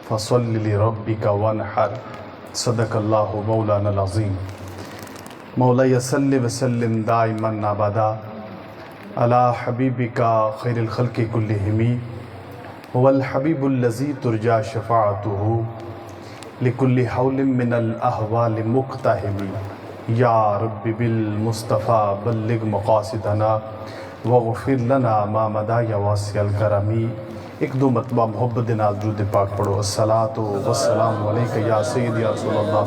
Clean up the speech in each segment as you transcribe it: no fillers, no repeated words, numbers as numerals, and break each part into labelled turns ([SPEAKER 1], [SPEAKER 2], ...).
[SPEAKER 1] फ़सल्लि लिरब्बिका वन्हर। सदक़ल्लाहु मौलाना अज़ीम। मौला सल्लि व सल्लिम दाइमन अबदा अला हबीबिका खैरिल खल्क़ि कुल्लिहिम वल हबीबुल लज़ी तुरजा शफ़ाअतुहु लिकुल्लि हौलिम मिनल अहवालि मुक़्तहिम। या रब्बि बिल मुस्तफ़ा बल्लिग मक़ासिदना वग़फ़िर लना मा मदा या वासिअल करमी। एक दो मतबा मोहब्बत नाल दुरूद पाक पढ़ो। अस्सलातु वस्सलामु अलैका या सय्यदी या रसूलल्लाह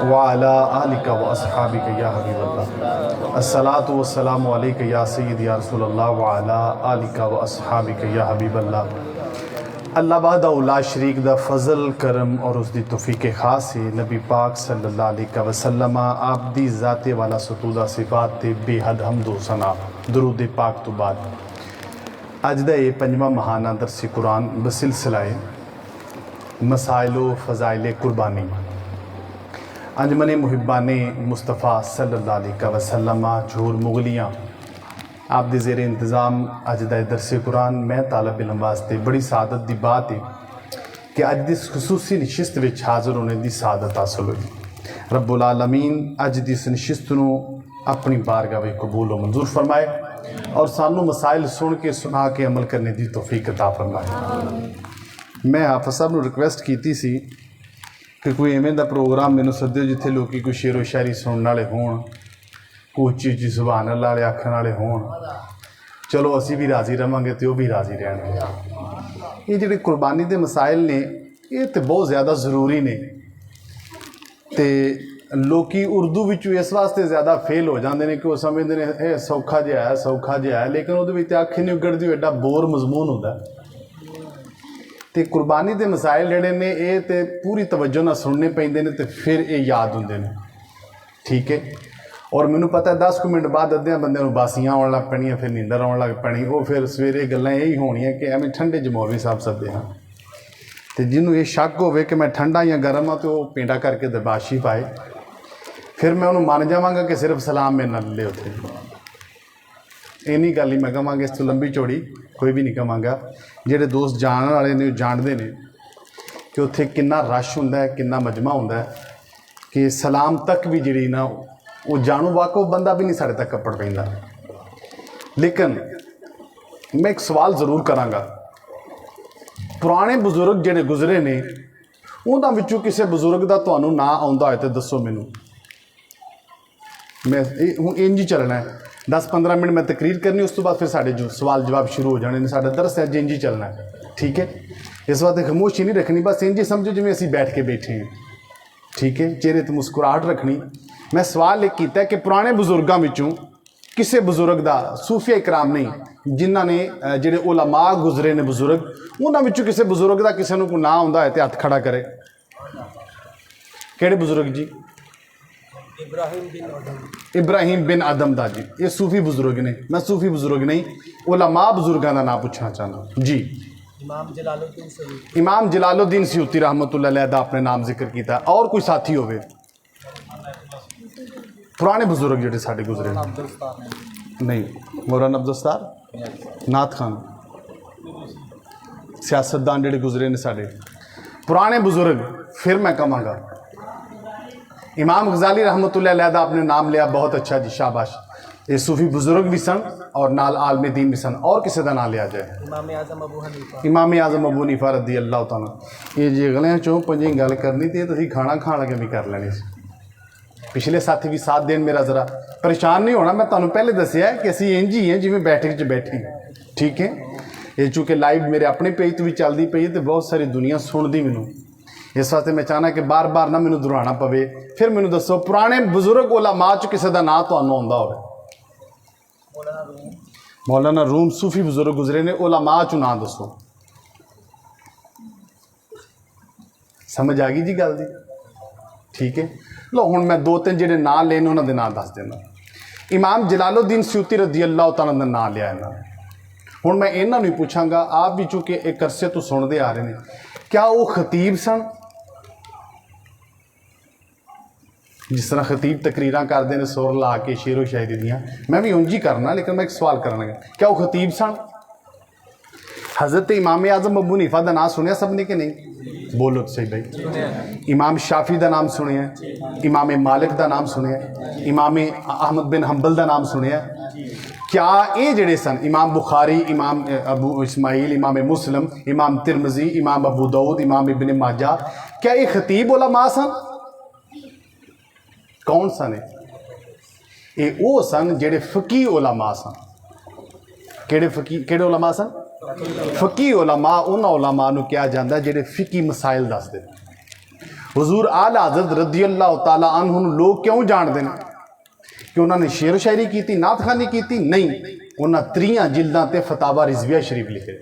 [SPEAKER 1] व अला आलिका व अस्हाबिका या हबीबल्लाह। अस्सलातु वस्सलामु अलैका या सय्यदी या रसूलल्लाह व अला आलिका व अस्हाबिका या हबीबल्लाह। अल्लाह वाहदा ला शरीक दा फजल करम और उसकी तौफीक खास है नबी पाक सल्लल्लाहु अलैहि वसल्लम आप दी ज़ाते वाला सतूदा सिफात ते बेहद हमदो सना दरूद पाक तो बाद अज दा ये पंजवा महाना दरसी कुरान बसिलसिलाए मसाइलो फ़ज़ाइल कुर्बानी। अंजमन मुहिब्बाने मुस्तफ़ा सल्लल्लाहु अलैहि वसल्लम झूर मुगलियाँ आप दे ज़ेरे इंतज़ाम अज दा दरसी कुरान मैं तालब इल्म वास्ते बड़ी सादत की बात है कि अज दी खसूसी नशिस्त विच हाज़र होने की सादत हासिल हुई। रब्बुल आलमीन अज दी इस नशिस्त नूं अपनी बारगाह विच कबूल व मंजूर फरमाए और सानू मसाइल सुन के सुना के अमल करने की तौफीक अता फरमाए। मैं हाफिज़ साहब नूं रिक्वेस्ट की सी कि कोई इवें दा प्रोग्राम मैनूं सद्दिओ जिथे लोग कोई शेरो शायरी सुनने वाले होण, कोई उच्ची उच्ची सुभान अल्लाह वाले आखण वाले होण। चलो असी भी राज़ी रहांगे तो भी राज़ी रहणगे। ये जिहड़े कुर्बानी के मसाइल ने ये तो बहुत ज़्यादा ज़रूरी ने ते लोकी उर्दू विच इस वास्ते ज़्यादा फेल हो जाते हैं कि वो समझते हैं ये सौखा जिहा है सौखा जिहा है, लेकिन वो अख नहीं उगड़ती एडा बोर मजमून होता तो कुर्बानी के मसाइल जोड़े ने ये तो पूरी तवज्जो ना सुनने पैंदे ने तो फिर ये याद होंगे ने। ठीक है। और मैनू पता है 10 मिनट बाद अद्धियां बंदे बासियां आउण लग पैणियां, फिर नींदर आउण लग पैनी। वो फिर सवेरे गल्लां यही होणियां कि एवें ठंडे च मौलवी साहब सद्दे हाँ तो जिन्होंने ये शक होवे कि मैं ठंडा या गर्म हाँ तो वह पेंडा करके दबाशी पाए, फिर मैं उन्होंने मान जावांगा कि सिर्फ सलाम मेरे नाल ले उत्थे। इन्नी गल ही मैं कहांगा, इस तो लंबी चौड़ी कोई भी नहीं कहांगा। जिहड़े दोस्त जाण वाले ने जानते हैं कि उत्थे कितना रश हुंदा है, कितना मजमा हुंदा है कि सलाम तक भी जिहड़ी ना वो जानू वाको बंदा भी नहीं साढ़े तक कपड़ पैंदा। लेकिन मैं एक सवाल जरूर करांगा, पुराने बजुर्ग जिहड़े गुजरे ने उन्हां विचों किसी बजुर्ग का तुहानूं नां आउंदा होए तो दसो मैनूं। मैं हूँ इंज ही चलना है, 10-15 मिनट मैं तकरीर करनी, उस तो बाद फिर साढ़े जो सवाल जवाब शुरू हो जाने। साढ़ा दरस है इंज ही चलना है। ठीक है। इस वास्ते खामोशी नहीं रखनी, बस इंज ही समझो जिवें असीं बैठ के बैठे हैं। ठीक है। चेहरे तो मुस्कुराहट रखनी। मैं सवाल एक किया कि पुराने बजुर्गों विचों किसी बजुर्ग का सूफिया इकराम नहीं जिन्हों ने जिहड़े उलमा गुजरे ने बजुर्ग, उन्होंने विचों किसी बजुर्ग का किसी को नाम आउंदा है तो हथ खड़ा करे। किहड़े बजुर्ग जी? इब्राहिम बिन अदम दा जी। ये सूफी बुजुर्ग ने। मैं सूफी बुजुर्ग नहीं उलमा बुजुर्गों का नाम पूछना चाहना जी। इमाम जलालुद्दीन सयूती रहमतुल्लाह अलैह दा अपने नाम जिक्र किया। और कोई साथी होवे पुराने बुजुर्ग जिहड़े साडे गुजरे नहीं? मौलाना अब्दुल नाथ खान सियासतदान जिहड़े गुजरे ने साडे पुराने बुजुर्ग। फिर मैं कहांगा इमाम गजाली रहमतुल्लाह अलैह दा आपने नाम लिया, बहुत अच्छा जी, शाबाश। ये सूफी बुजुर्ग भी सन और नाल आलमे दीन भी सन। और किसी का नाम लिया जाए? इमाम आज़म अबू हनीफा रज़ी अल्लाह तआला। ये जे अगलियां चों पंजी गल करनी तो तुसीं खाना खाण लगे भी कर लेनी। पिछले साथी भी साथ देन, मेरा जरा परेशान नहीं होना। मैं तुहानूं पहले दसिया कि असीं इंज ही हैं जिवें बैठक च बैठे। ठीक है। ये चूँकि लाइव मेरे अपने पेज तो भी चलती पई है तो बहुत सारी दुनिया सुनती मैनूं, इस वास्ते मैं चाहना कि बार बार ना मैनूं दोहराना पवे। फिर मैनूं दसो पुराने बुजुर्ग उलमा च किसी का नाम तुहानूं आउंदा होवे? मौलाना रूम सूफी बुजुर्ग गुजरे ने, उलमा चों नाम दसो। समझ आ गई जी गल दी? ठीक है। लो हुण मैं 2-3 जिहड़े नाम लेने उन्हां दे नाम दस देना। इमाम जलालुद्दीन सयूती रज़ी अल्लाह तआला दा नाम लिया इन्हां। हुण मैं इन्हां नूं पूछांगा, आप भी चूँकि एक अरसे तो सुनते आ रहे हैं, क्या वो खतीब सन? जिस तरह खतीब तकरीर करते हैं सुर ला के शेरो शायरी दियाँ, मैं भी उंज ही करना, लेकिन मैं एक सवाल करना, क्या वो खतीब सन? हज़रत इमाम आज़म अबू हनीफा का नाम सुनिया सबने कि नहीं? बोलो तो सही भाई। इमाम शाफी का नाम सुनिया, इमाम मालिक का नाम सुनिया, इमाम अहमद बिन हंबल का नाम सुनिया। क्या ये जड़े सन इमाम बुखारी, इमाम अबू इस्माइल, इमाम मुस्लिम, इमाम तिरमजी, इमाम अबू दाऊद, इमाम इब्न माजा, क्या ये खतीब उलमा सन? कौन सन? ये वो सन जेड़े फकी उलमा सन। केड़े उलमा सन? फकी उलमा उन्होंने उलमा नूं कहा जाता जेड़े फिकी मसाइल दसदे। हुजूर आला हज़रत रज़ी अल्लाह तआला अन्हु नूं लोग क्यों जानते हैं? कि उन्होंने शेर शायरी की, नातखानी की? नहीं, उन्होंने 3 जिल्दां ते फतावा रिजविया शरीफ लिखे।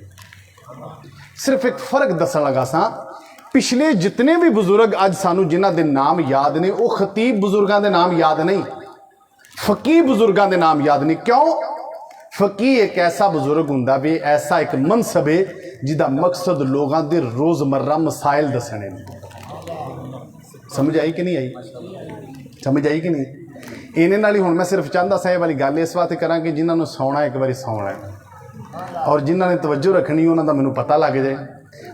[SPEAKER 1] सिर्फ एक फर्क दसन लगा सा, पिछले जितने भी बुजुर्ग अज सानू जिन्हां दे नाम याद ने, वो खतीब बुजुर्गों के नाम याद नहीं, फकी बुजुर्गों के नाम याद नहीं। क्यों? फकी एक ऐसा बुजुर्ग हुंदा भी, ऐसा एक मनसब है जिसका मकसद लोगों के रोज़मर्रा मसाइल दसने। समझ आई कि नहीं आई? समझ आई कि नहीं? इन्हें नाल ही हुण मैं सिर्फ चाहता सा वाली गल इस वास्ते करा कि जिन्होंने सौना एक बार सौना है, और जिन्होंने तवज्जो रखनी उन्होंने मैनू पता लग जाए।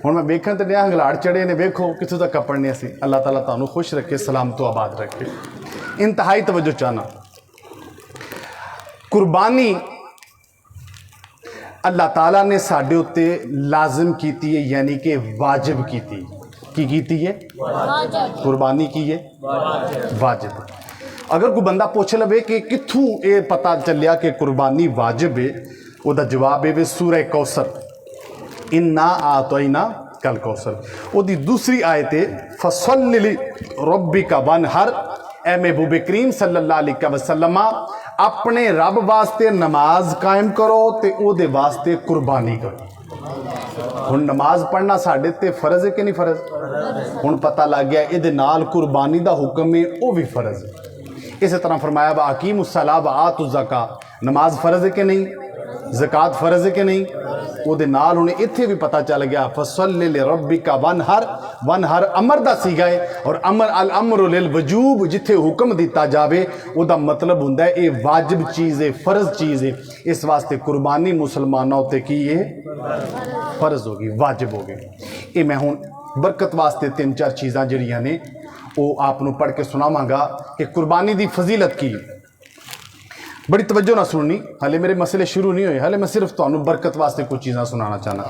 [SPEAKER 1] हुण मैं वेखण ते दिया हंगलाड़ चढ़े ने, वेखो कितों तक कपड़ने सी। अल्लाह ताला तुहानू खुश रखे, सलाम तो आबाद रखे। इंतहाई तवज्जो चाहना, कुर्बानी अल्लाह ताला ने साडे उत्ते लाजिम की है, यानी कि वाजिब की है? कुर्बानी की है वाजिब। अगर कोई बंदा पूछ लवे कि कित्थों ये पता चलिया कि कुर्बानी वाजिब है, उसका जवाब है सूरह कौसर, इन्ना आतैना कल कौसर। उसकी दूसरी आयत है फसल्लि लिरब्बिका वनहर। ए महबूब करीम सल्लल्लाहु अलैहि वसल्लम अपने रब वास्ते नमाज कायम करो ते ओदे वास्ते कुर्बानी करो। हुण नमाज पढ़ना साडे ते फर्ज है कि नहीं फर्ज? हुण पता लग गया ये नाल कुर्बानी का हुक्म है, वह भी फर्ज है। इस तरह फरमाया वा अकीमुस्सलाह व आतु ज़कात, नमाज फर्ज है कि नहीं? ज़कात फर्ज है कि नहीं? ਉਹਦੇ नाल हुण इत्थे भी पता चल गया फसल्लि लिरब्बिका वनहर। वनहर अमर दा सीगा है, और अमर अल अमरु लिल वजूब, जिथे हुक्म दिता जावे उसका मतलब हुंदा है ये वाजिब चीज़ है, फर्ज चीज़ है। इस वास्ते कुर्बानी मुसलमानों उत्ते की है? फर्ज होगी, वाजिब होगी। ये मैं हुण बरकत वास्ते 3-4 चीज़ां जिहड़ियां ने वो आपनूं पढ़ के सुनावांगा कि कुर्बानी की फजीलत की। बड़ी तवज्जो ना सुननी, हाले मेरे मसले शुरू नहीं हुए, हाले मैं सिर्फ तुहानू बरकत वास्ते कुछ चीज़ां सुनाना चाहना।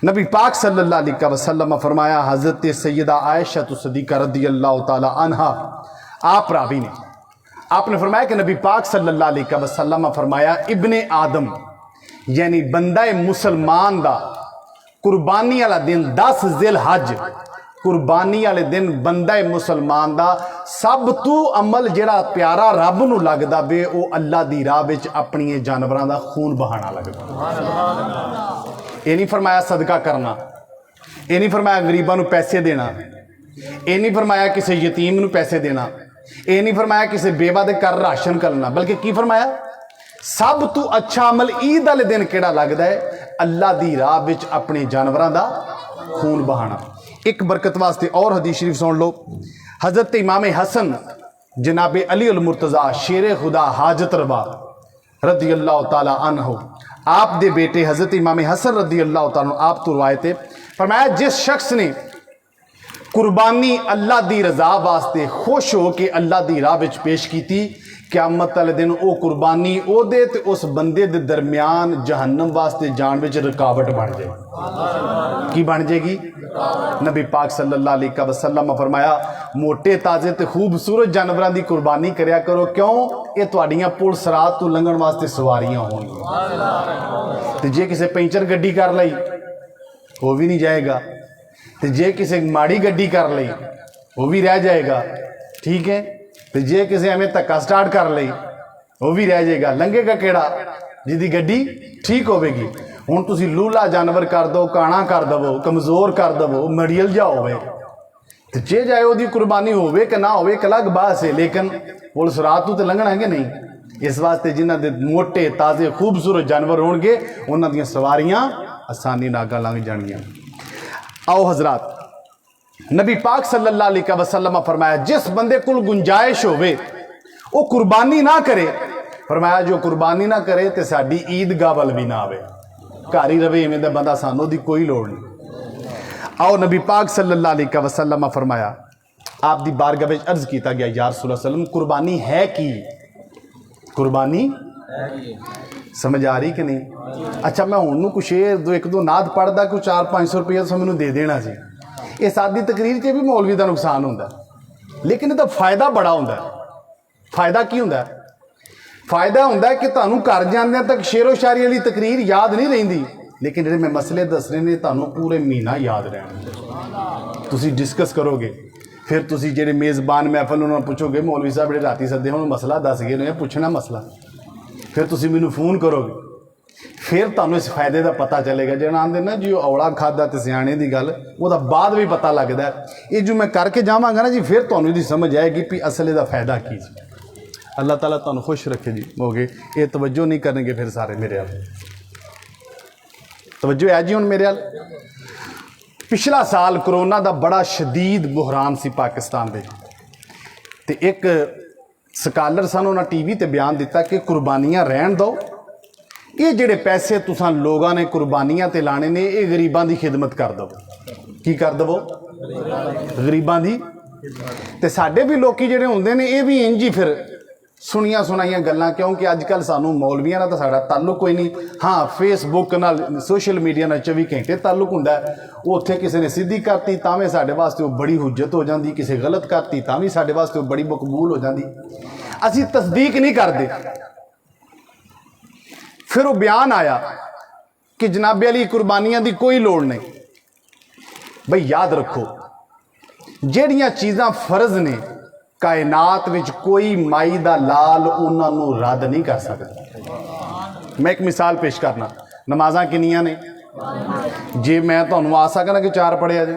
[SPEAKER 1] नबी पाक सल्लल्लाहु अलैहि वसल्लम फरमाया, हज़रत सैयदा आयशा सिद्दीक़ा रज़ियल्लाहु ताला अन्हा आप रावी ने, आपने फरमाया कि नबी पाक सल्लल्लाहु अलैहि वसल्लम फरमाया, इब्ने आदम यानी बंदा मुसलमान दा कुर्बानी वाला दिन 10 ज़िल हज, कुर्बानी वाले दिन बंदा मुसलमान दा सब तो अमल जिहड़ा प्यारा रब नूं लगदा वे, वो अल्लाह दी राह विच अपनी जानवरां दा खून बहाना लगदा। ये नहीं फरमाया सदका करना, ये नहीं फरमाया गरीबां नूं पैसे देना, ये नहीं फरमाया किसी यतीम नूं पैसे देना, ये नहीं फरमाया किसी बेवा दे घर राशन करना, बल्कि की फरमाया सब तो अच्छा अमल ईद वाले दिन केड़ा लगदा है? अल्लाह दी राह विच अपने जानवरां दा खून बहाना। एक बरकत वास्ते और हदीस शरीफ सुन लो। हज़रत इमाम हसन जनाब अली अल मुर्तज़ा शेर खुदा हाजत रवा रज़ी अल्लाह ताला अन्हु, आप दे बेटे हज़रत इमाम हसन रज़ी अल्लाह ताला आप तो रवायत फरमाया, जिस शख्स ने कुर्बानी अल्लाह दी रजा वास्ते खुश हो के अल्लाह दी राह विच पेश की, क़यामत वाले दिन वो कुर्बानी ओदे ते उस बंदे दे दरम्यान जहन्नम वास्ते जान विच रुकावट बन जाए। की बन जाएगी? नबी पाक सल्लल्लाहु अलैहि वसल्लम फरमाया, मोटे ताजे ते खूबसूरत जानवरों की कुर्बानी करया करो, क्यों? ये तुहाडियां पुलिस रात तो लंघण वास्ते सवारियां होणगियां। ते जे किसी पेंचर गड्डी कर लई वो भी नहीं जाएगा, तो जे किसी माड़ी गड्डी कर लई वो भी रह जाएगा, ठीक है। तो जे किसी एवं धक्का स्टार्ट कर लई वो भी रह जाएगा, लंघेगा केड़ा? जिदी गड्डी ठीक होगी। हुण तुसीं लूला जानवर कर दो, काणा कर दवो, कमज़ोर कर दवो, मड़ियल जा होवे, तो जे जाए वो कुर्बानी होवे कि ना होवे एक अलग बात है, लेकिन पुलिस रात तो लंघना है कि नहीं। इस वास्ते जिन्हां दे मोटे ताज़े खूबसूरत जानवर होणगे उन्हां दीयां सवारियां आसानी नाल अग्गां लंघ जाणगियां। आओ हजरात, नबी पाक सल्लल्लाहु अलैहि वसल्लम फरमाया, जिस बंदे को गुंजाइश होवे वो कुर्बानी ना करे, फरमाया जो कुर्बानी ना करे तो साडी ईदगाह वल भी ना आवे। घर ही रवे इवें दा बंदा, सानू दी कोई लोड़ नहीं। आओ नबी पाक सल्लल्लाहु अलैहि वसल्लम फरमाया, आप दी बारगाह विच अर्ज किया गया, या रसूल सल्लम कुर्बानी है की? कुर्बानी समझ आ रही कि नहीं? अच्छा, मैं हूँ कुछ शेर दो एक दो नाद पढ़दा, कोई 400-500 रुपया तो मैनू दे देना सी। ये सादी तकरीर च भी मौलवी का नुकसान होंदा, लेकिन इसका फायदा बड़ा होंदा। फायदा की होंदा? फायदा होंदा कि तुहानू घर जांदे तक शेरो शायरी वाली तकरीर याद नहीं रहिंदी, लेकिन जिहड़े मैं मसले दसने ने तुहानू पूरे महीना याद रहने। तुसी डिस्कस करोगे, फिर तुसी जिहड़े मेज़बान महफल उन्होंने पूछोगे, मौलवी साहब जिहड़े राती सदे उन्होंने मसला दस गए ने, पूछना मसला, फिर तुसी मैनू फोन करोगे, फिर तुहानू इस फायदे का पता चलेगा। जिहड़ा आंदे ना जी औला खादा तो सियाणे की गल, वो बाद भी पता लगता है। ये जो मैं करके जावांगा ना जी, फिर तुहानू इसदी समझ आएगी भी असल इसदा फायदा की। अल्लाह ताला तुहानू खुश रखे जी। हो गए ये तवज्जो नहीं करेंगे फिर सारे मेरे हाल, तवज्जो है जी हुण मेरे हाल। पिछला साल करोना का बड़ा शदीद बुहरान सी पाकिस्तान में, तो एक स्कालर सन उन्होंने टीवी ते बयान दिता कि कुर्बानियां रहन दो, ये जिहड़े पैसे तुसां लोगों ने कुर्बानियां ते लाने ने, ये गरीबां दी खिदमत कर दो। की कर दवो? गरीबां दी। ते साडे भी लोकी जिहड़े हुंदे ने, ये भी इंज ही फिर सुनिया सुनाइया गल्लां, क्योंकि अजकल सानू मौलवियां नाल तां साडा ताल्लुक कोई नहीं। हाँ, फेसबुक नाल सोशल मीडिया नाल 24 घंटे ताल्लुक हुंदा है। उत्थे किसी ने सीधी करती तां भी साडे वास्ते वो बड़ी हुज्जत हो जाती, किसी गलत करती तां भी साडे वास्ते वो बड़ी मकबूल हो जाती। असीं तस्दीक नहीं करते। फिर वो बयान आया कि जनाबे अली कुर्बानियां दी कोई लोड़ नहीं। बई याद रखो, जिहड़ियां चीज़ां फर्ज ने कायनात विच कोई माई दा लाल उन्होंने रद्द नहीं कर सकता। मैं एक मिसाल पेश करना, नमाज़ां किनियां ने? जे मैं तुहानू आ सकना कि 4 पढ़िया जे,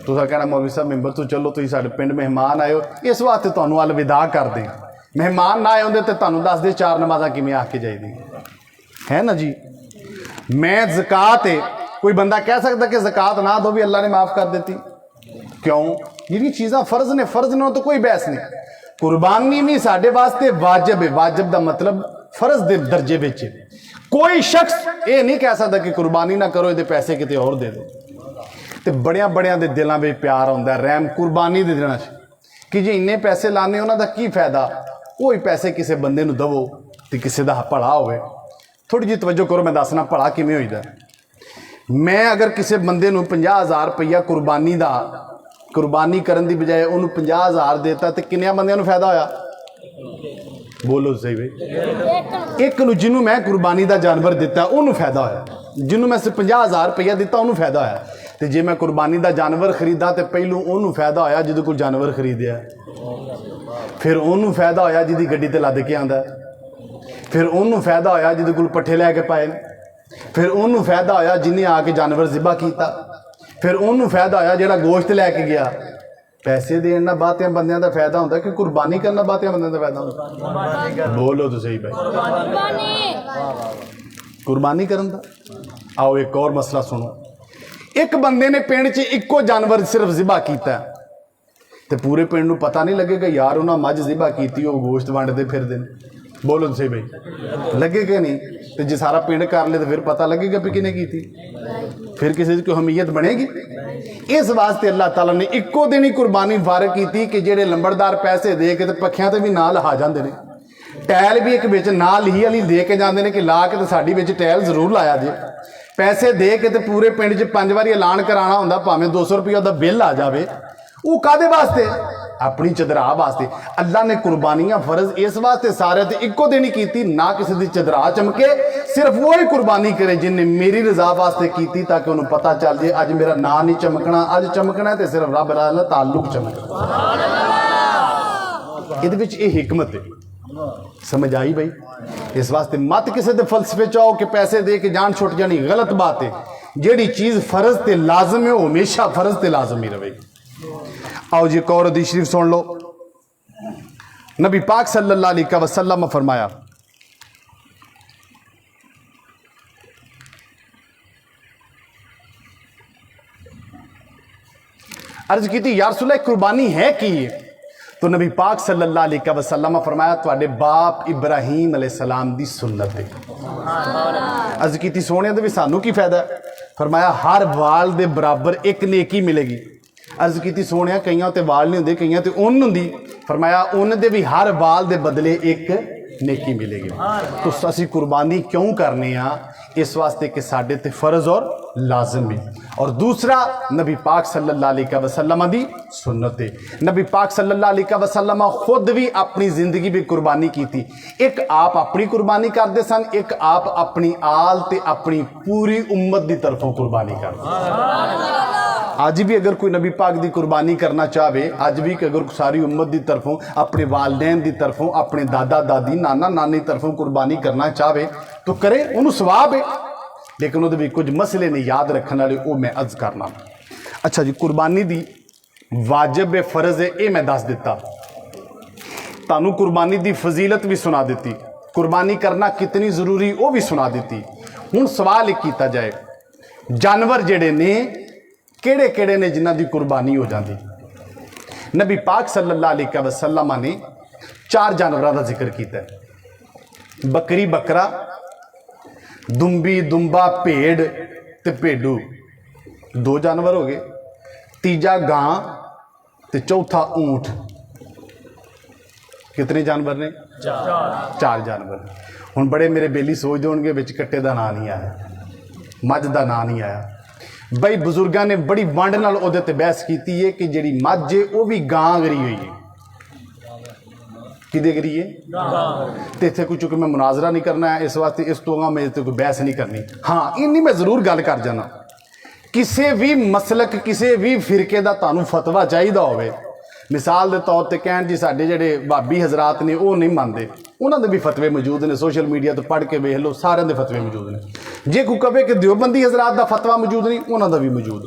[SPEAKER 1] तुसां कहना मौलवी साहब मैंबर तो चलो, तुसीं साडे पिंड मेहमान आए हो, इस वास्ते तुहानू अलविदा कर दें। मेहमान ना आए होंदे तो तुहानू दस दे 4 नमाज़ां किवें आख के जाईदी है ना जी। मैं ज़कात है, कोई बंदा कह सकता कि ज़कात ना दो भी अल्लाह ने माफ़ कर देती? क्यों? जिहड़ी चीज़ां फर्ज ने, फर्ज ने तो कोई बहस नहीं। कुर्बानी भी साडे वास्ते वाजिब है। वाजिब का मतलब फर्ज के दर्जे विच है। कोई शख्स ये नहीं कह सकता कि कुर्बानी ना करो, ये पैसे किते और दे दो। तो बड़िया बड़िया के दिलों में प्यार आता रहम कुर्बानी दे देना कि जे इन्ने पैसे लाने उन्हों का की फायदा, कोई पैसे किसी बंदे नूं दवो तो किसी का भला होवे। थोड़ी जी तवज्जो करो, मैं दसना भला किवें होईदा। मैं अगर किसी बंदे नूं 50,000 रुपया कुर्बानी करन दी बजाय उन्होंने 50,000 देता तो किन्ने बंदियां नूं फायदा होया? बोलो सही भाई। एक नूं जिन्हों मैं कुर्बानी का जानवर दिता उन्होंने फायदा होया, जिन्हों मैं सिर्फ 50,000 रुपया दिता उन्होंने फायदा होया। तो जे मैं कुर्बानी का जानवर खरीदा तो पहलू उन्होंने फायदा होया जिहदे कोल जानवर खरीदया, फिर उन्होंने फायदा होया जिहदी गड्डी ते लद के आंदा, फिर उन्होंने फायदा होया जिहदे कोल पट्ठे लैके पाए, फिर उन्होंने फायदा होया जिन्हें आके जानवर ज़िबा किया, फिर उन्होंने फायदा होया जिहड़ा गोश्त लैके गया। पैसे देना बातियां बंदियां का फायदा होंदा कि कुर्बानी करना बातियां बंदियां का फायदा होंदा? बोलो तो सही भाई। कुर्बानी करन दा। आओ एक और मसला सुनो। एक बंदे ने पिंड च इक्को जानवर सिर्फ ज़िबा किया तो पूरे पिंड नूं पता नहीं लगेगा यार उन्हें मझ ज़िबा की, वो गोश्त वंडते फिरदे ने। बोलो तो सही भाई, लगेगा नहीं? तो जे सारा पिंड कर ले तो फिर पता लगेगा भी किने की थी, फिर किसी की हमीयत बनेगी? इस वास्ते अल्लाह ताला ने इक्को दिन ही कुर्बानी फारग की कि जेडे लंबड़दार पैसे दे के पखियां ते भी ना लहा जाते हैं, टैल भी एक बिच नाल ही वाली दे के जाते हैं कि ला के तो साड़ी बिच टैल जरूर लाया जे। पैसे दे के तो पूरे पिंड च 5 बारी ऐलान कराना होंदा, भावें 200 रुपया का बिल आ जाए, वो कादे वास्ते? अपनी चदरा वास्ते। अल्लाह ने कुर्बानियां फर्ज इस वास्ते सारे ते इक्को दिन ही की, ना किसी की चदरा चमके, सिर्फ वो ही कुर्बानी करे जिन्हें मेरी रजा वास्ते की, ताकि उन्हें पता चल जाए अज मेरा नाम नहीं चमकना, अज चमकना है तो सिर्फ रब नाल ताल्लुक चमकना। ये हिकमत है, समझ आई भाई? इस वास्ते मत किसी के फलसफे चाहो कि पैसे दे के जान छुट जानी, गलत बात है। जिहड़ी चीज़ फर्ज ते लाजम है वो हमेशा फर्ज ते लाजम ही रहेगी। आओ जी एक और हदीस शरीफ सुन लो। नबी पाक सल्लल्लाहु अलैहि वसल्लम ने फरमाया, अर्ज की थी या रसूल अल्लाह कुर्बानी है की? तो नबी पाक सल्लल्लाहु अलैहि वसल्लम ने फरमाया, तुहाडे बाप इब्राहीम अलैहिस्सलाम दी सुन्नत है। अर्ज की सोने भी सानू की फायदा? फरमाया हर वाल दे बराबर एक नेकी मिलेगी। अर्ज की सोने कई ते वाल नहीं होंगे, कई ते उन होंगी। फरमाया उन दे भी हर वाल दे बदले एक नेकी मिलेगी। तो असी कुर्बानी क्यों करने इस वास्ते कि साडे ते फर्ज और लाजम भी। और दूसरा नबी पाक सल्लल्लाहु अलैहि वसल्लम दी सुन्नत है। नबी पाक सल्लल्लाहु अलैहि वसल्लम खुद भी अपनी जिंदगी भी कुर्बानी की थी। एक आप अपनी कुर्बानी करते सन, एक आप अपनी आल ते अपनी पूरी उम्मत की तरफों कुर्बानी करते। अज भी अगर कोई नबी पाक की कुर्बानी करना चाहे, अज भी अगर सारी उम्मत की तरफों, अपने वालदैन की तरफों, अपने दादा दादी नाना नानी तरफों कुर्बानी करना चाहे तो करे, उन्होंने सवाब है। लेकिन वो भी कुछ मसले ने याद रखने वाले, वो मैं अर्ज करना। अच्छा जी, कुर्बानी की वाजिब है फर्ज है ये मैं दस दिता, तानू कुर्बानी की फजीलत भी सुना दी, कुर्बानी करना कितनी जरूरी वो भी सुना दी। हुण सवाल एक किया जाए, जानवर जेडे ने केड़े केड़े ने जिन्हां दी कुर्बानी हो जाती? नबी पाक सल्लल्लाहु अलैहि वसल्लम ने 4 जानवरों का जिक्र किया है। बकरी बकरा, दुंबी दुंबा, भेड़ ते भेडू, 2 जानवर हो गए। तीजा गां ते चौथा ऊंट। कितने जानवर ने? 4 जानवर। हुण बड़े मेरे बेली सोचते होंगे विच कट्टे का नाम नहीं आया, मझ का नाम नहीं आया। बई बजुर्गों ने बड़ी वंड नाल उहदे ते बहस की है कि जिहड़ी मझ है वह भी गां गरी हुई है। किदे करिए? तो इत्थे कुछ चूंकि मैं मुनाजरा नहीं करना है, इस वास्ते इस तो अगां मेरे ते कोई बहस नहीं करनी। हाँ, इन्नी मैं जरूर गल कर जाना, किसी भी मसलक किसी भी फिरके का तुहानूं फतवा चाहिए होवे, मिसाल के तौर पर कहण जी साडे जिहड़े भाबी हजरात ने वो नहीं मानते, उन्होंने भी फतवे मौजूद ने, सोशल मीडिया तो पढ़ के वेख लो, सारे के फतवे मौजूद ने। जे कोई कहे कि देवबंदी हजरात का फतवा मौजूद नहीं, उन्होंने भी मौजूद।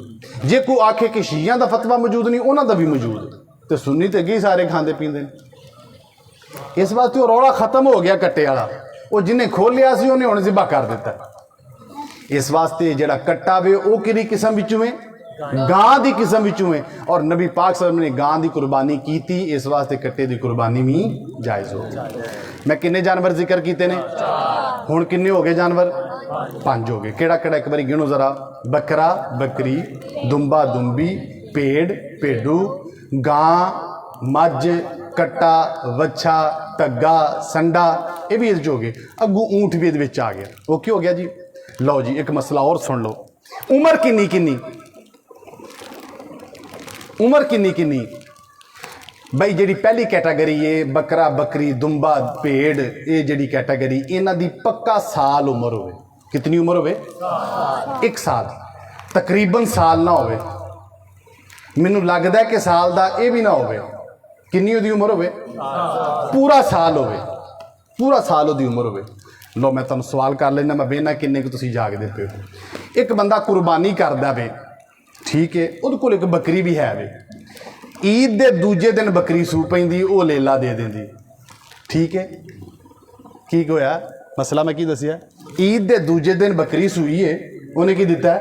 [SPEAKER 1] जे कोई आखे कि शिया का फतवा मौजूद नहीं, उन्होंने भी मौजूद। तो सुन्नी तो अगे सारे खाते पींदे। इस वास्ते वो रौला खत्म हो गया कट्टे वाला, वो जिन्हें खोलिया सी उन्हें हुण ज़िबा कर दिता। इस वास्ते जिहड़ा कट्टा वे वो किहड़ी किस्म विचों है? गां की किस्म विचों है। और नबी पाक सल्लल्लाहु अलैहि वसल्लम ने गां की कुर्बानी की थी, इस वास्ते कट्टे की कुर्बानी भी जायज़ हो। मैं किन्ने जानवर जिक्र किए ने? हुण किन्ने हो गए जानवर? 5 हो गए। केड़ा केड़ा एक बारी गिनो जरा? बकरा बकरी, दुंबा दुंबी, भेड़ भेडू, गां मझ, कट्टा वच्छा, टग्गा संडा, ये भी इस हो गए। अगू ऊँट भी ये आ गया। ओके हो गया जी। लो जी, एक मसला और सुन लो, उम्र किन्नी किन्नी, उम्र किन्नी किन्नी? बई जी पहली कैटागरी है बकरा बकरी दुंबा भेड़, ये जी कैटागरी इन्हां दी पक्का साल उम्र होवे। कितनी उम्र होवे? 1 साल, तकरीबन साल ना होवे। मैनू लगता है कि साल का यह भी ना होवे। कितनी उहदी उम्र होवे? पूरा साल होवे, पूरा साल उहदी उम्र होवे। लो मैं तुहानूं सवाल कर लेना, मैं बेहना किन्ने कि तुसीं जागदे पे हो। एक बंदा कुर्बानी करदा वे, ठीक है, उहदे कोल एक बकरी भी है वे, ईद के दूजे दिन बकरी सू पैंदी, वो लेला दे देंदी, ठीक है। की होया मसला मैं की दसिया? ईद के दूजे दिन बकरी सूई है, उन्हें की दिता है?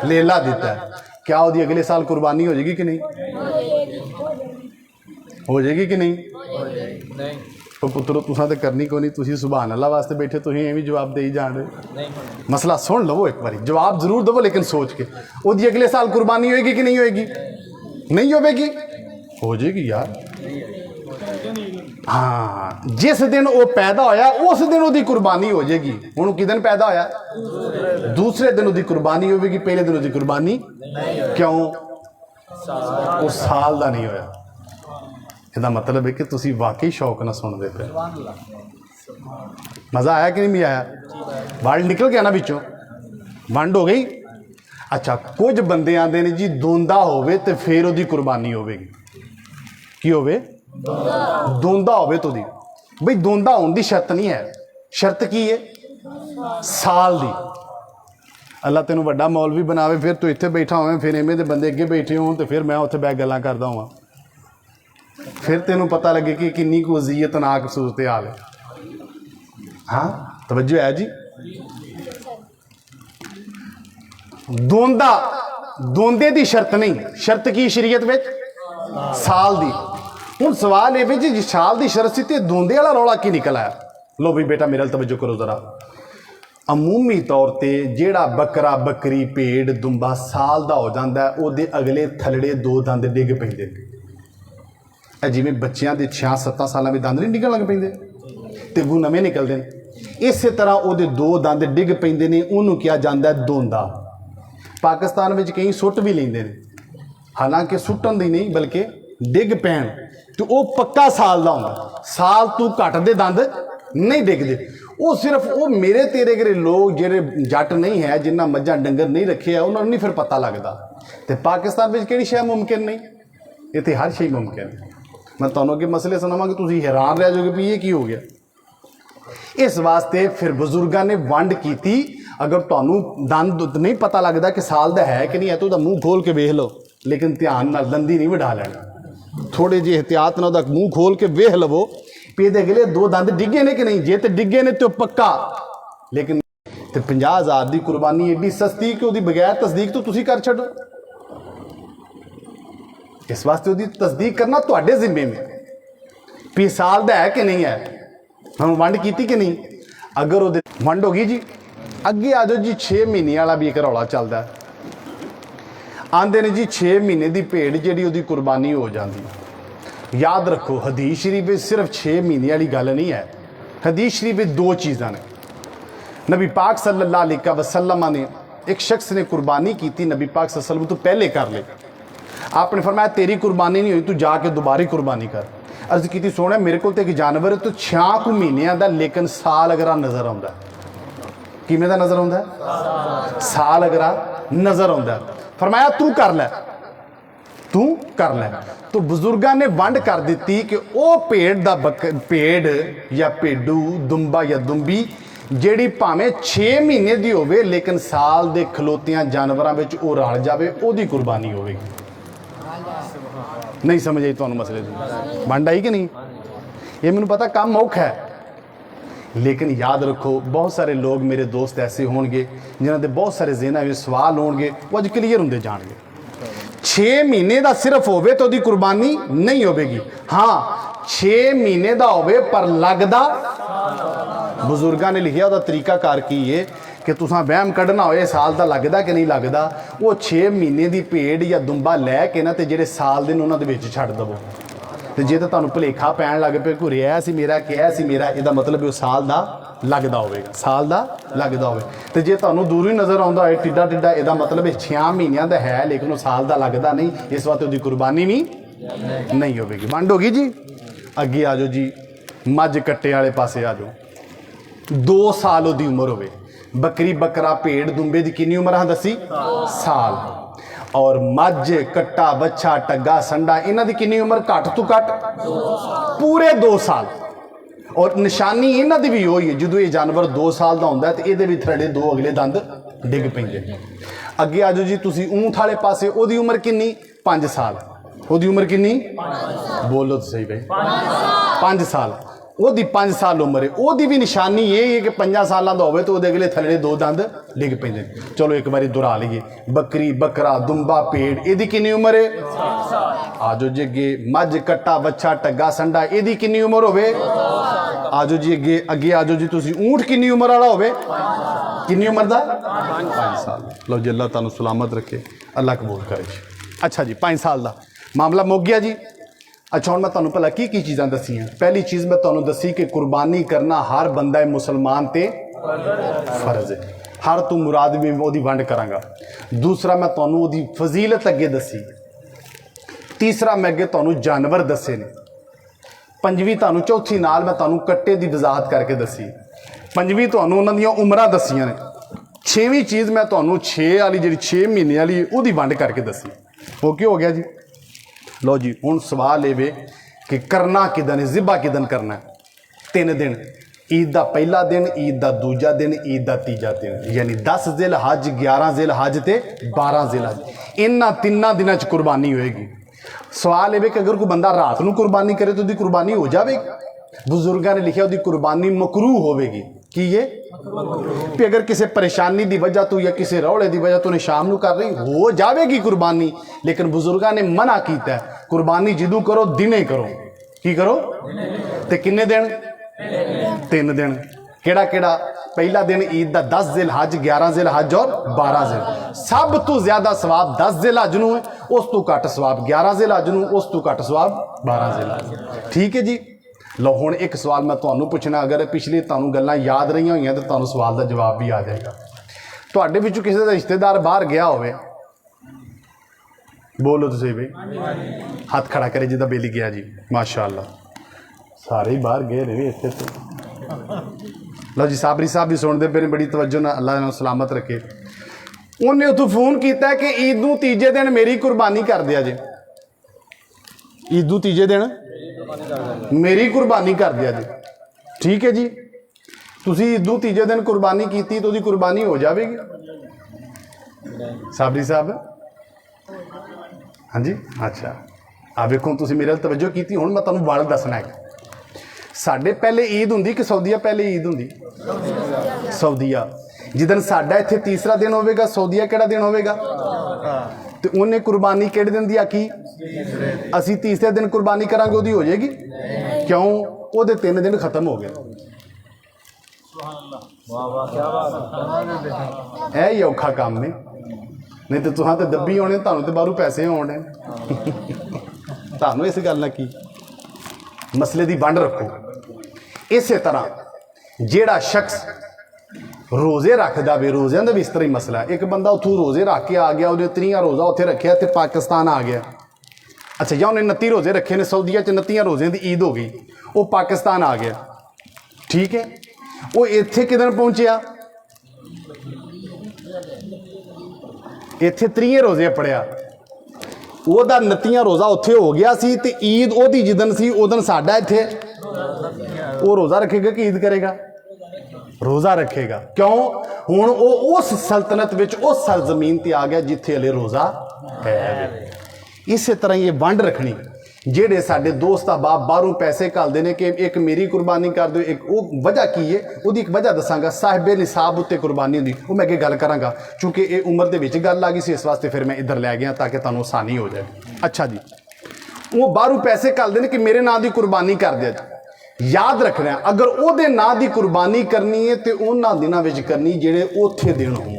[SPEAKER 1] लेला दिता है। क्या वो अगले साल कुर्बानी हो जाएगी कि नहीं? हो जाएगी कि नहीं? तो पुत्रो तुसां तो करनी को नहीं, तुसीं सुभान अल्लाह वास्ते बैठे, तुसीं एवं जवाब दे ही जान रहे। मसला सुन लो एक बारी, जवाब जरूर दवो लेकिन सोच के। वो अगले साल कुर्बानी होएगी कि नहीं होएगी? नहीं होगी? हो जाएगी यार। हाँ, जिस दिन वो पैदा होया उस दिन उसकी कुर्बानी हो जाएगी। हुण कि दिन पैदा होया? दूसरे दिन उसकी कुर्बानी होगी, पहले दिन उसकी कुर्बानी क्यों? वो साल का नहीं होया। इसका मतलब है कि तुसी वाकई शौक ना सुनते पे। मज़ा आया कि नहीं भी आया? वंड निकल गया ना बिचों, वंड हो गई। अच्छा, कुछ बंदे आते हैं जी दोंदा होवे तो फिर उसकी कुर्बानी होगी। की होवे? दोंदा होवे तो दी। बई दोंदा होने की शर्त नहीं है, शर्त की है? साल दी। अल्लाह तेनों बड़ा मौलवी बनावे, फिर तू इत्थे बैठा होवे, फिर इवें दे बंदे अगे बैठे हो तो फिर मैं उत्थे बैठ गल्लां करदा होवां, फिर तेनों पता लगे कि किन्नी को अज़ियतनाक सूरत हाल है। हाँ, तवज्जो है जी। दोंदा, दोंदे की शर्त नहीं, शर्त की शरीयत में? साल दी। हुण सवाल ये भी जी साल की शर्त सी ते दोंदे वाला रौला की निकल आया? लो भी बेटा मेरे तवज्जो करो जरा।
[SPEAKER 2] अमूमी तौर पर जिहड़ा बकरा बकरी भेड़ दुंबा साल का हो जाता है उहदे अगले थलड़े 2 दंद डिग पैंदे ने। जिवें बच्चों के 6-7 सालों में दंद नहीं डिगन लग पैंदे ते अगू नवें निकलते हैं, इस तरह उहदे 2 दंद डिग पैंदे ने। उहनूं किहा जांदा है दोंदा। पाकिस्तान में कई सुट भी लेंदे ने, हालांकि सुटन दी नहीं बल्कि डिग पैण, तो वह पक्का साल का होंदा। साल तो घट दे दंद नहीं डिगदे। वो सिर्फ वो मेरे तेरे घरे लोग जेरे जट नहीं है, जिन्ना मझा डंगर नहीं रखे है, उन्होंने नहीं फिर पता लगता। तो पाकिस्तान में किहड़ी शै मुमकिन नहीं, इत्थे हर शे मुमकिन। मैं तुहानूं अगे मसले सुनावां कि तुसीं हैरान रह जाओगे भी ये की हो गया। इस वास्ते फिर बजुर्गों ने वंड की। अगर तुहानूं दंद नहीं पता लगता कि साल का है कि नहीं है तो उसका मूँह खोल के वेख लो, लेकिन ध्यान नाल दंदी नहीं वढा लेना। थोड़े जी एहतियात नाल उसदा मूँह खोल के वेख लवो भी ये अगले 2 दंद डिगे ने कि नहीं। जे तो डिगे ने तो पक्का, लेकिन तो 50,000 की कुर्बानी एडी सस्ती कि उसकी बगैर तस्दीक तो तुसीं कर छड्डो। इस वास्ते उसकी तस्दीक करना तुहाडे जिम्मे में भी साल का है कि नहीं है, हम वंड की कि नहीं। अगर वो वंड हो गई जी, अगे आ जाओ जी 6 महीने वाला भी एक रौला चलता है। आंदे ने जी 6 महीने की भेड़ जी उसकी कुर्बानी हो जाती। याद रखो हदीस शरीफ सिर्फ 6 महीने वाली गल नहीं है। हदीस शरीफ 2 चीज़ां ने। नबी पाक सल्लल्लाहु अलैहि वसल्लम ने एक शख्स ने कुर्बानी की थी, नबी पाक सल्लल्लाहु अलैहि वसल्लम तो पहले कर ले। आपने फरमाया तेरी कुर्बानी नहीं हुई, तू जाके दोबारा कुर्बानी कर। अर्ज की सोने मेरे को तो एक जानवर तो 6 महीनों का, लेकिन साल अगर नज़र आता किमें नज़र आता, साल अगर नज़र आता। फरमाया तू कर लै, तू कर लै। तो बुजुर्गों ने वंड कर दी कि वह भेड़ या भेडू दुंबा या दुंबी जिहड़ी भावें 6 महीने की होवे लेकिन साल के खलोतियां जानवरों में वो रल जाए, उसकी कुर्बानी होगी। नहीं समझ आई तुहानूं मसले की वंड आई कि नहीं। ये मैनूं पता काम औखा है, लेकिन याद रखो बहुत सारे लोग मेरे दोस्त ऐसे होंगे जिन्हों के बहुत सारे ज़हनां में सवाल होंगे, वो अज क्लीयर होंदे जाणगे। 6 महीने का सिर्फ होवे तो उसकी कुर्बानी नहीं होगी। हाँ 6 महीने का होवे पर लगदा, बुजुर्गों ने लिखा उसका तरीकाकार की है कि तुसां वहम कढ़ना होए साल का लगदा कि नहीं लगदा, वो 6 महीने की भेड़ या दुंबा लैके ना तो जेडे साल दिन उन्होंने विच छड्ड दवो। तो जे तो तुहानूं भुलेखा पैण लग पे कोई रिहा सी मेरा क्या सी मेरा, इसदा मतलब वो साल का लगदा होवेगा, साल का लगदा होवे। तो जे तुहानूं दूरों ही नज़र आउंदा होए टिड्डा टिड्डा, इसदा मतलब 6 महीनों का है लेकिन वो साल का लगदा नहीं, इस वास्ते उसकी कुर्बानी भी नहीं होगी। वंड होगी जी। अगे आ जाओ जी मझ कट्टे वाले पासे आ जाओ। 2 साल उसकी उम्र होवे। बकरी बकरा भेड़ दुंबे की कितनी उम्र दसी, साल। और मझ कट्टा बच्छा टग्गा संडा इन्हां दी कितनी उम्र घट तो घट पूरे 2 साल। और निशानी इन्हां दी भी होई है, जो ये जानवर 2 साल का होंदा तो ये भी थड़े 2 अगले दंद डिग पैंदे। अगे आ जाओ जी तुसी ऊंठ वाले पासे, ओदी उम्र कितनी 5 साल। ओदी उम्र कितनी बोलो तो सही भाई, 5 साल। ओदी 5 साल उम्र है। ओदी भी निशानी ये है कि 5 सालों का होवे तो वो अगले थल्ले 2 दंद डिग पैंदे। चलो एक बारी दोहरा लीए। बकरी बकरा दुंबा भेड़ इहदी कितनी उम्र है, आ जाओ जी अगे। मझ कट्टा बच्छा टग्गा संडा इहदी कितनी उम्र होवे, आ जाओ जी अगे। अगे आ जाओ जी तुसी ऊंठ कितनी उम्र वाला होवे, कितनी उम्र का 5 साल। लो जी अल्लाह तुहानूं सलामत रखे, अल्लाह कबूल करे जी। अच्छा जी 5 साल का मामला मुक गया जी। अच्छा हुण मैं तुहानूं भला की चीज़ां दसियां। पहली चीज़ मैं तुहानूं दसी कि कुर्बानी करना हर बंदा मुसलमान ते फर्ज है। हर तू मुराद भी ओदी वंड करांगा। दूसरा मैं तुहानूं ओदी फजीलत अगे दसी। तीसरा मैं अगे तुहानूं जानवर दसे ने। पंजवीं तुहानूं चौथी नाल मैं तुहानूं कट्टे की वजाहत करके दसी। पंजवीं तुहानूं उन्हां दियां उम्रां दसियां ने। छेवीं चीज़ मैं तुहानूं 6 वाली जी 6 महीने वाली ओदी वंड करके दसी। ओके हो गया जी। लो जी हुण सवाल ये कि करना किदन है, ज़िबा किदन करना है। 3 दिन, ईद का पहला दिन, ईद का दूजा दिन, ईद का तीजा दिन, यानी 10 जिल हज 11 जिल हज ते 12 जिल हज। इन्हां 3 दिनों च कुर्बानी होएगी। सवाल ये कि अगर कोई बंदा रात को कुर्बानी करे तो उसकी कुर्बानी हो जाएगी। बुजुर्गों ने लिखा उसकी कुर्बानी मकरूह होगी। कि ये भी अगर किसी परेशानी की वजह तो या किसी रौले की वजह तो उन्हें शाम को कर रही हो जाएगी कुर्बानी, लेकिन बुजुर्गों ने मना किया है कुर्बानी जिदू करो दिने करो। की करो तो किन्ने दिन 3 दिन। केड़ा केड़ा पहला दिन ईद का 10 जिल हज, 11 जिल हज और 12 जिल। सब तो ज्यादा सवाब 10 जिल हज नूं है, उस तो घट सवाब 11 जिल हज नूं, उस तो घट सवाब 12 जिल हज। ठीक है जी। लो हुण एक सवाल मैं तुहानूं पुछना, अगर पिछली तुहानूं गल्लां याद रही होईयां तो तुहानूं सवाल का जवाब भी आ जाएगा। तुहाडे विचों किसी दा रिश्तेदार बाहर गया होवे, बोलो तो सही भाई, हाथ खड़ा करे जिदा बेली गया जी, माशाअल्लाह सारे ही बाहर गए ने इत्थे तो। लो जी साबरी साहब भी सुनते पे, बड़ी तवज्जो नाल, अल्लाह इन्हां नूं सलामत रखे। उन्हें उतों फोन किया कि ईद नूं तीजे दिन मेरी कुर्बानी कर दिया जे, ईद नूं तीजे दिन मेरी कुर्बानी कर दिया जी। ठीक है जी, तुसी ईद नूं तीजे दिन कुर्बानी की तो उसकी कुर्बानी हो जाएगी साबरी साहब? हाँ जी, अच्छा आ वेखो तुसी मेरे नाल तवज्जो की। हुण मैं तुहानूं वल दसना है, साडे पहले ईद हुंदी कि सऊदीया पहले ईद हुंदी? सऊदीया। जिदन साडा इत्थे तीसरा दिन होवेगा, सऊदीया किहड़ा दिन होवेगा? तो उन्हें कुर्बानी किहड़े दिन दी आखी? असी तीसरे दिन कुर्बानी करांगे, उहदी हो जाएगी? क्यों? उहदे 3 दिन खत्म हो गए। है ही औखा काम ने, नहीं तो तुहां तो दब्बी होने, तुहानूं तो बाहरों पैसे आउणे। तुहानूं इस गल नाल की मसले की वंड रखो। इस तरह जिहड़ा शख्स रोज़े रखदा वे, रोज़िਆਂ ਦਾ भी इस तरह ही मसला है। एक बंदा उतों रोज़े रख के आ गया, उन्हें 30 रोज़ा उत्थे रखिया तो पाकिस्तान आ गया। अच्छा, या उन्हें 29 रोज़े रखे ने, सऊदीया च 29 रोज़िਆਂ की ईद हो गई, वो पाकिस्तान आ गया। ठीक है, वो इत्थे किदन पहुंचया? इत्थे 30 रोज़े पढ़िया, ਉਹਦਾ 29 रोज़ा उत्थे हो गया सी ते ईद ਉਹਦੀ जिदन सी उदन साडा इत्थे वो रोज़ा रखेगा कि ईद करेगा? रोज़ा रखेगा। क्यों? हुण वो उस सल्तनत विच उस सरजमीन ते आ गया जिथे हले रोज़ा है। इस तरह ये वंड रखनी, जेड़े साडे दोस्त बाप बाहरों पैसे घलदे ने कि एक मेरी कुर्बानी कर दो, एक वो वजह की है, उसकी एक वजह दसांगा। साहिबे निसाब उत्ते कुर्बानी होंदी, वो मैं अगे गल करांगा, चूँकि ये उम्र दे विच गल आ गई सी, इस वास्ते फिर मैं इधर लै गया ताकि तुहानूं आसानी हो जाए। अच्छा जी, वो बाहरों पैसे घलदे ने कि मेरे नाम की कुर्बानी कर दिया जी। याद रखना, अगर ਉਹਦੇ ਨਾਂ ਦੀ कुर्बानी करनी है तो उन्हां दिनां विच करनी ਜਿਹੜੇ ਉੱਥੇ दिन होण।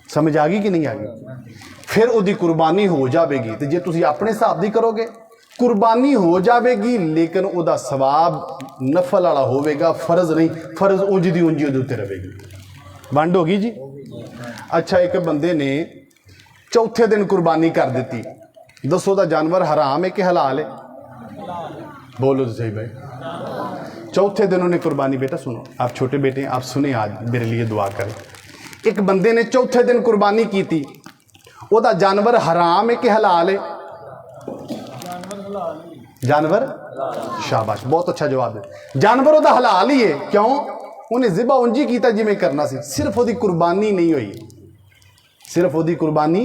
[SPEAKER 2] समझ आ गई कि नहीं आ गई? फिर उसकी कुर्बानी हो जाएगी। तो जे तुसीं अपने हिसाब की करोगे कुर्बानी हो जाएगी, लेकिन उसका सवाब नफल वाला होगा, फर्ज नहीं। फर्ज उंज दी उंज उहदे उत्ते रहेगी। वंड हो गई जी। अच्छा, एक बंदे ने चौथे दिन कुर्बानी कर दी, दसो दा जानवर हराम है कि हलाल है? बोलो तो सही भाई। चौथे दिन उन्हें कुर्बानी, बेटा सुनो, आप छोटे बेटे आप सुने, आज मेरे लिए दुआ करें। एक बंदे ने चौथे दिन कुर्बानी की थी, ਉਹਦਾ जानवर हराम है कि हलाल है? जानवर, शाबाश, बहुत अच्छा जवाब है। जानवर ਉਹਦਾ हलाल ही है। क्यों? उन्हें जिबा उंजी किया जिमें करना सी, सिर्फ ਉਹਦੀ कुर्बानी नहीं हुई, सिर्फ ਉਹਦੀ कुर्बानी।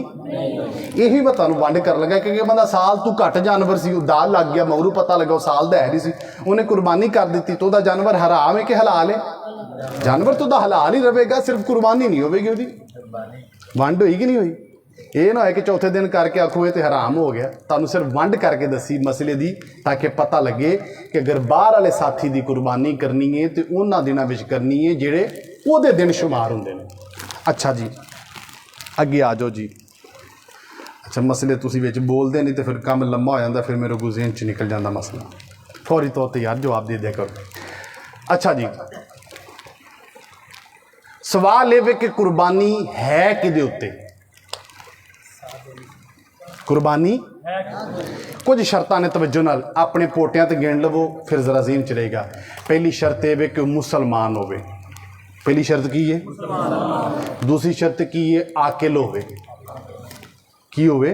[SPEAKER 2] यही मैं तुहानूं वंड कर लगा कि बंदा साल तू घट जानवर सी, दाल लग गया, मगरू पता लगा साल का है नहीं सी, उन्हें कुर्बानी कर दी, तो ਉਹਦਾ जानवर हराम है कि हलाल है? जानवर तो हलाल ही रहेगा, सिर्फ कुर्बानी नहीं होगी, ਉਹਦੀ वंड हुई कि नहीं हुई? ये ना है कि चौथे दिन करके आखो ये तो हराम हो गया। तुहानूं सिर्फ वंड करके दसी मसले की, ताकि पता लगे कि अगर बाहर वाले साथी की कुर्बानी करनी है तो उन्होंने दिनों में करनी है जेड़े उहदे दिन शुमार होंदे ने। अच्छा जी, अगे आ जाओ जी। अच्छा, मसले तुसीं विच बोलदे नहीं तो फिर काम लम्मा हो जाता, फिर मेरे को ज़हन च निकल जाता मसला, फौरी तौर पर यार जवाब दे दिया करो। अच्छा जी, सवाल ये कि कुर्बानी है किहदे उत्ते? कुर्बानी कुछ शर्तां ने, तवज्जो नाल अपने पोटियां ते गिण लवो, फिर जरा ज़हन च रहेगा। पहली शर्त यह कि मुसलमान होवे। पहली शर्त की है? दूसरी शर्त की है? आकिल होवे। की होवे?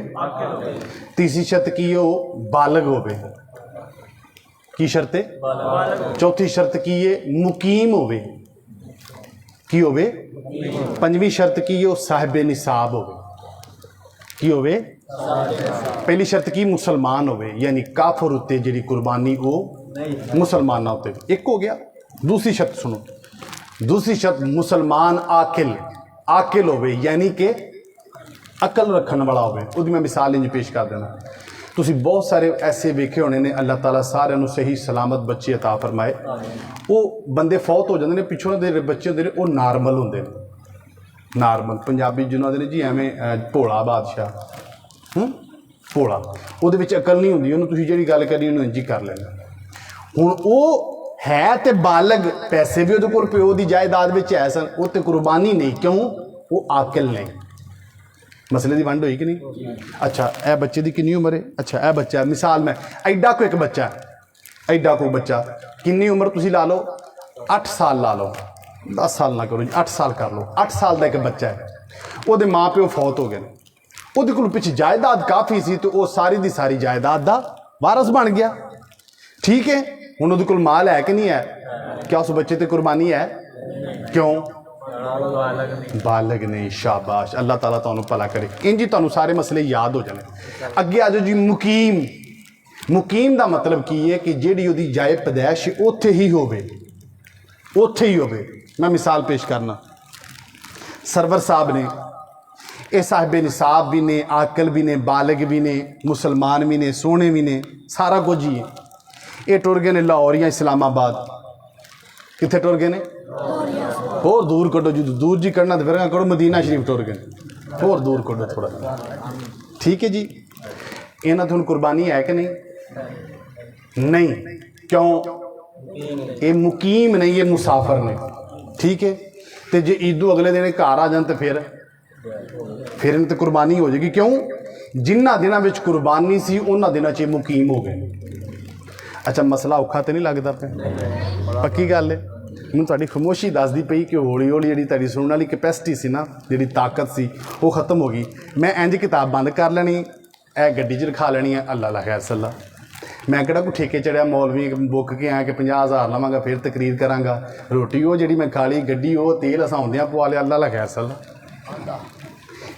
[SPEAKER 2] तीसरी शर्त की है? बालग होवे। की शर्त है? चौथी शर्त की है? मुकीम होवे। की होवे? पंजवीं शर्त की है? साहिबे निसाब होवे। की होवे? पहली शर्त की? मुसलमान होवे, यानी काफर उत्ते जिहड़ी कुर्बानी वो मुसलमाना उत्ते। एक हो गया। दूसरी शर्त सुनो, दूसरी शर्त मुसलमान आकिल, आकिल होवे, यानी कि अकल रखने वाला होवे। उसकी मैं मिसाल इंज पेश कर देना। ਤੁਸੀਂ ਬਹੁਤ ਸਾਰੇ ਐਸੇ ਵੇਖੇ ਹੋਣੇ ਨੇ, ਅੱਲਾह ताला ਸਾਰਿਆਂ ਨੂੰ ਸਹੀ ਸਲਾਮਤ ਬੱਚੇ ਅਤਾ ਫਰਮਾਏ। ਉਹ ਬੰਦੇ ਫੌਤ ਹੋ ਜਾਂਦੇ ਨੇ, ਪਿੱਛੋਂ ਦੇ ਬੱਚੇ ਹੁੰਦੇ ਨੇ ਉਹ ਨਾਰਮਲ ਹੁੰਦੇ ਨੇ, ਨਾਰਮਲ ਪੰਜਾਬੀ ਜਿਹਨਾਂ ਦੇ ਨੇ ਜੀ ਐਵੇਂ ਭੋਲਾ ਬਾਦਸ਼ਾਹ, ਭੋਲਾ, ਉਹਦੇ ਵਿੱਚ ਅਕਲ ਨਹੀਂ ਹੁੰਦੀ, ਉਹਨੂੰ ਤੁਸੀਂ ਜਿਹੜੀ ਗੱਲ ਕਰੀ ਉਹਨੂੰ ਇੰਝ ਹੀ ਕਰ ਲੈਣਾ। ਹੁਣ ਉਹ ਹੈ ਤੇ ਬਾਲਗ, ਪੈਸੇ ਵੀ ਉਹਦੇ ਕੋਲ ਪਿਓ ਦੀ ਜਾਇਦਾਦ ਵਿੱਚ ਹੈ ਸਨ, ਉਹ ਤੇ ਕੁਰਬਾਨੀ ਨਹੀਂ, ਕਿਉਂ? ਉਹ ਆਕਿਲ ਨਹੀਂ। ਮਸਲੇ ਦੀ ਵੰਡ ਹੋਈ ਕਿ ਨਹੀਂ? ਅੱਛਾ, ਇਹ ਬੱਚੇ ਦੀ ਕਿੰਨੀ ਉਮਰ ਹੈ? ਅੱਛਾ, ਇਹ ਬੱਚਾ ਮਿਸਾਲ ਮੈਂ ਐਡਾ ਕੋ ਇੱਕ ਬੱਚਾ, ਐਡਾ ਕੋ ਬੱਚਾ, ਕਿੰਨੀ ਉਮਰ ਤੁਸੀਂ ਲਾ ਲਓ? 8 ਸਾਲ ਲਾ ਲਓ, 10 ਸਾਲ ਨਾ ਕਰੋ ਜੀ, 8 ਸਾਲ ਕਰ ਲਓ। 8 ਸਾਲ ਦਾ ਇੱਕ ਬੱਚਾ ਹੈ, ਉਹਦੇ ਮਾਂ ਪਿਓ ਫੌਤ ਹੋ ਗਏ ਨੇ, ਉਹਦੇ ਕੋਲ ਪਿੱਛੇ ਜਾਇਦਾਦ ਕਾਫੀ ਸੀ, ਤੇ ਉਹ ਸਾਰੀ ਦੀ ਸਾਰੀ ਜਾਇਦਾਦ ਦਾ ਵਾਰਸ ਬਣ ਗਿਆ। ਠੀਕ ਹੈ, ਹੁਣ ਉਹਦੇ ਕੋਲ ਮਾਲ ਹੈ ਕਿ ਨਹੀਂ ਹੈ? क्या उस बच्चे ते कुर्बानी है? क्यों? बालग नहीं। शाबाश, अल्लाह ताला तुहानू भला करे। इंज तुहानू सारे मसले याद हो जाने। अगे आ जाओ जी, मुकीम। मुकीम का मतलब की है कि जिहड़ी उहदी जाए पैदाइश उत्थे ही होवे, उत्थे ही होवे। मैं मिसाल पेश करना, सरवर साहब ने, ये साहिबे निसाब भी ने, आकल भी ने, बालग भी ने, मुसलमान भी ने, सोहने भी ने, सारा कुछ ही है। ये टुर गए ने लाहौर या इस्लामाबाद। कितने टुर गए ने? होर दूर कड्डो जी, दूर जी कढ़ना तो फिर करो मदीना शरीफ टुर गए, होर दूर कड्डो थोड़ा। ठीक है जी, इन्हां ते हुण कुर्बानी है कि नहीं? नहीं। क्यों? ये मुकीम नहीं, ये मुसाफर ने। ठीक है, तो जे ईदों अगले दिन घर आ जान तो फिर इन्हें तो कुर्बानी हो जाएगी। क्यों? जिन्होंने दिनों में कुर्बानी सी उन्होंने दिनों च मुकीम हो गए। अच्छा, मसला औखा तो नहीं लगता पे? पक्की गल है। मैं तुहाडी खामोशी दसदी पई कि हौली हौली जी तुहाडी सुनने वाली कैपेसिटी सी ना, जी ताकत सी, वो खत्म हो गई। मैं इंज किताब बंद कर लेनी, ए गड्डी च रखा लेनी है, अल्लाह ला खैर सल्ला। मैं किहड़ा कोई ठेके चढ़िया मौलवी बुक के आया कि 50,000 लवांगा फिर तकरीर करांगा। रोटी वो जी मैं खा ली, गड्डी वो तेल असां आउंदियां पवा लिया, अल्लाह ला खैर सल्ला।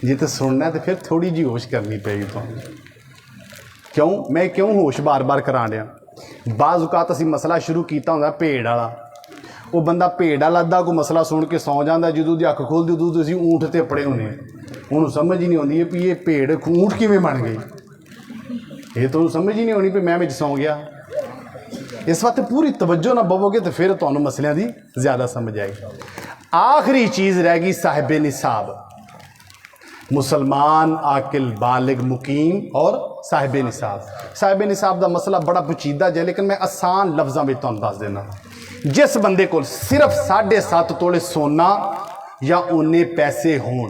[SPEAKER 2] जे तो सुनना है तो फिर थोड़ी जी होश करनी पेगी तुहानूं। क्यों? मैं क्यों होश बार बार करा दिया? बाज़ औकात असीं मसला शुरू किया होंदा भेड़ वाला, वो बंदा भेड़ वाला अद्धा को मसला सुन के सौ जाता, जो की अख खोलती उदों तो असीं ऊँट ते अपड़े होने, उन्होंने समझ ही नहीं आती भी ये भेड़ ऊँट किवें बन गई। ये तो समझ ही नहीं आनी भी मैं विच सौ गया। इस वक्त पूरी तवज्जो ना बवोगे तो फिर तुहानूं मसलियां दी ज़्यादा समझ आएगी। आखिरी चीज़ रह गई साहिबे निसाब। मुसलमान, आकिल, बालिग, मुकीम और साहिबे निसाब। साहिबे निसाब का मसला बड़ा पेचीदा है, लेकिन मैं आसान लफ्ज़ों में तुहानूं दस देना। जिस बंदे को सिर्फ 7.5 तोले सोना या उन्ने पैसे होण,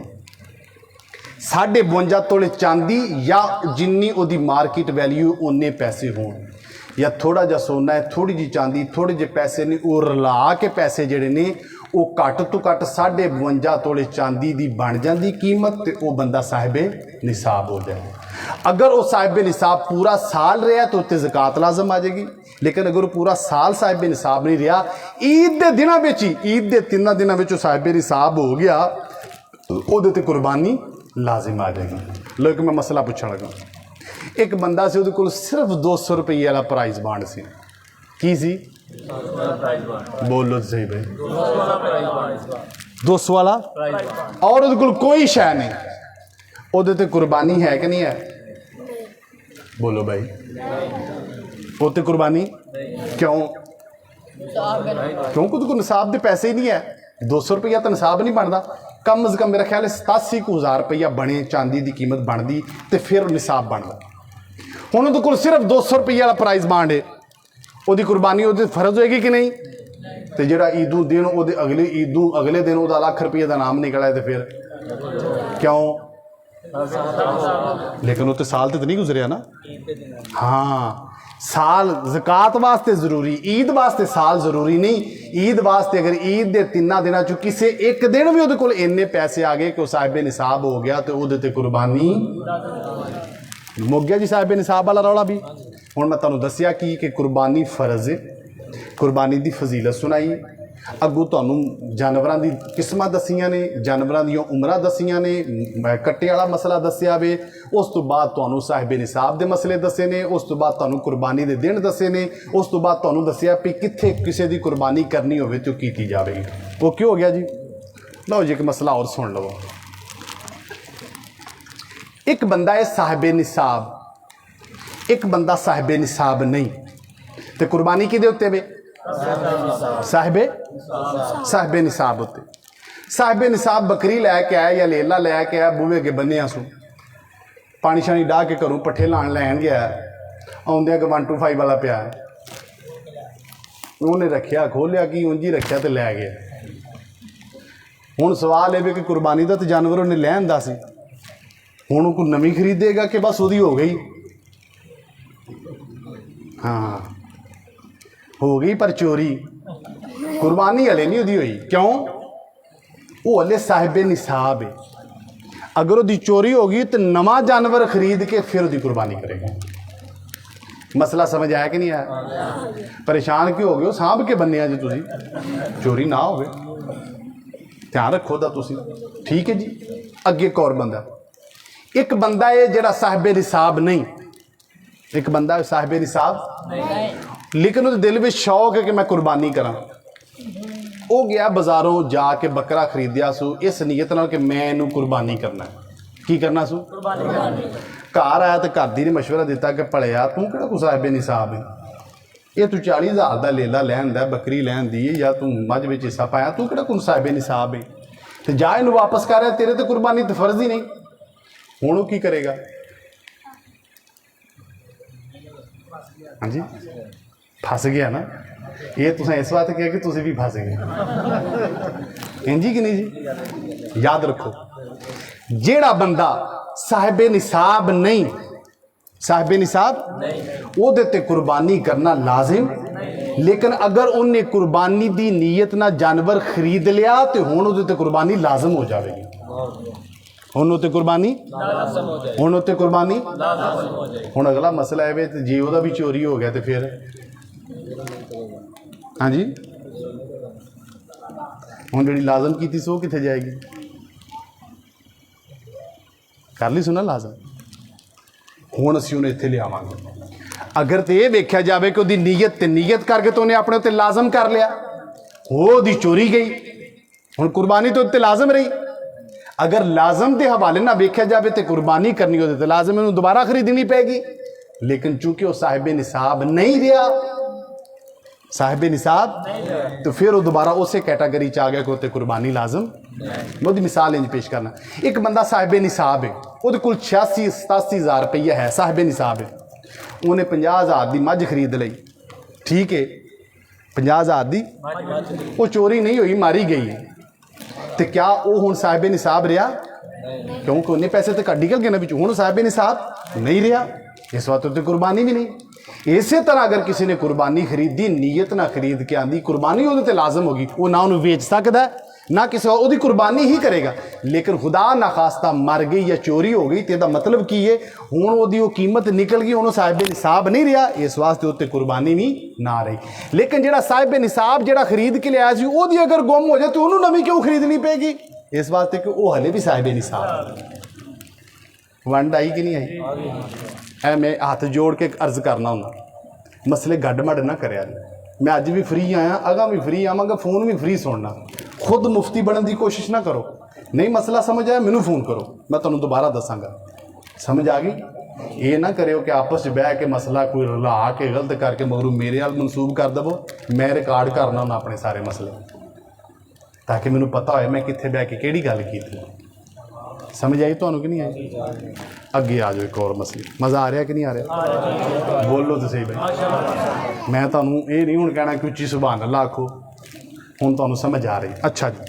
[SPEAKER 2] 52 तोले चांदी या जिन्नी उहदी मार्केट वैल्यू उन्ने पैसे होण, या थोड़ा जा सोना है, थोड़ी जी चांदी, थोड़े जे पैसे ने, वो रला के पैसे जिहड़े ने वो घट तो घट 52 तोले चांदी दी बन जाती कीमत, तो वह बंदा साहिबे निसाब हो जाए। अगर वो साहिबे निसाब पूरा साल रहा तो उत्ते ज़कात लाजम आ जाएगी, लेकिन अगर वो पूरा साल साहिबे निसाब नहीं रहा, ईद के दिनों में ही, ईद के 3 दिनों में साहिबे निसाब हो गया, वो कुर्बानी लाजिम आ जाएगी। लोग मैं मसला पूछण लगा, एक बंदा से वो सिर्फ 200 रुपये वाला प्राइज बांड सी, की सी? बोलो सही भाई, 200 वाला, और वो कोई शय नहीं, वो कुर्बानी है कि नहीं है? बोलो भाई, वो तो कुर्बानी क्यों? क्योंकि उसको निसाब के पैसे ही नहीं है। 200 रुपया तो निसाब नहीं बनता, कम अज़ कम मेरा ख्याल है 87,000 रुपया बने चांदी की कीमत बनती तो फिर निसाब बनता। हुण उहदे कोल सिर्फ 200 रुपये वाला प्राइज बांड है, ਉਹਦੀ कुर्बानी वो फर्ज होएगी कि नहीं? तो जो ईदू दिन वो अगले दिन वो लाख रुपये का नाम निकला है तो फिर क्यों? लेकिन वो तो साल तो नहीं गुजरिया ना। हाँ, साल ज़कात वास्ते ज़रूरी, ईद वास्ते साल ज़रूरी नहीं। ईद वास्ते अगर ईद के 3 दिनों चो किसी एक दिन भी वो कोल इन्ने पैसे आ गए कि साहिबे निसाब हो गया तो वो कुर्बानी मुक गया जी। साहिबे निसाब वाला रौला भी हुण मैं तुहानूं दस्सिया कि कुर्बानी फर्ज है, कुर्बानी की फजीलत सुनाई, अगों तुहानूं जानवरां दी किस्मां दसियां ने, जानवरां दी उमरां दसियां ने, कट्टे वाला मसला दस्सिया वे, उस तो बाद तुहानूं साहिबे निसाब दे मसले दसे ने, उस तो बाद तुहानूं कुर्बानी दे दिन दसे ने, उस तो बाद तुहानूं दस्सिया भी कित्थे किसी की कुर्बानी करनी होवे तो कीती जावेगी। वो क्यों हो गया जी? लो जी, एक मसला और सुन लो। एक बंदा है साहिबे निसाब, एक बंदा साहिबे निसाब नहीं तो कुर्बानी किहदे उत्ते वे साहिबे निसाब उत्ते साहिबे निसाब बकरी लैके आया या लेला लैके आया बूहे अगे बन्निया सू पानी शानी डाह के घरों पट्ठे लाण लैन गया आउंदे 125 वाला पिया उन्हें रखिया खोलिया कि उंजी रखिया तो लै गया हुण सवाल है कि कुर्बानी का तो जानवर उन्हें लैन दा सी हुण कोई नवीं खरीदेगा कि बस वही हो गई हाँ हो गई पर चोरी कुर्बानी हले नहीं वही हुई क्यों वो हले साहिबे निसाब है अगर वो चोरी होगी तो नवा जानवर खरीद के फिर वो कुर्बानी करेगा मसला समझ आया कि नहीं आया परेशान क्यों हो गए हो सांभ के बन्ने जी तुम चोरी ना हो ध्यान रखो दा तुसी ठीक है जी अगे एक और बंदा एक बंदा है जरा साहिबे निसाब नहीं एक बंदा है साहिबे निसाब लेकिन उसके दिल में शौक है कि मैं कुर्बानी करा वो गया बाजारों जाके बकरा खरीदिया सू इस नीयत नाल कि मैं इनू कुर्बानी करना की करना सू घर आया तो घर दी ने मशवरा दिता कि भलिया तू किहड़ा कोई साहिबे निसाब है ये तू 40,000 का लेला लैन दा बकरी लैन दी या तू मझ में हिस्सा पाया तू किहड़ा कोई साहिबे निसाब है तो जा इनू वापस कर रहा तेरे तो कुर्बानी तो फर्ज ही नहीं हुण वो की करेगा हाँ जी फस गया ना ये तुसें इस बात कहा कि तुसीं भी फस गए इंजी कि नहीं जी याद रखो जेड़ा बंदा साहिबे निसाब नहीं साहिबे निसाब ओहदे ते कुर्बानी करना लाजिम लेकिन अगर उन्हें कुर्बानी दी नीयत ना जानवर खरीद लिया तो हुण ओहदे ते कुर्बानी लाजिम हो जाएगी हुण उत्ते कुर्बानी हुण उत्ते कुर्बानी हुण अगला मसला है तो जे ओहदा भी चोरी हो गया तो फिर हाँ जी हुण जिहड़ी लाजम की सो कित्थे जाएगी कर ली सुना लाजम हुण असीं उन्हें इत्थे लियावांगे अगर तो यह वेख्या जाए कि उसकी नीयत करके तो उन्हें अपने उत्ते लाजम कर लिया वो चोरी गई हुण कुर्बानी तो उत्ते लाजम रही अगर लाजम के हवाले ना वेख्या जाए तो कुर्बानी करनी हो तो लाजम इन्हूं दोबारा खरीदनी पेगी लेकिन चूंकि वह साहिबे निसाब नहीं रहा साहिबे निसाब तो फिर वो दोबारा उस कैटागरी च आ गया कि उत्ते कुर्बानी लाजम मैं मिसाल इंज पेश करना एक बंदा साहिबे निसाब है वो कोल 86-87 रुपया है साहिबे निसाब है उन्हें 50,000 की मझ खरीद ली ठीक है 50,000 की वो चोरी नहीं हुई मारी गई है तो क्या वो हुण साहिबे निसाब रहा क्योंकि उन्हें पैसे तो कट निकल गए ना पिछू हुण साहिबे निसाब नहीं रहा इस बात तो कुर्बानी भी नहीं इस तरह अगर किसी ने कुर्बानी खरीदी नीयत ना खरीद के आंदी कुर्बानी वो लाजम होगी वो ना उन्हें वेच सकता ना किसी और कुर्बानी ही करेगा लेकिन खुदा ना खास्ता मर गई या चोरी हो गई तो मतलब की है हुण वो कीमत निकल गई उन्होंने साहिबे निसाब नहीं रहा इस वास्ते उत्ते कुर्बानी भी ना रही लेकिन जो साहिबे निसाब जो खरीद के लिया वो अगर गुम हो जाए तो उन्होंने नवी क्यों खरीदनी पेगी इस वास्ते कि वो हले भी साहिबे निसाब वंड आई कि नहीं आई है मैं हाथ जोड़ के अर्ज करना हूँ मसले गड्ड-मड ना करिया मैं अज भी फ्री आया अगा भी फ्री आवांगा फोन भी फ्री सुनना खुद मुफ्ती बनने की कोशिश ना करो नहीं मसला समझ आया मैनू फोन करो मैं तुहानू दोबारा दसांगा समझ आ गई ये ना करो कि आपस में बह के मसला कोई रला के गलत करके मगरू मेरे वाल मनसूब कर दवो मैं रिकॉर्ड करना हूँ अपने सारे मसले ताकि मैनू पता हो मैं कित्थे बह के किहड़ी गल की समझ आई तुहानू कि नहीं आई अगे आ जाओ एक और मसले मज़ा आ रहा कि नहीं आ रहा बोलो तो सही भाई मैं तुहानू ये नहीं हुण कहना कि उच्ची सुभान अल्लाह आखो हुण तुहानू समझ आ रही अच्छा जी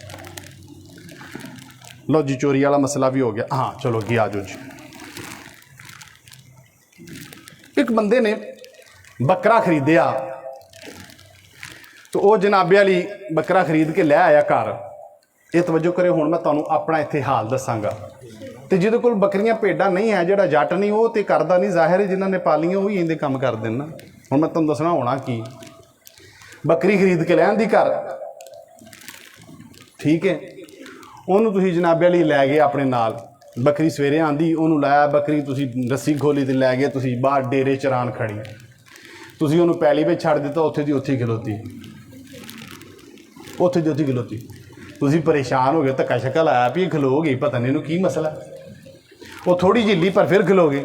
[SPEAKER 2] लो जी चोरी वाला मसला भी हो गया हाँ चलो अगे आ जाओ जी एक बंदे ने बकरा खरीदिया तो वह जनाबे वाली बकरा खरीद के लै आया घर ये तवज्जो करे हुण मैं तुहानू अपना इत्थे हाल दसांगा तो जिहदे कोल बकरियां भेडां नहीं है जिहड़ा जट नहीं वो तो करदा नहीं जाहिर है जिन्हां ने पालियां वो ही इंदे काम कर देना हुण मैं तुहानू दसना होना की बकरी खरीद के लैन दी घर ठीक है उन्होंने तुसीं जनाबे वाली लै गए अपने नाल बकरी सवेरे आंदी उन्होंने लाया बकरी तुसीं रस्सी खोली तो लै गए तुसीं बाहर डेरे चरान खड़ी तुसीं उन्होंने पैली में छड़ दिता उत्थे दी उत्थे खलोती उत्थे दी उत्थे खलोती तुसीं परेशान हो गए धक्का शक्का लाया भी खलो गई पता नहीं इन्हूं की मसला वो थोड़ी झिली पर फिर खलो गई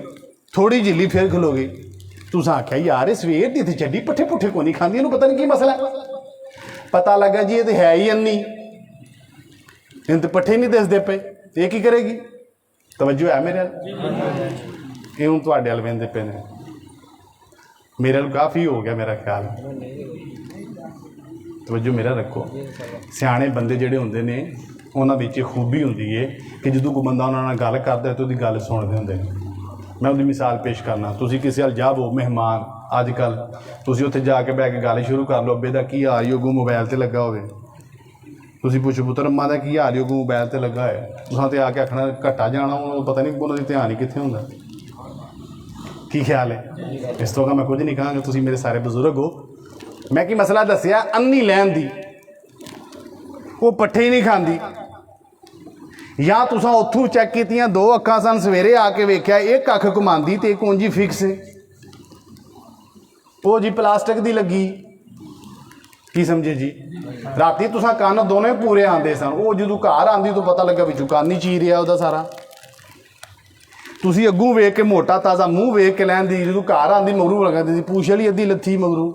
[SPEAKER 2] थोड़ी झिली फिर खलो गई तुस आख्या यार सवेर दी इत्थे छड्डी पट्ठे पुट्ठे को नहीं खांदी, इन्हूं पता नहीं की मसला है। पता लगा जी ये तो है ही अन्नी, इन तो पट्ठे नहीं दसदे पे, ये की करेगी। तवज्जो है मेरे ये हूँ तुहाडे अल वेंदे पे ने, मेरे अल काफ़ी हो गया मेरा ख्याल। तवज्जो मेरा रखो, सियाणे बंदे जिहड़े हुंदे ने उन्हां विच खूबी हुंदी है कि जदों कोई बंदा उन्हां नाल गल करदा तो उहदी गल सुणदे हुंदे ने। मैं उहदी मिसाल पेश करना, तुसीं किसी अल जावो मेहमान, अजकल तुसीं उत्थे जाके बह के गल शुरू कर लो, अब्बे दा की हाल, अगों मोबाइल ते लगा होवे, तुसीं पुछो पुत्तर अम्मा दा की हाल, अगों मोबाइल ते लगा है, तुसां ते आके आखना घट्टा जाना, उन्होंने पता नहीं उन्होंने ध्यान ही कित्थे हुंदा। की ख्याल है? इस तो मैं कुछ नहीं कहांगा, तुसीं मेरे सारे बजुर्ग हो। मैं की मसला दसिया अन्नी लैन दी, वो पट्ठे ही नहीं खांदी, या तुसां उत्थों चैक कीतियां दो अक्खां सन, सवेरे आके वेख्या एक अख घुमांदी ते एक ऊंजी फिक्स है, वो जी प्लास्टिक दी लगी। की समझे जी? राती तुसां कन्न दोनों पूरे आंदे सन, वो जदों घर आंदी तो पता लगा विचों कन्न ही चीरिया ਉਹਦਾ सारा। तुसीं अग्गों वेख के मोटा ताज़ा मूँह वेख के लैंदी, जदों घर आंदी मगरू लगांदी सी, पूछ वाली अद्धी लत्थी मगरू।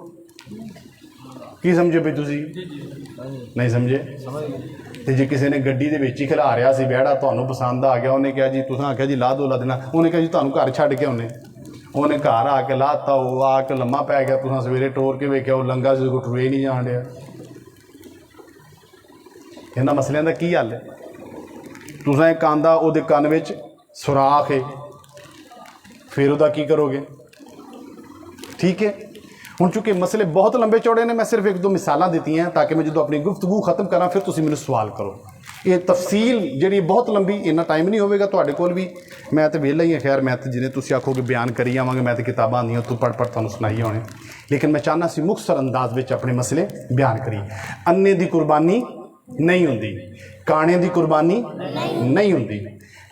[SPEAKER 2] की समझे भी तुसीं? नहीं समझे? तो जे किसी ने गड्डी दे विच ही खिला रहा सी बेड़ा, तुहानूं पसंद आ गया, उन्हें कहा जी, तुसां आख्या जी ला दो ला देना, उन्हें कहा जी तुहानूं घर छड्ड के उन्हें घर आके लाता, वो आके लम्मा पै गया, तुसां सवेरे टोर के वेख्या वो लंघा सी, टुरे नहीं जान दिया। इन्हां मसलियां दा की हल है? तुसां एक आंदा उहदे कन्न विच सुराख है, फिर उसका की करोगे? ठीक है, हुण चूँकि मसले बहुत लंबे चौड़े ने, मैं सिर्फ एक दो मिसालां दित्ती हैं ताकि मैं जो अपनी गुफ्तगू खत्म करा फिर तुसीं मैनूं सवाल करो। ये तफसील जिहड़ी बहुत लंबी, इन्ना टाइम नहीं होगा तुहाडे कोल भी, मैं तो वेला ही है। खैर मैं तो जिन्हें तुसीं आखोगे बयान करी जावांगे, मैं तो किताबां आंदियां तू पढ़ तुहानूं सुनाई होने, लेकिन मैं चाहना सी मुख्तसर अंदाज विच अपने मसले बयान करिए। अन्ने दी कुर्बानी नहीं हुंदी, काणे दी कुर्बानी नहीं हुंदी,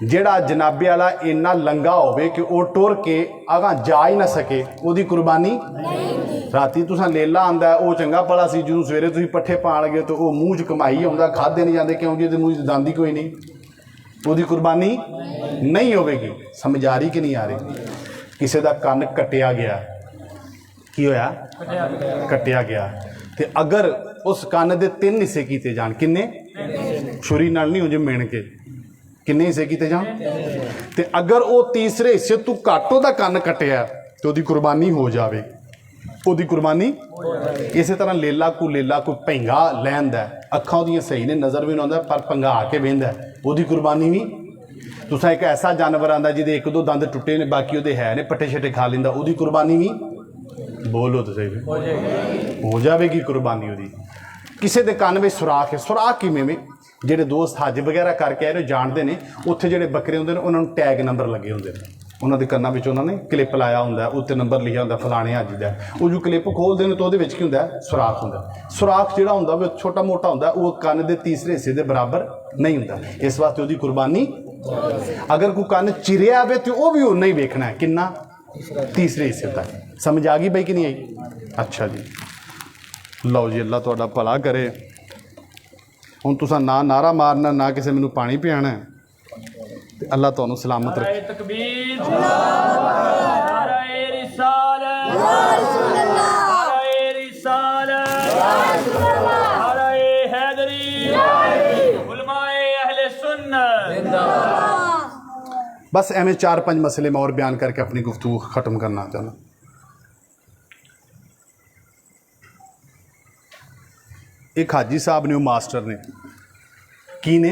[SPEAKER 2] ਜਿਹੜਾ जनाबे वाला इन्ना लंगा होवे कि वो टुर के अगां जा ही ना सके, ਉਹਦੀ कुर्बानी राती तुसां लेला आंदा वो चंगा भला सी, ਜਦੋਂ सवेरे तुसीं पट्ठे पाण गए तो वो मूँह च कमाई आउंदा, खाधे नहीं जाते क्यों जी ਉਹਦੇ मूँह च दांदी कोई नहीं, ਉਹਦੀ कुर्बानी नहीं होवेगी। समझ आ रही कि नहीं आ रही? किसी का कन्न कटिया गया, की होया? कटिया गया, तो अगर उस कन्न के 3 हिस्से किए जान, किन्ने? छुरी नाल नहीं, उंजे मिण के किन्ने हिस्से किए जान, तो अगर वो तीसरे हिस्से तू घट उहदा कन्न कटिया तो उसकी कुर्बानी हो जाए, ਉਹਦੀ कुर्बानी। इस तरह लेला कोई भैंगा लैंदा, अखां ਉਹਦੀਆਂ सही ने, नज़र भी नहीं आउंदा, पर भंगा के बहिंदा, ਉਹਦੀ कुर्बानी भी। तुसां एक ऐसा जानवर आंदा जिहदे 1-2 दंद टुटे ने, बाकी ਉਹਦੇ है ने, पट्टे छट्टे खा लैंदा, ਉਹਦੀ कुर्बानी भी। बोलो तो सही, हो जाएगी कुर्बानी ਉਹਦੀ। किसी के कन्न में सुराख है, सुराख किवें में? ਜਿਹੜੇ दोस्त हज वगैरह करके आए जानते हैं, उत्थे ਜਿਹੜੇ बकरे होंगे उन्होंने टैग नंबर लगे होंगे, उन्होंने कन्ना में उन्होंने क्लिप लाया होंगे, उत्ते नंबर लिखा होंगे फलाने हज का, वो जो क्लिप खोलते हैं तो वो की होंगे? सुराख होंगे। सुराख जो होंगे वो छोटा मोटा होंगे, वो कन्न के तीसरे हिस्से के बराबर नहीं होंगे, इस वास्ते उसकी कुर्बानी। अगर कोई कन्न चिरिया आए तो वह भी उन्ना ही वेखना है, किन्ना? तीसरे हिस्से तक। समझ आ गई बई कि नहीं आई? अच्छा जी, लो जी, अल्लाह तुहाडा भला करे। हुण तुसां ना नारा मारना, ना किसी मैनूं पानी पियाना, ते अल्लाह तुहानूं सलामत रखे।
[SPEAKER 3] तकबीर, नारे रिसालत, नारे रिसालत, नारे हैदरी, उलमाए अहले सुन्नत।
[SPEAKER 2] बस एवं 4-5 मसले मैं और बयान करके अपनी गुफ्तगू ख़त्म करना चाहना। एक हाजी साहब ने, मास्टर ने, की ने?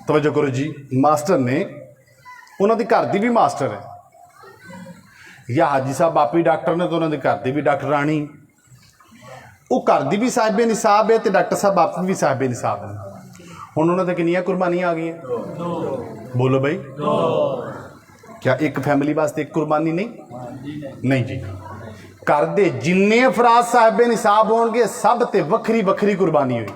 [SPEAKER 2] तवज्जो करो जी, मास्टर ने, उन्होंने घर की भी मास्टर है, या हाजी साहब आप ही डॉक्टर ने तो उन्होंने घर की भी डॉक्टरानी, वो घर की भी साहिबे निसाब है, तो डॉक्टर साहब आप भी साहिबे निसाब है। हुण उन्होंने कितनियां कुर्बानियां आ गई? बोलो भाई, क्या एक फैमिली वास्ते एक कुर्बानी नहीं जी। घर दे जिन्ने अफराद साहिबे निसाब होणगे सब ते वक्री वक्री कुर्बानी हुई।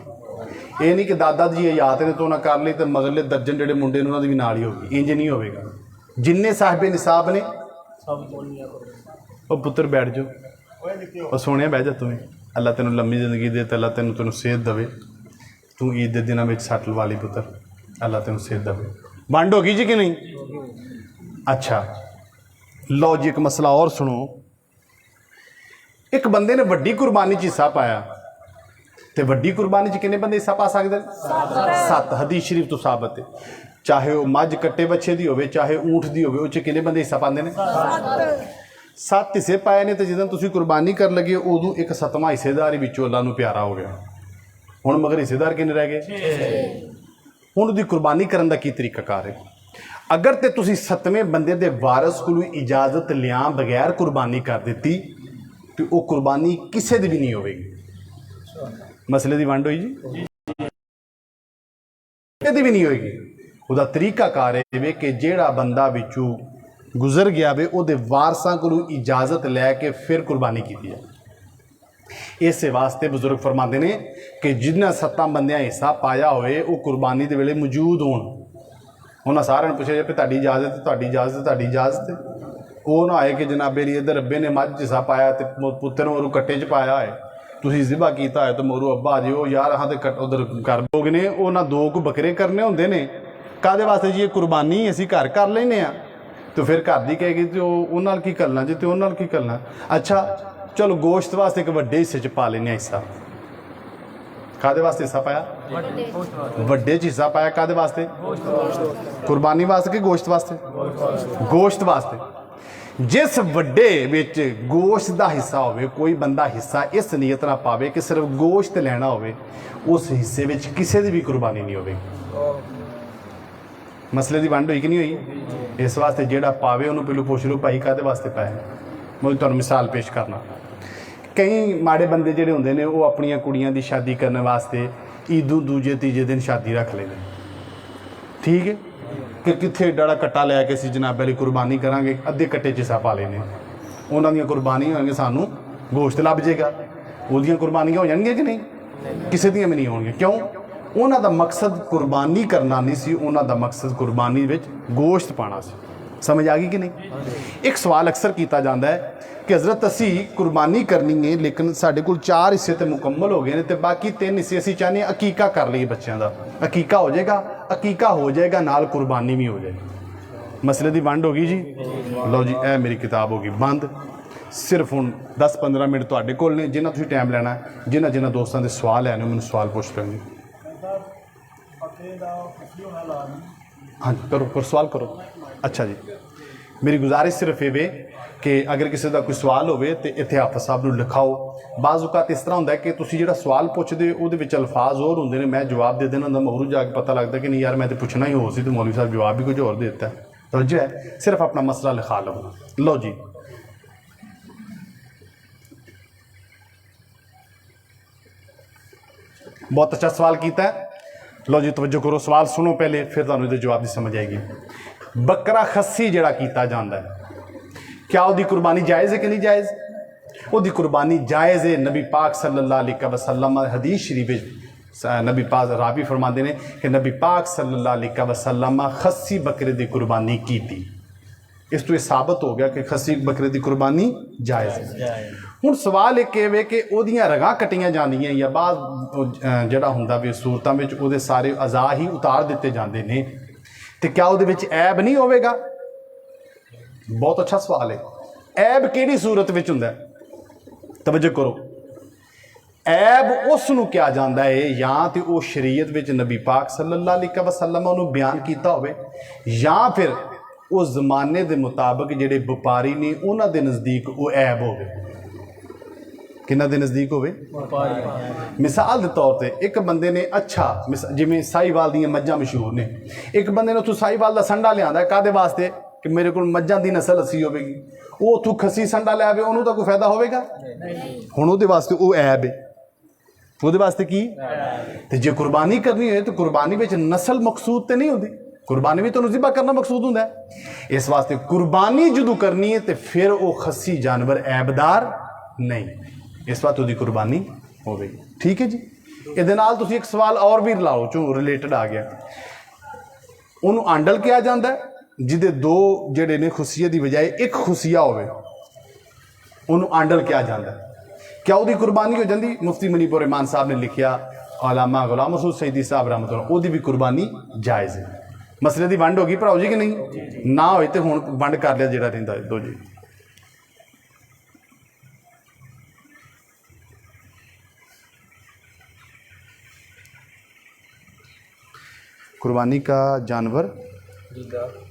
[SPEAKER 2] ये नहीं कि दादा जी हयात ने तो उन्हें कर ली तो मगरले दर्जन जोड़े मुंडे ने उन्होंने भी नाल ही होगी, इंज नहीं होगा। जिन्ने साहिबे निसाब ने, वो पुत्र बैठ जाओ, और सोने बह जा तुम्हें, अल्लाह तेन लम्मी जिंदगी दे, अल्लाह तेन सेहत देवे, तू ईद के दिनों में सट लवा ली पुत्र, अल्लाह तेन सेहत देवे। वंड होगी जी कि नहीं? अच्छा, लो जी एक मसला और सुनो। एक बंदे ने वड्डी कुर्बानी च हिस्सा पाया, तो वड्डी कुर्बानी च कितने बंदे हिस्सा पा सकते? 7। हदीस शरीफ तो साबित है। चाहे वह मझ कट्टे बच्छे की होवे, चाहे ऊँट की होवे, उस कितने बंदे हिस्सा पाते हैं? 7 हिस्से पाए ने। तो जिदा तुम कुर्बानी कर लगे उदू एक 7वां हिस्सेदार ही विचों अल्लाह नूं प्यारा हो गया। हुण मगर हिस्सेदार कितने रह गए? हुण उहदी कुर्बानी करने का की तरीकाकार है? अगर तो तुसीं 7वें बंदे दे वारस कोलों इजाजत लिया बगैर कुर्बानी कर दी तो वह कुर्बानी किसी दी भी नहीं होगी। मसले की वंड हुई जी, किसी भी नहीं होगी। उसका तरीकाकार है कि जिहड़ा बंदा विचों गुजर गया वे उहदे वारसां कोलों इजाजत लैके फिर कुर्बानी की जाए। इस वास्ते बुजुर्ग फरमाते हैं कि जिन्हें 7 बंदियां हिस्सा पाया होए वो कुर्बानी के वेले मौजूद होण। उन्हें सारे पूछे जाए तुहाडी इजाजत, तुहाडी इजाजत, तुहाडी इजाजत। वो ना आए कि जनाबे जी इधर अब्बे ने मझ हिस्सा पाया तो पुत्र मोरू कट्टे च पाया है, तुसीं जिबा किया है तो मोरू अब्बा जी वो यार हाँ तो उधर घर लोग ने वो ना 2 को बकरे करने होंगे ने। काहदे वास्ते जी ये कुर्बानी असीं घर कर लेने आ। तो फिर घर दी कहेगी तो उन्हां की करना जी, तो उन्हां की करना। अच्छा चलो गोश्त वास्ते एक वड्डे हिस्से च पा लेने हिस्सा। काहदे वास्ते हिस्सा पाया? वड्डे च हिस्सा पाया। काहदे वास्ते? कुर्बानी वास्ते कि गोश्त वास्ते? गोश्त वास्ते। जिस वड्डे विच गोश्त का हिस्सा होवे, कोई बंदा हिस्सा इस नीयत नाल पावे कि सिर्फ गोश्त लेना होवे, उस हिस्से विच किसी दी भी कुर्बानी नहीं होवेगी। मसले की वंड हुई कि नहीं हुई? इस वास्ते जिहड़ा पावे उन्होंने पहलू पुछ लो भाई काहदे वास्ते पाया। मैं तुहानूं मिसाल पेश करना। कई माड़े बंदे जिहड़े हुंदे ने वो अपनी कुड़ियां दी शादी करने वास्ते ईदों दूजे तीजे दिन शादी रख लेंदे। ठीक है कि कित्थे डड़ा कट्टा लैके असीं जनाबे लई कुर्बानी करांगे, अद्धे कट्टे च हिस्सा पा लेने। उन्हां दीयां कुर्बानी होणगीਆਂ, सानूं गोश्त लभ जाएगा। उहदियां कुर्बानियां हो जाणगीਆਂ कि नहीं? किसी दियां भी नहीं होणगीਆਂ। क्यों? उन्हां दा मकसद कुर्बानी करना नहीं सी, उन्हां दा मकसद कुर्बानी विच गोश्त पाना सी। समझ आ गई कि नहीं? एक सवाल अक्सर किया जाता है कि हज़रत असी कुर्बानी करनी है लेकिन साढ़े कोल 4 हिस्से तो मुकम्मल हो गए हैं, तो बाकी 3 हिस्से असी चाहते हैं अकीका कर लीए बच्चों का। अकीका हो जाएगा, अकीका हो जाएगा नाल कुर्बानी भी हो जाएगी। मसले की वंड होगी जी। लो जी ए मेरी किताब होगी बंद। सिर्फ हुण 10-15 मिनट तुहाडे कोल ने, जिन्हां तुसीं टाइम लैना, जिन्हां दोस्तों के सवाल है मैंने सवाल पूछ लेंगे। हाँ करो सवाल करो। अच्छा जी, मेरी गुजारिश सिर्फ ये कि अगर किसी का कोई सवाल होवे तो इत्थे हाफिज़ साहब नूं लिखाओ। बाज़ औकात इस तरह होंदा है कि तुसीं जिहड़ा सवाल पुछदे उहदे विच अल्फाज होर होंदे ने, मैं जवाब दे देना होंदा, मगरू जाके पता लगता कि नहीं यार मैं तो पुछना ही हो सी तो मौलवी साहब जवाब भी कुछ होर दे दिता है। तो जो है सिर्फ अपना मसला लिखा लो। लो जी बहुत अच्छा सवाल किया है। लो जी तवज्जो करो, सवाल सुनो पहले फिर तुहानूं इहदे जवाब दी समझ आएगी। बकरा खस्सी जिहड़ा कीता जांदा है, क्या उसकी कुर्बानी जायज़ है कि नहीं जायज़? उसकी कुर्बानी जायज़ है। नबी पाक सल्लल्लाहु अलैहि वसल्लम हदीस शरीफ नबी पाक रावी फरमाते हैं कि नबी पाक सल्लल्लाहु अलैहि वसल्लम खस्सी बकरे की कुर्बानी की थी। इस तो यह साबित हो गया कि खस्सी बकरे की कुर्बानी जायज़ है। हुण सवाल एक है कि उहदियां रगां कट्टियां जांदियां या बाद जिहड़ा हुंदा वी सूरतां विच उहदे सारे अज़ा ही उतार दिते जांदे ने, तो क्या उहदे विच ऐब नहीं होवेगा? बहुत अच्छा सवाल है। ऐब किहड़ी सूरत विच हुंदा है? तवज्जो करो, ऐब उस नूं क्या जांदा है या तो वो शरीयत विच नबी पाक सल्लल्लाहु अलैहि वसल्लम उहनूं बयान कीता होवे या फिर उस जमाने के मुताबिक जिहड़े व्यापारी ने उन्हां दे नज़दीक वो ऐब होवे। किन्हां दे नज़दीक होवे? मिसाल के तौर पर एक बंदे ने अच्छा जिवें साहीवाल दीयां मझां मशहूर ने, एक बंदे ने उत्थों साहीवाल का संडा लिआंदा काहदे वास्ते कि मेरे को मझां की नस्ल अस्सी होगी, वो उत्थों खसी संडा लै आवे उन्होंने तो कोई फायदा होगा? हुण उहदे वास्ते वो ऐब है। उहदे वास्ते की? तो जे कुर्बानी करनी है तो कुर्बानी विच नस्ल मकसूद तो नहीं होती, कुर्बानी भी तो ज़िबा करना मकसूद होंदा है। इस वास्ते कुर्बानी जदों करनी है तो फिर वो खसी जानवर ऐबदार नहीं, इस बात उसकी कुर्बानी होगी। ठीक है जी। इहदे नाल तुसीं एक सवाल और भी लाओ जो रिलेटेड आ गया। उन्होंने आंडल किया जाता है जिदे 2 जिहड़े ने खुशिया की बजाय एक खुशिया होवे, उन्होंने आंडल किया जाता है। क्या उसकी कुर्बानी हो जाती? मुफ्ती मनीपुर रहमान साहब ने लिखिया, अल्लामा गुलाम मसूद सईदी साहब रहमतुल्लाह, उसकी भी कुर्बानी जायज़ है। ਮਸਲੇ ਦੀ ਵੰਡ ਹੋ ਗਈ ਭਰਾਓ ਜੀ ਕਿ ਨਹੀਂ? ਨਾ ਹੋਏ ਤੇ ਹੁਣ ਵੰਡ ਕਰ ਲਿਆ ਜਿਹੜਾ ਰਹਿੰਦਾ ਦੋ ਜੀ। कुर्बानी का जानवर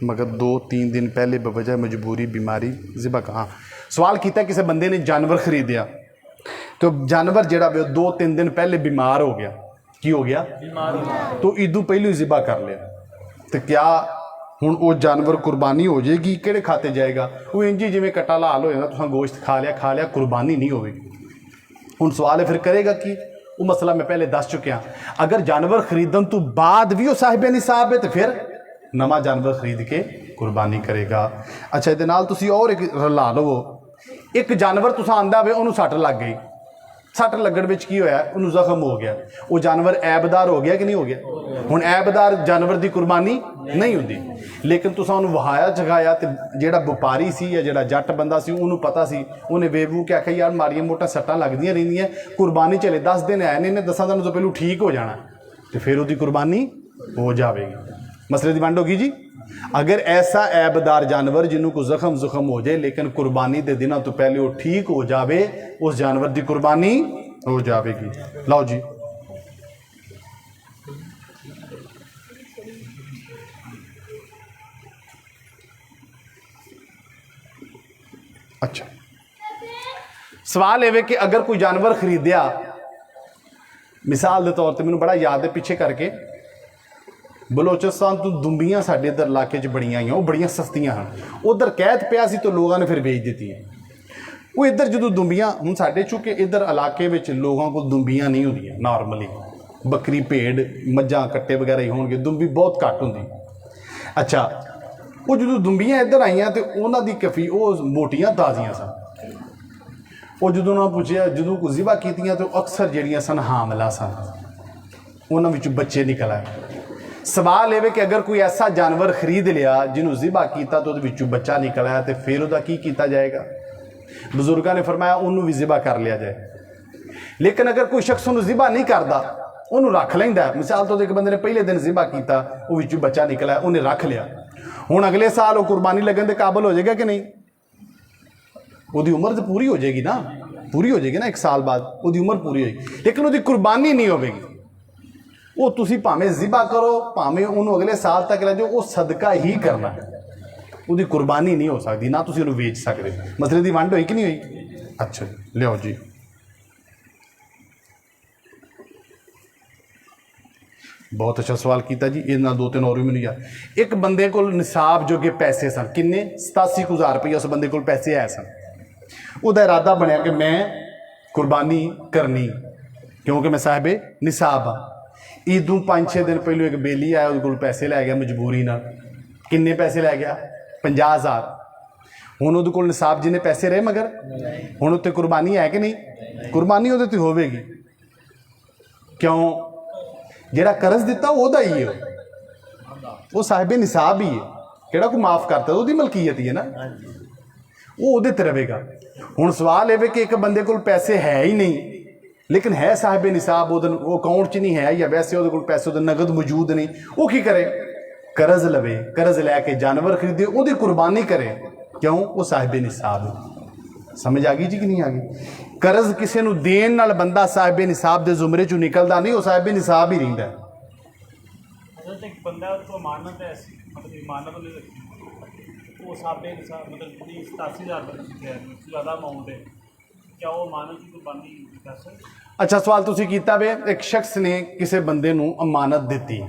[SPEAKER 2] मगर 2-3 दिन पहले बवजह मजबूरी बीमारी ज़िबा का। हाँ सवाल किया किसी बंदे ने जानवर खरीदिया तो जानवर जरा 2-3 दिन पहले बीमार हो गया, की हो गया तो इदू पहलू ज़िबा कर लिया तो क्या हुण वो जानवर कुर्बानी हो जाएगी? किहड़े खाते जाएगा? वो इंज ही जिवें कट्टा लाल हो जाता, तुसां गोश्त खा लिया कुर्बानी नहीं होगी। हुण सवाल है फिर करेगा कि वो मसला मैं पहले दस चुकिया। अगर जानवर खरीदन तो बाद भी वो साहिबे निसाब है तो फिर नवा जानवर खरीद के कुर्बानी करेगा। अच्छा ये नाल तुसी और एक रला लवो, एक जानवर तुसा आंदा वे उन्होंने सट लग गई, सट लगन विच की होया उन्होंने जख्म हो गया, वो जानवर ऐबदार हो गया कि नहीं हो गया? हुण ऐबदार जानवर की कुर्बानी नहीं होंदी, लेकिन तुसा उन्होंने वहाया जगाया तो जेड़ा व्यापारी सी या जेड़ा जट बंदा सी उन्होंने पता सी, उन्हें वेबू के आख्या यार माड़ियां मोटा सट्टां लगदियां रहिंदियां, कुर्बानी चले 10 दिन आए ने 10 दिन तो पहलू ठीक हो जाना तो फिर उसकी कुर्बानी हो जाएगी। मसले की वंड होगी जी। अगर ऐसा ऐबदार जानवर जिन्हों को जख्म हो जाए लेकिन कुर्बानी के दिनों तो पहले वो ठीक हो जाए, उस जानवर की कुर्बानी हो जाएगी। लाओ जी अच्छा सवाल है कि अगर कोई जानवर खरीदिया, मिसाल के तौर पर मैंने बड़ा याद है पिछे करके बलोचिस्तान तो दुंबियां साढ़े इधर इलाके बड़ियां आई, वो बड़ियां सस्तियां हैं, उधर कैद पिया सी तो लोगों ने फिर बेच दी है। वो इधर जो दुंबियां हुण साढ़े चूंकि इधर इलाके में लोगों को दुंबियां नहीं होंदियां, नॉर्मली बकरी भेड़ मझां कट्टे वगैरह ही होंगे, दुंबी बहुत घट होंदी। अच्छा वो जो दुंबियां इधर आईयां तो उन्हों की कफी वो मोटियां ताज़ियां सन, वो जो उन्होंने पूछा जो ज़िबा कीतियां तो अक्सर जड़ियां सन हामला सन, उन्होंने विचों बच्चे निकल आए। सवाल ये कि अगर कोई ऐसा जानवर खरीद लिया जिन्हों ज़िबा किया तो वो बच्चा निकल आया तो फिर वह की किया जाएगा? बजुर्गों ने फरमाया उन्होंने भी ज़िबा कर लिया जाए, लेकिन अगर कोई शख्स उन्होंने ज़िबा नहीं करता उन्होंने रख लेंदा, मिसाल तो एक बंदे ने पहले दिन ज़िबा किया वो विचों बच्चा निकला उन्हें रख लिया, हुण अगले साल वो कुर्बानी लगन के काबिल हो जाएगा कि नहीं? उसकी उम्र तो पूरी हो जाएगी ना, पूरी हो जाएगी ना, 1 साल बाद उसकी उम्र पूरी होगी, लेकिन उसकी कुर्बानी नहीं होगी। वो तुसी भावें ज़िबा करो भावें उन्होंने अगले साल तक ले जाओ, वो सदका ही करना है, उसकी कुर्बानी नहीं हो सकती, ना तुसी उन्हें वेच सकते। मसले की वंड हुई कि नहीं हुई? अच्छा लियाओ जी बहुत अच्छा सवाल किया जी। ये 2-3 और भी मैंने याद। एक बंदे को निसाब जो कि पैसे सन किन्ने 87,000 रुपये उस बंदे को पैसे आए सन, उसका इरादा बनया कि मैं कुर्बानी करनी क्योंकि मैं साहिबे निसाब हाँ। ईदों 5-6 दिन पहलू एक बेली आया उसको पैसे लै गया मजबूरी ना, किन्ने पैसे लै गया? 50,000। हुण उहदे कोल निसाब जिन्ने पैसे रहे मगर हुण उत्ते कुर्बानी है कि नहीं? कुर्बानी उहदे ते होवेगी, क्यों? जिहड़ा कर्ज दिता उहदा ही है, वो साहिबे निसाब ही है, किहड़ा कोई माफ़ करता उहदी मलकीयत ही है ना, वो उहदे ते रहेगा। हुण सवाल ये कि एक बंदे कोल पैसे है ही नहीं लेकिन है साहिबे निसाब, वो अकाउंट च नहीं है या वैसे वो पैसे नगद मौजूद नहीं, वो की करे? कर्ज लवे, कर्ज लैके जानवर खरीदे वो कुर्बानी करे, क्यों? वो साहिबे निसाब है। समझ आ गई जी कि नहीं आ गई? कर्ज किसी को देन नाल बंदा साहिबे निसाब के जुमरे चों निकलता नहीं, वो साहिबे निसाब ही रहिंदा। अच्छा सवाल तुसी कीता वे, एक शख्स ने किसी बंदे नूं अमानत दी,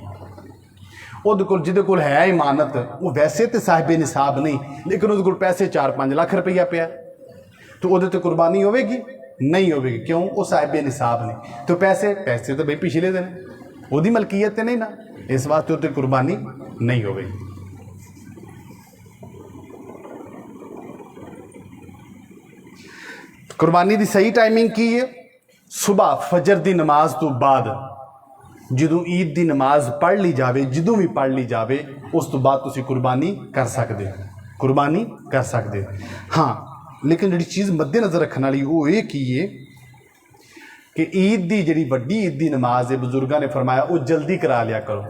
[SPEAKER 2] उहदे कोल जिहदे कोल है इमानत, वो वैसे तो साहिबे निसाब नहीं लेकिन उहदे कोल पैसे 4-5 लाख रुपया पिया, तो उहदे ते कुर्बानी होवेगी? नहीं होवेगी, क्यों? वो साहिबे निसाब नहीं, तो पैसे तो भाई पिछले दिन उहदी मलकीयत ते नहीं ना, इस वास्ते उत्ते कुर्बानी नहीं होवेगी। कुर्बानी की सही टाइमिंग की है? सुबह फजर की नमाज तो बाद जो ईद की नमाज पढ़ ली जाए, जो भी पढ़ ली जाए उस तो बाद तुसी कुर्बानी कर सकते हो, कुर्बानी कर सकते हो। हाँ लेकिन जी चीज़ मद्देनज़र रखने वाली वो ये की है कि ईद की जी वड्डी ईद की नमाज है, बजुर्गों ने फरमाया वो जल्दी करा लिया करो,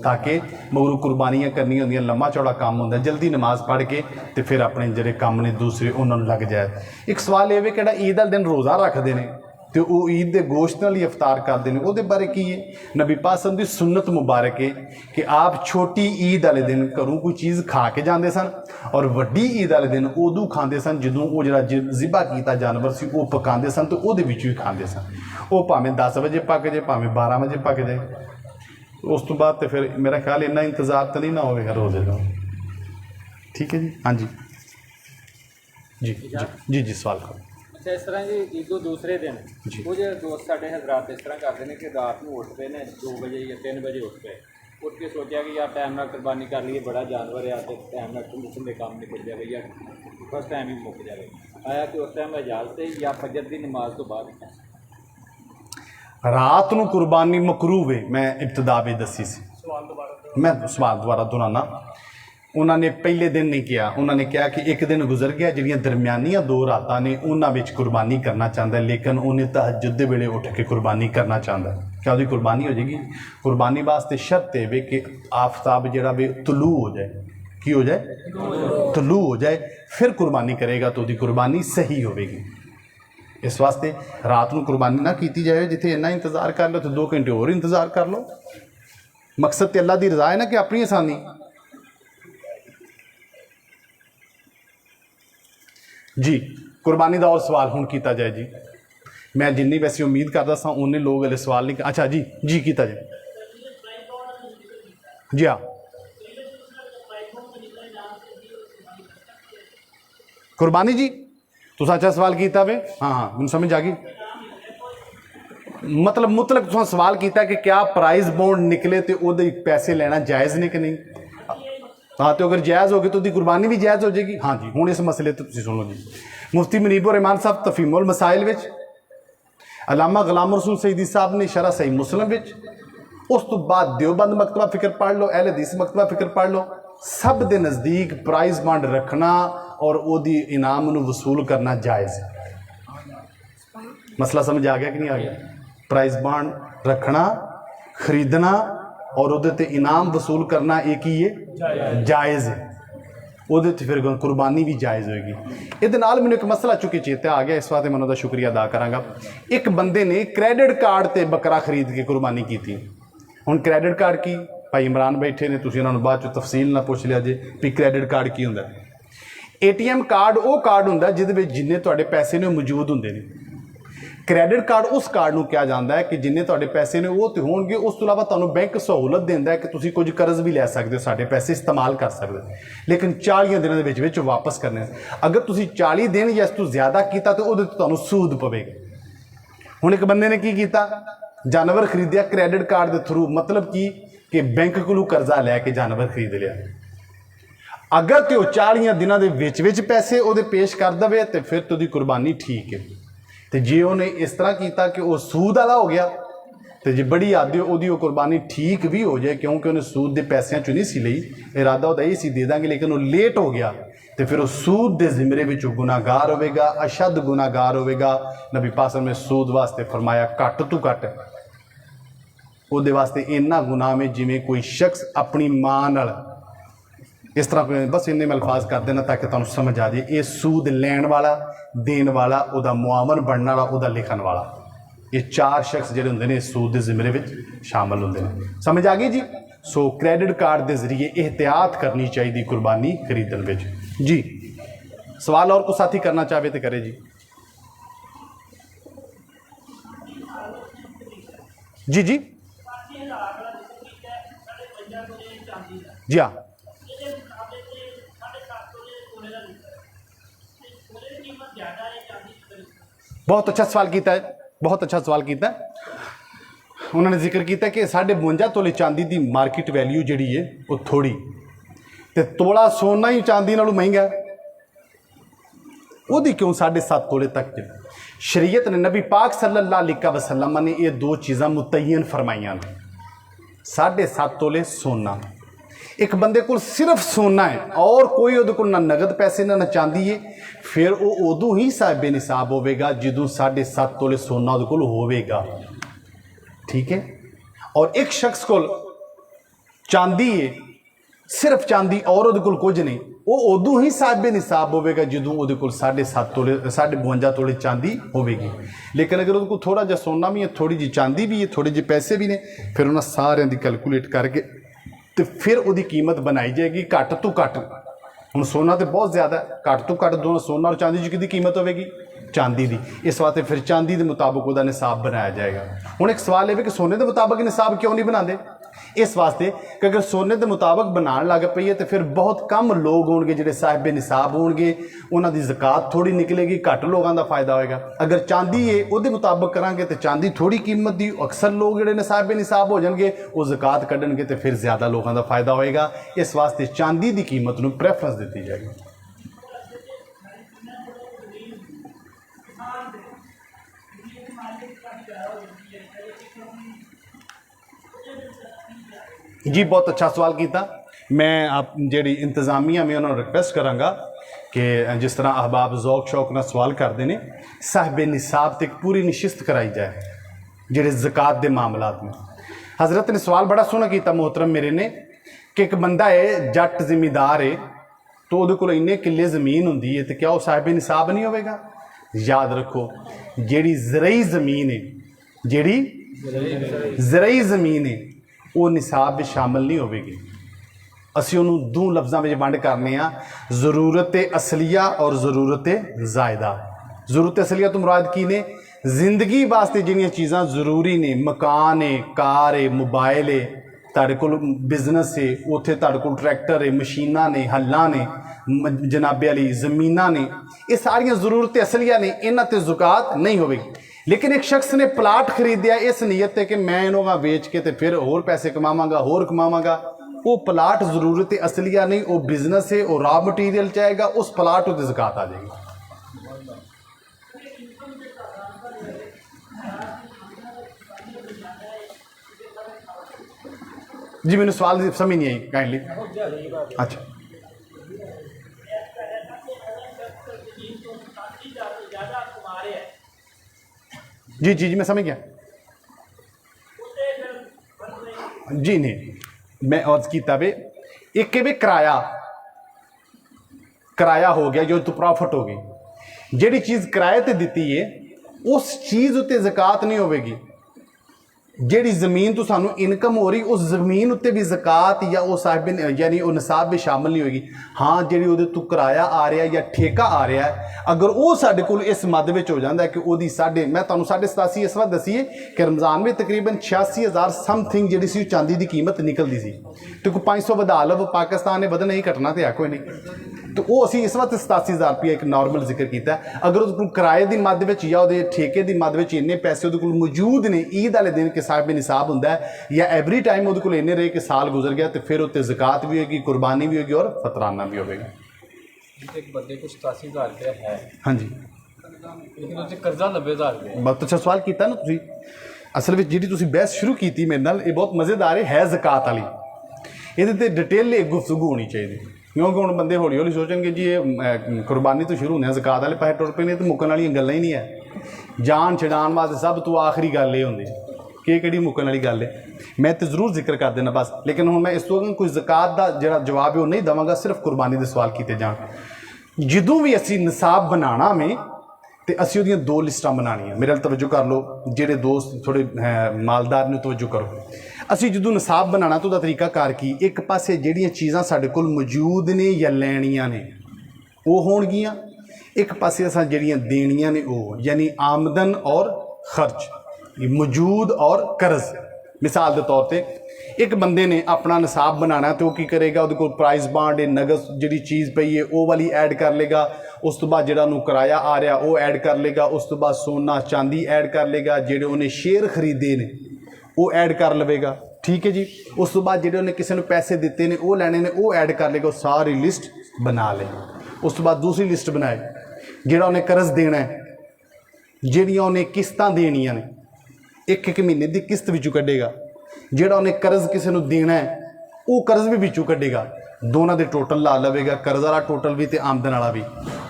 [SPEAKER 2] ताकि मगरू कुर्बानियां करनी होंदियां लम्मा चौड़ा काम होंदा जल्दी नमाज पढ़ के तो फिर अपने ਜਿਹੜੇ ਕੰਮ ने दूसरे उन्होंने लग जाए। एक सवाल ये कि ईद वाले दिन रोज़ा रखते हैं तो वो ईद के गोश्त नाल ही इफ्तार करते हैं, वो बारे की है? नबी पाक सल्लल्लाहु अलैहि वसल्लम की सुन्नत मुबारक है कि आप छोटी ईद वाले दिन घरों कोई चीज़ खा के जाते सन और वड्डी ईद वाले दिन उदों खाते सन जो वो जरा ज़िबा किया जानवर से वो पकाते सन तो वो भी खाते सन। वो भावें 10 बजे पक जाए भावें 12 बजे पक जाए, उस तो बाद तो फिर मेरा ख्याल इन्ना इंतज़ार तो नहीं ना होगा रोज़े का। ठीक है जी, हाँ जी जी जी जी जी सवाल करो।
[SPEAKER 4] अच्छा, इस तरह जी ईदों दूसरे दिन
[SPEAKER 2] जी।
[SPEAKER 4] कुछ दोस्त साढ़े हजरात इस तरह करते हैं कि रात में उठ पे ने 2 बजे या 3 बजे उठ के सोचा कि यार टाइम नाल कुर्बानी कर लिए, बड़ा जानवर है तो टाइम नाल ठंडे काम निकल जाए या फर्स्ट टाइम ही मुक जाए, आया कि उस टाइम इजाजत है या फजर की नमाज तो बाद?
[SPEAKER 2] रात को कुर्बानी मकरू वे, मैं इब्तदा भी दसी सी, मैं सवाल दोबारा दोहराना। उन्होंने पहले दिन नहीं किया, उन्होंने कहा कि एक दिन गुजर गया जिहड़ियां दरमियानियां 2 रातां ने उन्हां विच कुर्बानी करना चाहता है, लेकिन उन्हें तहज्जुद दे वेले उठ के कुर्बानी करना चाहता है। क्या उसकी कुर्बानी हो जाएगी? कुर्बानी वास्ते शर्त है वे कि आफताब जिहड़ा वे तुलू हो जाए, की हो जाए? तुलू हो जाए, फिर कुर्बानी करेगा तो उसकी कुर्बानी सही होगी। इस वास्ते रात को कुर्बानी ना की जाए, जिथे इन्ना इंतज़ार कर लो तो 2 घंटे और इंतज़ार कर लो। मकसद तो अल्लाह की रज़ा है ना कि अपनी आसानी। जी कुर्बानी का और सवाल हुण किया जाए जी, मैं जिन्नी वैसे उम्मीद करता सा उन्ने लोग हले सवाल नहीं। अच्छा जी जी किया जाए जी। हाँ कुर्बानी जी तुस अच्छा सवाल किया वे, हाँ हाँ मैंने समझ आ गई। मतलब मुतलक तुम सवाल किया कि क्या प्राइज बॉन्ड निकले तो वो पैसे लेना जायज़ ने कि नहीं? हाँ तो अगर जायज़ होगी तो कुर्बानी भी जायज़ हो जाएगी। हाँ जी हुण इस मसले तो तुसीं सुनो जी। मुफ्ती मुनीबुर रहमान साहब तफहीमुल मसाइल विच, अलामा गुलाम रसूल सईदी साहब ने शरह सही मुस्लिम विच, उस तो बाद देवबंद मकतबा फिक्र पढ़ लो, अहले हदीस मकतबा फिक्र पढ़ लो, सब दे नज़दीक प्राइज बॉन्ड रखना और ओदी इनाम नूं वसूल करना जायज़ है। मसला समझ आ गया कि नहीं आ गया? प्राइज बॉन्ड रखना, खरीदना और उहदे ते इनाम वसूल करना एक ही है जायज़ है। उहदे ते फिर कुर्बानी भी जायज़ होगी। इहदे नाल मैनूं एक मसला चुके चेता आ गया, इस वास्ते मैं उन्हां दा शुक्रिया अदा करांगा। एक बंदे ने क्रेडिट कार्ड ते बकरा खरीद के कुर्बानी की थी। हुण क्रेडिट कार्ड की भाई इमरान बैठे ने, तुसीं उन्हां नूं बाद च तफसील ना पुछ लिया जे भी क्रेडिट कार्ड की हुंदा। ATM कार्ड वो कार्ड हुंदा जिहदे विच जिन्ने तुहाडे पैसे ने मौजूद हुंदे ने। क्रेडिट कार्ड उस कार्ड नूं कहा जाता है कि जिन्ने तुहाडे पैसे ने वो तो होणगे, उस तो इलावा तुहानूं बैंक सहूलत दिंदा है कि तुसीं कुछ कर्ज भी लै सकदे हो, साडे पैसे इस्तेमाल कर सकदे हो, लेकिन 40 दिनों के विच वापस करने। अगर तुसीं 40 दिन या इस तो ज़्यादा किया तो उहदे ते तुहानूं सूद पवेगा। हुण एक बंदे ने की कीता, जानवर खरीदिया क्रेडिट कार्ड के थ्रू, मतलब कि बैंक कोलों कर्जा लैके जानवर खरीद लिया। अगर तो 40 दिनों के विच पैसे वो पेश कर दे तो फिर तो कुर्बानी ठीक है। तो जे उन्हें इस तरह किया कि वह सूद वाला हो गया तो जे बड़ी आदि वो कुर्बानी ठीक भी हो जाए, क्योंकि उन्हें सूद के पैसों चो नहीं सी ली, इरादा वह यही दे देंगे, लेकिन वो लेट हो गया तो फिर वो सूद के जिमरे में गुनाहगार होगा, अशद गुनाहगार होगा। नबी पाक ने सूद वास्ते फरमाया घट तो घट वो वास्ते इन्ना गुनाह में जिमें कोई शख्स अपनी मां नाल इस तरह। बस इन्ने मैं अल्फाज कर देना ताकि तुहानूं समझ आ जाए। ये सूद लैण वाला, देण वाला, उहदा मुआवन बनने वाला, उहदा लिखण वाला, ये 4 शख्स जिहड़े हुंदे ने सूद के जिमरे में शामिल हुंदे ने। समझ आ गई जी? सो क्रेडिट कार्ड के जरिए एहतियात करनी चाहिए कुर्बानी खरीदण विच जी। सवाल और को साथी करना चाहे तो करे जी। जी जी जी हाँ बहुत अच्छा सवाल किया है, बहुत अच्छा सवाल किया है। उन्होंने जिक्र किया कि 52 तोले चांदी की मार्केट वैल्यू जी है वो थोड़ी, तो तोला सोना ही चांदी नालों महंगा है, वो क्यों 7.5 तोले तक। शरीयत ने, नबी पाक सल्लल्लाहु अलैहि वसल्लम ने ये 2 चीज़ां मुतय्यन फरमाइयां ने। 7.5 तोले सोना, एक बंदे को सिर्फ सोना है और कोई उहदे कोल ना नगद पैसे ना चांदी है, फिर वो उदों ही साहिबे निसाब होगा जदों 7.5 तोले सोना उहदे कोल होवेगा। ठीक है। और एक शख्स को ਚਾਂਦੀ ਏ, ਸਿਰਫ ਚਾਂਦੀ ਔਰ ਉਹਦੇ ਕੋਲ ਕੁਝ ਨਹੀਂ, ਉਹ ਉਦੋਂ ਹੀ ਸਾਹਿਬੇ ਨਿਸਾਬ ਹੋਵੇਗਾ ਜਦੋਂ ਉਹਦੇ ਕੋਲ 7.5 ਤੋਲੇ 52 ਤੋਲੇ ਚਾਂਦੀ ਹੋਵੇਗੀ। ਲੇਕਿਨ ਅਗਰ ਉਹਦੇ ਕੋਲ ਥੋੜਾ ਜਿਹਾ ਸੋਨਾ ਵੀ ਹੈ, ਥੋੜੀ ਜਿਹੀ ਚਾਂਦੀ ਵੀ ਹੈ, ਥੋੜੇ ਜਿਹੇ ਪੈਸੇ ਵੀ ਨੇ, ਫਿਰ ਉਹਨਾਂ ਸਾਰਿਆਂ ਦੀ ਕੈਲਕੂਲੇਟ ਕਰਕੇ ਤੇ ਫਿਰ ਉਹਦੀ ਕੀਮਤ ਬਣਾਈ ਜਾਏਗੀ ਘੱਟ ਤੋਂ ਘੱਟ। ਹੁਣ ਸੋਨਾ ਤੇ ਬਹੁਤ ਜ਼ਿਆਦਾ, ਘੱਟ ਤੋਂ ਘੱਟ ਦੋਨੋਂ ਸੋਨਾ ਔਰ ਚਾਂਦੀ 'ਚ ਕਿਹਦੀ ਕੀਮਤ ਹੋਵੇਗੀ? ਚਾਂਦੀ ਦੀ। ਇਸ ਵਾਸਤੇ ਫਿਰ ਚਾਂਦੀ ਦੇ ਮੁਤਾਬਕ ਉਹਦਾ ਨਿਸਾਬ ਬਣਾਇਆ ਜਾਏਗਾ। ਹੁਣ ਇੱਕ ਸਵਾਲ ਇਹ ਵੀ ਕਿ ਸੋਨੇ ਦੇ ਮੁਤਾਬਕ ਨਿਸਾਬ ਕਿਉਂ ਨਹੀਂ ਬਣਾਉਂਦੇ? ਇਸ ਵਾਸਤੇ ਕਿ ਅਗਰ ਸੋਨੇ ਦੇ ਮੁਤਾਬਕ ਬਣਾਉਣ ਲੱਗ ਪਈਏ ਤਾਂ ਫਿਰ ਬਹੁਤ ਕਮ ਲੋਕ ਹੋਣਗੇ ਜਿਹੜੇ ਸਾਹਿਬੇ ਨਿਸਾਬ ਹੋਣਗੇ, ਉਹਨਾਂ ਦੀ ਜ਼ਕਾਤ ਥੋੜੀ ਨਿਕਲੇਗੀ, ਘੱਟ ਲੋਕਾਂ ਦਾ ਫਾਇਦਾ ਹੋਏਗਾ। ਅਗਰ ਚਾਂਦੀ ਹੈ ਉਹਦੇ ਮੁਤਾਬਕ ਕਰਾਂਗੇ ਤਾਂ ਚਾਂਦੀ ਥੋੜੀ ਕੀਮਤ ਦੀ, ਅਕਸਰ ਲੋਕ ਜਿਹੜੇ ਨੇ ਸਾਹਿਬੇ ਨਿਸਾਬ ਹੋ ਜਾਣਗੇ, ਉਹ ਜ਼ਕਾਤ ਕੱਢਣਗੇ ਤੇ ਫਿਰ ਜ਼ਿਆਦਾ ਲੋਕਾਂ ਦਾ ਫਾਇਦਾ ਹੋਏਗਾ। ਇਸ ਵਾਸਤੇ ਚਾਂਦੀ ਦੀ ਕੀਮਤ ਨੂੰ ਪ੍ਰੈਫਰੈਂਸ ਦਿੱਤੀ ਜਾਏਗੀ। जी बहुत अच्छा सवाल किया। मैं आप जी इंतजामिया में उन्होंने रिक्वेस्ट कराँगा कि जिस तरह अहबाब ज़ौक शौक ना सवाल करते हैं, साहिब निसाब तक पूरी नशिस्त कराई जाए जेडे ज़कात के मामलात में। हज़रत ने सवाल बड़ा सोहना किया मोहतरम मेरे ने कि एक बंदा है जट जिमीदार है तो वो को इन्ने किले ज़मीन होंगी है तो क्या वो साहिब निसाब नहीं होगा? याद रखो जी ज़रई ज़मीन है, जी ज़रई ज़मीन है वो निसाब में शामिल नहीं होगी। असी उन्होंने दो लफ्ज़ों में वंड करने आ, ज़रूरत असलिया और ज़रूरत ज़ायदा। ज़रूरत असलिया तो मुराद की ने जिंदगी वास्ते जिहड़ियां चीज़ां ज़रूरी ने, मकान है, कार है, मोबाइल है, तुहाडे कोल बिजनेस है, उत्थे तुहाडे कोल ट्रैक्टर है, मशीनां ने, हल्लां ने, जनाबे वाली ज़मीनां ने, ये सारियां ज़रूरत असलिया ने, इन्हां ते ज़कात नहीं होगी। लेकिन एक शख्स ने प्लाट खरीदिया इस नीयत है कि मैं इन्होंने वेच के तो फिर होर पैसे कमावांगा, होर कमावांगा, वो प्लाट ज़रूरत असलिया नहीं, वो बिजनेस है, वो रॉ मटीरियल चाहेगा, उस प्लाट उत्ते ज़कात आ जाएगी। जी मैंने सवाल समझ नहीं आई काइंडली। अच्छा जी जी जी मैं समझ गया। जी नहीं मैं अर्ज किया वे एक वे किराया किराया हो गया जो तो प्रॉफिट हो गई। जिहड़ी चीज़ किराए ते दिती है उस चीज़ उत्ते ज़कात नहीं होगी। जिहड़ी ज़मीन तो सानू इनकम हो रही उस ज़मीन उत्ते भी ज़कात या वो साहिब यानी वो निसाब भी शामिल नहीं होगी। हाँ जिहड़ी उहदे तो किराया आ रहा है या ठेका आ रहा है, अगर वो साडे कोल इस मद विच हो जाता है कि उहदी साढ़े मैं तुहानू 87.5 इस वक्त दसीए कि रमज़ान में तकरीबन 86,000 समथिंग जिहड़ी सी चांदी की कीमत निकलती सी तो कोई 500 वधा लव, पाकिस्तान ने बदलना ही घटना तो है कोई नहीं। तो वो असी इस वक्त 87,000 रुपया एक नॉर्मल जिक्र किया। अगर उस किराए की मद विच या उहदे ठेके की मद विच इन्ने पैसे उहदे कोल मौजूद ने ईद वाले दिन के साहिब निसाब होंदा है या एवरी टाइम उहदे कोल इन्ने रहे कि साल गुजर गया तो फिर उत्ते ज़कात भी होगी, कुर्बानी भी होगी और फतराना भी होगा।
[SPEAKER 4] एक बंदे को 87,000 रुपया है,
[SPEAKER 2] हाँ जी,
[SPEAKER 4] लेकिन उससे कर्जा 90,000 रुपया।
[SPEAKER 2] बहुत अच्छा सवाल किया ना तुसीं। असल में जी तुसीं बहस शुरू की मेरे नाल, ये बहुत मज़ेदार है ज़कात वाली। ये ते डिटेल एक गुफ्तगू होनी चाहिए क्योंकि हम बंदे हौली हौली सोचेंगे जी ये कुर्बानी तो शुरू होने ज़कात वाले पैसे टुर पे ने तो मुक्कन वाली गल्लां ही नहीं है। जान छड़ाण वास्ते सब तो आखिरी गल ये होंदी कि किहड़ी मुक्कन वाली गल है। मैं तो जरूर जिक्र कर देना बस, लेकिन हुण मैं इस तो कोई ज़कात का जिहड़ा जवाब है वो नहीं देवांगा, सिर्फ कुर्बानी के सवाल किए जाण। जदों भी असीं निसाब बनाना में तो असीं उहदियां दो लिस्टां बनाणियां। मेरे नाल तवज्जो कर लो, जिहड़े दोस्त थोड़े मालदार ने तवज्जो करो। असीं जदों निसाब बनाना तो उहदा तरीकाकार की, एक पासे जिहड़ियां चीज़ां साडे कोल मौजूद ने या लैणियां ने वो होणगियां, एक पासे असां जिहड़ियां देणियां ने वो, यानी आमदन और खर्च, मौजूद और कर्ज। मिसाल के तौर पर एक बंदे ने अपना निसाब बनाना तो की करेगा, उहदे कोल प्राइस बांड नगद जिहड़ी चीज़ पई है वो वाली ऐड कर लेगा, उस तो बाद जिहड़ा उहनूं किराया आ रहा वो ऐड कर लेगा, उस तो बाद सोना चांदी ऐड कर लेगा, जिहड़े उन्हें शेयर खरीदे ने वो ऐड कर लवेगा, ठीक है जी। उस तो बाद जिहड़े उन्हें किसी ने पैसे दिते ने वो लैने ने वो ऐड कर लेगा, सारी लिस्ट बना ले। उस तो बाद दूसरी लिस्ट बनाए जिहड़ा उन्हें कर्ज देना है, जिहड़ियां उन्हें किस्तां देनियां ने, एक एक महीने की किस्त विचों कड्ढेगा, जिहड़ा उन्हें कर्ज किसी को देना है वो कर्ज भी विचों कड्ढेगा, दोनों के टोटल ला लवेगा, कर्ज वाला टोटल भी तो आमदन वाला भी।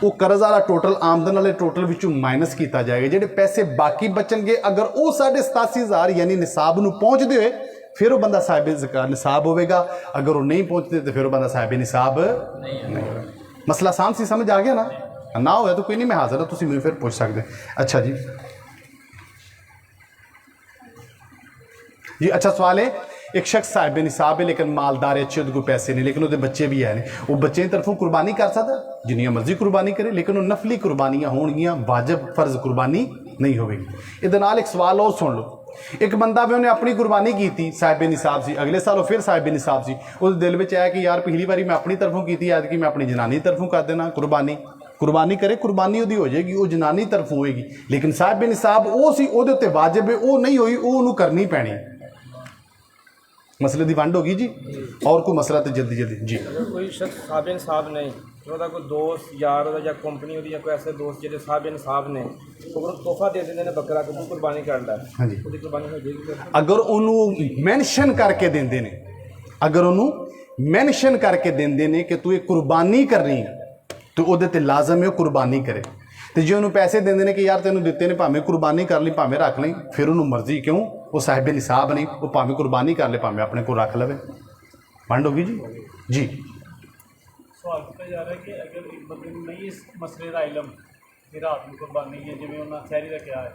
[SPEAKER 2] वो कर्ज वाला टोटल आमदन वाले टोटल विचों माइनस किया जाएगा, जिहड़े पैसे बाकी बचणगे अगर वो 87,500 यानी निसाब नूं पहुँचते हुए फिर वो बंदा साहिब निसाब होगा। अगर वो नहीं पहुँचते तो फिर वो बंदा साहिब निसाब नहीं होगा। मसला आसान सी समझ आ गया ना होया तो कोई नहीं, मैं हाजिर हाँ, तुम मैंने फिर पूछ सकते। अच्छा जी जी अच्छा सवाल है, एक शख्स साहिब निसाब है लेकिन मालदार है, अच्छे कोई पैसे नहीं, लेकिन वो बच्चे भी है नहीं, वो बच्चे की तरफों कुर्बानी कर सकता, जिन्नियां मर्जी कुर्बानी करे, लेकिन वो नफली कुर्बानियां होणगियां, वाजिब फर्ज कुर्बानी नहीं होगी। ये नाल एक सवाल और सुन लो, एक बंदा भी उन्हें अपनी कुर्बानी की थी, साहिब निसाब सी, अगले साल फिर साहिब निसाब सी, उस दिल में आया कि यार पिछली बारी मैं अपनी तरफों की थी, आज की मैं अपनी जनानी तरफों कर देना कुर्बानी करे, कुर्बानी उहदी हो जाएगी, वो जनानी तरफ होएगी, लेकिन साहिब निसाब वो सी उहदे उत्ते वाजिब है, वो नहीं हुई, वो उन्होंने करनी पैनी। मसले की वंड होगी जी। और कोई मसला तो जल्दी जल्दी जी।
[SPEAKER 5] कोई शख्स साहिब निसाब नहीं, ਉਹਦਾ ਕੋਈ ਦੋਸਤ ਯਾਰ ਉਹਦਾ ਜਾਂ ਕੰਪਨੀ ਉਹਦੀ ਜਾਂ ਕੋਈ ਐਸੇ ਦੋਸਤ ਜਿਹੜੇ ਸਾहिਬ ਨਿਸਾਬ ਨੇ, ਉਹ ਤੋਹਫਾ ਦੇ ਦਿੰਦੇ ਨੇ ਬੱਕਰਾ ਕਿ ਤੂੰ ਕੁਰਬਾਨੀ ਕਰਦਾ,
[SPEAKER 2] ਹਾਂਜੀ
[SPEAKER 5] ਉਹਦੀ ਕੁਰਬਾਨੀ ਹੋ ਜਾਏਗੀ।
[SPEAKER 2] ਅਗਰ ਉਹਨੂੰ ਮੈਂਸ਼ਨ ਕਰਕੇ ਦਿੰਦੇ ਨੇ, ਅਗਰ ਉਹਨੂੰ ਮੈਂਸ਼ਨ ਕਰਕੇ ਦਿੰਦੇ ਨੇ ਕਿ ਤੂੰ ਇਹ ਕੁਰਬਾਨੀ ਕਰਨੀ ਹੈ ਤੇ ਉਹਦੇ ਤੇ ਲਾਜ਼ਮ ਹੈ ਉਹ ਕੁਰਬਾਨੀ ਕਰੇ। ਤੇ ਜੇ ਉਹਨੂੰ ਪੈਸੇ ਦਿੰਦੇ ਨੇ ਕਿ ਯਾਰ ਤੈਨੂੰ ਦਿੱਤੇ ਨੇ, ਭਾਵੇਂ ਕੁਰਬਾਨੀ ਕਰ ਲਈ ਭਾਵੇਂ ਰੱਖ ਲਈ, ਫਿਰ ਉਹਨੂੰ ਮਰਜ਼ੀ, ਕਿਉਂ ਉਹ ਸਾਹਿਬ ਨਿਸਾਬ ਨਹੀਂ, ਉਹ ਭਾਵੇਂ ਕੁਰਬਾਨੀ ਕਰ ਲੈ ਭਾਵੇਂ ਆਪਣੇ ਕੋਲ ਰੱਖ ਲਵੇ। ਵੰਡ ਹੋ ਗਈ ਜੀ ਜੀ।
[SPEAKER 6] सवाल किया जा रहा है कि अगर एक बंदे को नहीं इस मसले का इलम कि रात में कुर्बानी है, जिमें उन्हें शहरी का क्या है,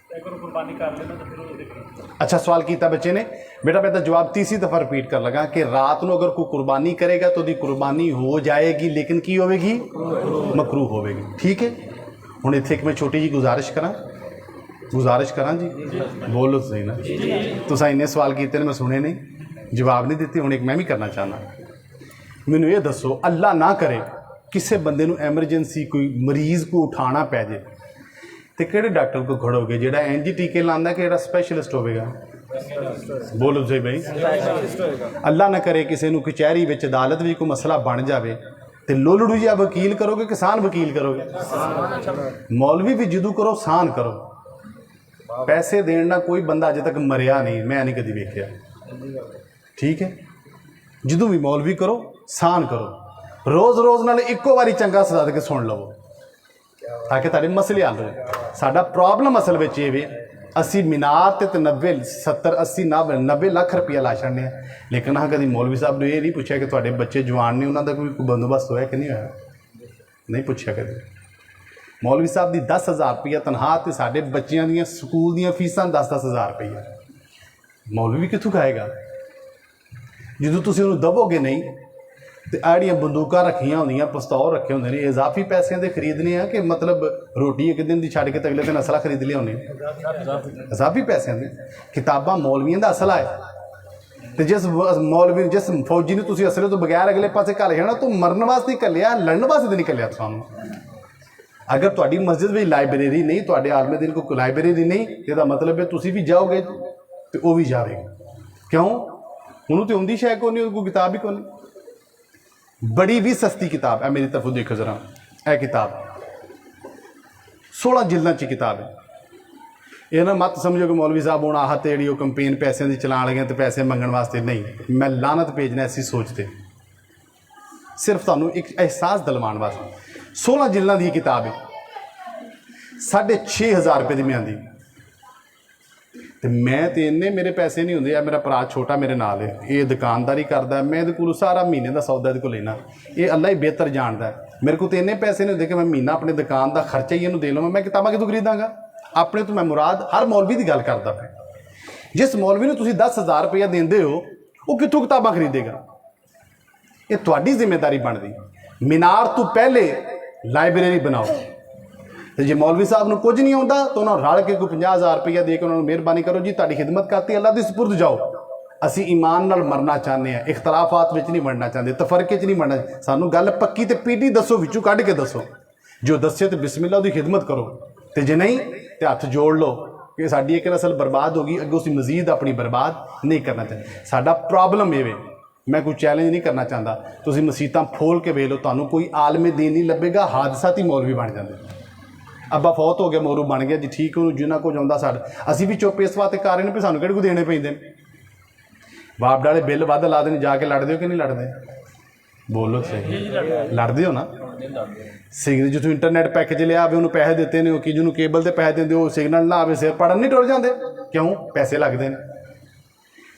[SPEAKER 6] तो अगर कुर्बानी कर लेना तो फिर वो देखना।
[SPEAKER 2] अच्छा सवाल किया बच्चे ने, बेटा मैं तो जवाब तीसरी दफ़ा रिपीट कर लगा कि रात को अगर कोई कुर्बानी करेगा तो दी कुर्बानी हो जाएगी, लेकिन की होगी मकरूह होगी। ठीक है, हुण इत्थे एक मैं छोटी जी गुजारिश करा जी, बोलो सही ना, तुसां इन्ने सवाल किए मैं सुने नहीं, जवाब नहीं दिते, हुण एक मैं भी करना चाहना। मैनू ये दसो, अल्लाह ना करे किसी बंदे नूं एमरजेंसी कोई मरीज़ को उठाना पै जाए तो किहड़े डॉक्टर को खड़ोगे, जिहड़ा इंज टीके लांदा कि जिहड़ा स्पैशलिस्ट होवेगा? बोलो जी भाई। अल्लाह ना करे किसी नूं कचहरी विच अदालत भी कोई मसला बन जाए तो लोलड़ू जिहा वकील करोगे कि सान वकील करोगे? मौलवी भी जदू करो सान करो, पैसे देण नाल कोई बंदा अजे तक मरिया नहीं, मैं नहीं कदी वेखिया। ठीक है, जदों भी मौलवी करो सान करो, रोज़ रोज़ नाल इक्को बारी चंगा सदा के सुन लवो ताकि तुहाडे मसले हल हो। साडा प्रॉब्लम असल में ये वे, असी मीनार ते 90 70 80 90 लाख रुपया ला छड़ने, लेकिन हाँ कभी मौलवी साहब ने ये नहीं पूछा कि तुहाडे बच्चे जवान ने, उन्होंने कोई बंदोबस्त होया कि नहीं होया, नहीं पूछा कभी। मौलवी साहब की 10,000 रुपया तनख्वाह तो साढ़े बच्चों दी स्कूल दी फीसां 10-10,000 रुपया, मौलवी कित्थों खाएगा? जो तुम उन्होंने दवोगे नहीं तो आड़ियाँ बंदूक रखियाँ होंदियां, पिस्तौल रखे होंगे ने, इजाफी पैसों के खरीदने हैं कि मतलब रोटी एक दिन की छड़ के अगले दिन असला खरीद लिया होने, इजाफी पैसों के। किताबां मौलवियों का असला है, तो जिस फौजी ने तुम असले तो बगैर अगले पासे घल जाना, तो मरन वास्ते घलिया, लड़न वास्ते तो नहीं घलिया सानू। अगर तुहाडी मस्जिद में लाइब्रेरी नहीं, तुहाडे आलमे दिन कोई लाइब्रेरी नहीं, तो मतलब है तुसीं भी जाओगे तो वह भी जाएगा। क्यों? उन्होंने तो आँदी शायद कोई किताब ही कोई, बड़ी भी सस्ती किताब है, मेरी तरफों देखो जरा, यह किताब 16 जिल्दां च किताब है। ये ना मत समझो कि मौलवी साहब हूँ आह तो जी कंपेन पैसों की चलान लगे तो पैसे मंगण वास्ते, नहीं, मैं लानत भेजना ऐसी सोचते, सिर्फ तुहानूं एक एहसास दिलवाण वास्ते। 16 जिल्दां की किताब है, 6,500 रुपये की मैं आंदी, तो मैं तो इन्ने मेरे पैसे नहीं होंगे, मेरा भरा छोटा मेरे नाल है, ये दुकानदारी करता है, मैं ये को सारा महीने का सौदा ये को लेना, ये अल्लाह ही बेहतर जानता है। मेरे को तो इन्ने पैसे नहीं होंगे कि मैं महीना अपने दुकान का खर्चा ही इन्हूं दे लवां, मैं किताबां कितों खरीदांगा? अपने तो मैं मुराद हर मौलवी की गल करदा पिया। जिस मौलवी नूं तुसीं 10,000 रुपया देंदे हो, वो कितों किताबां खरीदेगा? ये तुहाडी जिम्मेदारी बनदी। मीनार तो पहले लाइब्रेरी बनाओ, तो जे मौलवी साहब को कुछ नहीं आता तो उन्होंने रल के कोई 50,000 रुपया दे के उन्होंने मेहरबानी करो जी, तुहाडी खिदमत करती, अल्लाह दी सुपुर्द जाओ। असी ईमान नाल मरना चाहते हैं, इख्तलाफात में नहीं मरना चाहते, तफरके नहीं मरना, सानू गल पक्की तो पीढ़ी दसो, विचों कढ़ के दसो, जो दस्से तो बिस्मिल्लाह दी खिदमत करो, तो जे नहीं तो हथ जोड़ लो कि साडी एक नस्ल बर्बाद होगी, अगे उसी मजीद अपनी बर्बाद नहीं करना चाहते। साडा प्रॉब्लम ये वे, मैं कोई चैलेंज नहीं करना चाहता, तुसीं मसीतां फोल के वेख लो, तुहानूं कोई आलमे दीन नहीं लभेगा, हादसा ही मौलवी बन जाते। अब्बा फौत हो गया, मोरू बन गया जी, ठीक है, जिन्होंने कुछ आता साढ़े, असी भी चुप इस वास्ते कर रहे हैं भी सानूं किहड़े को देने पैंदे ने, बाप डाले बिल वध ला देने, जाके लड़ते हो कि नहीं लड़ते? बोलो सही, लड़ते हो ना? सिग्नल जितों इंटरनेट पैकेज लिया आवे, उन्होंने पैसे दिते ने, कि जिन्होंने केबल से पैसे देंगे, वो सिग्नल ना आवे, सिर पड़न नहीं टुर जाते, क्यों? पैसे लगते हैं।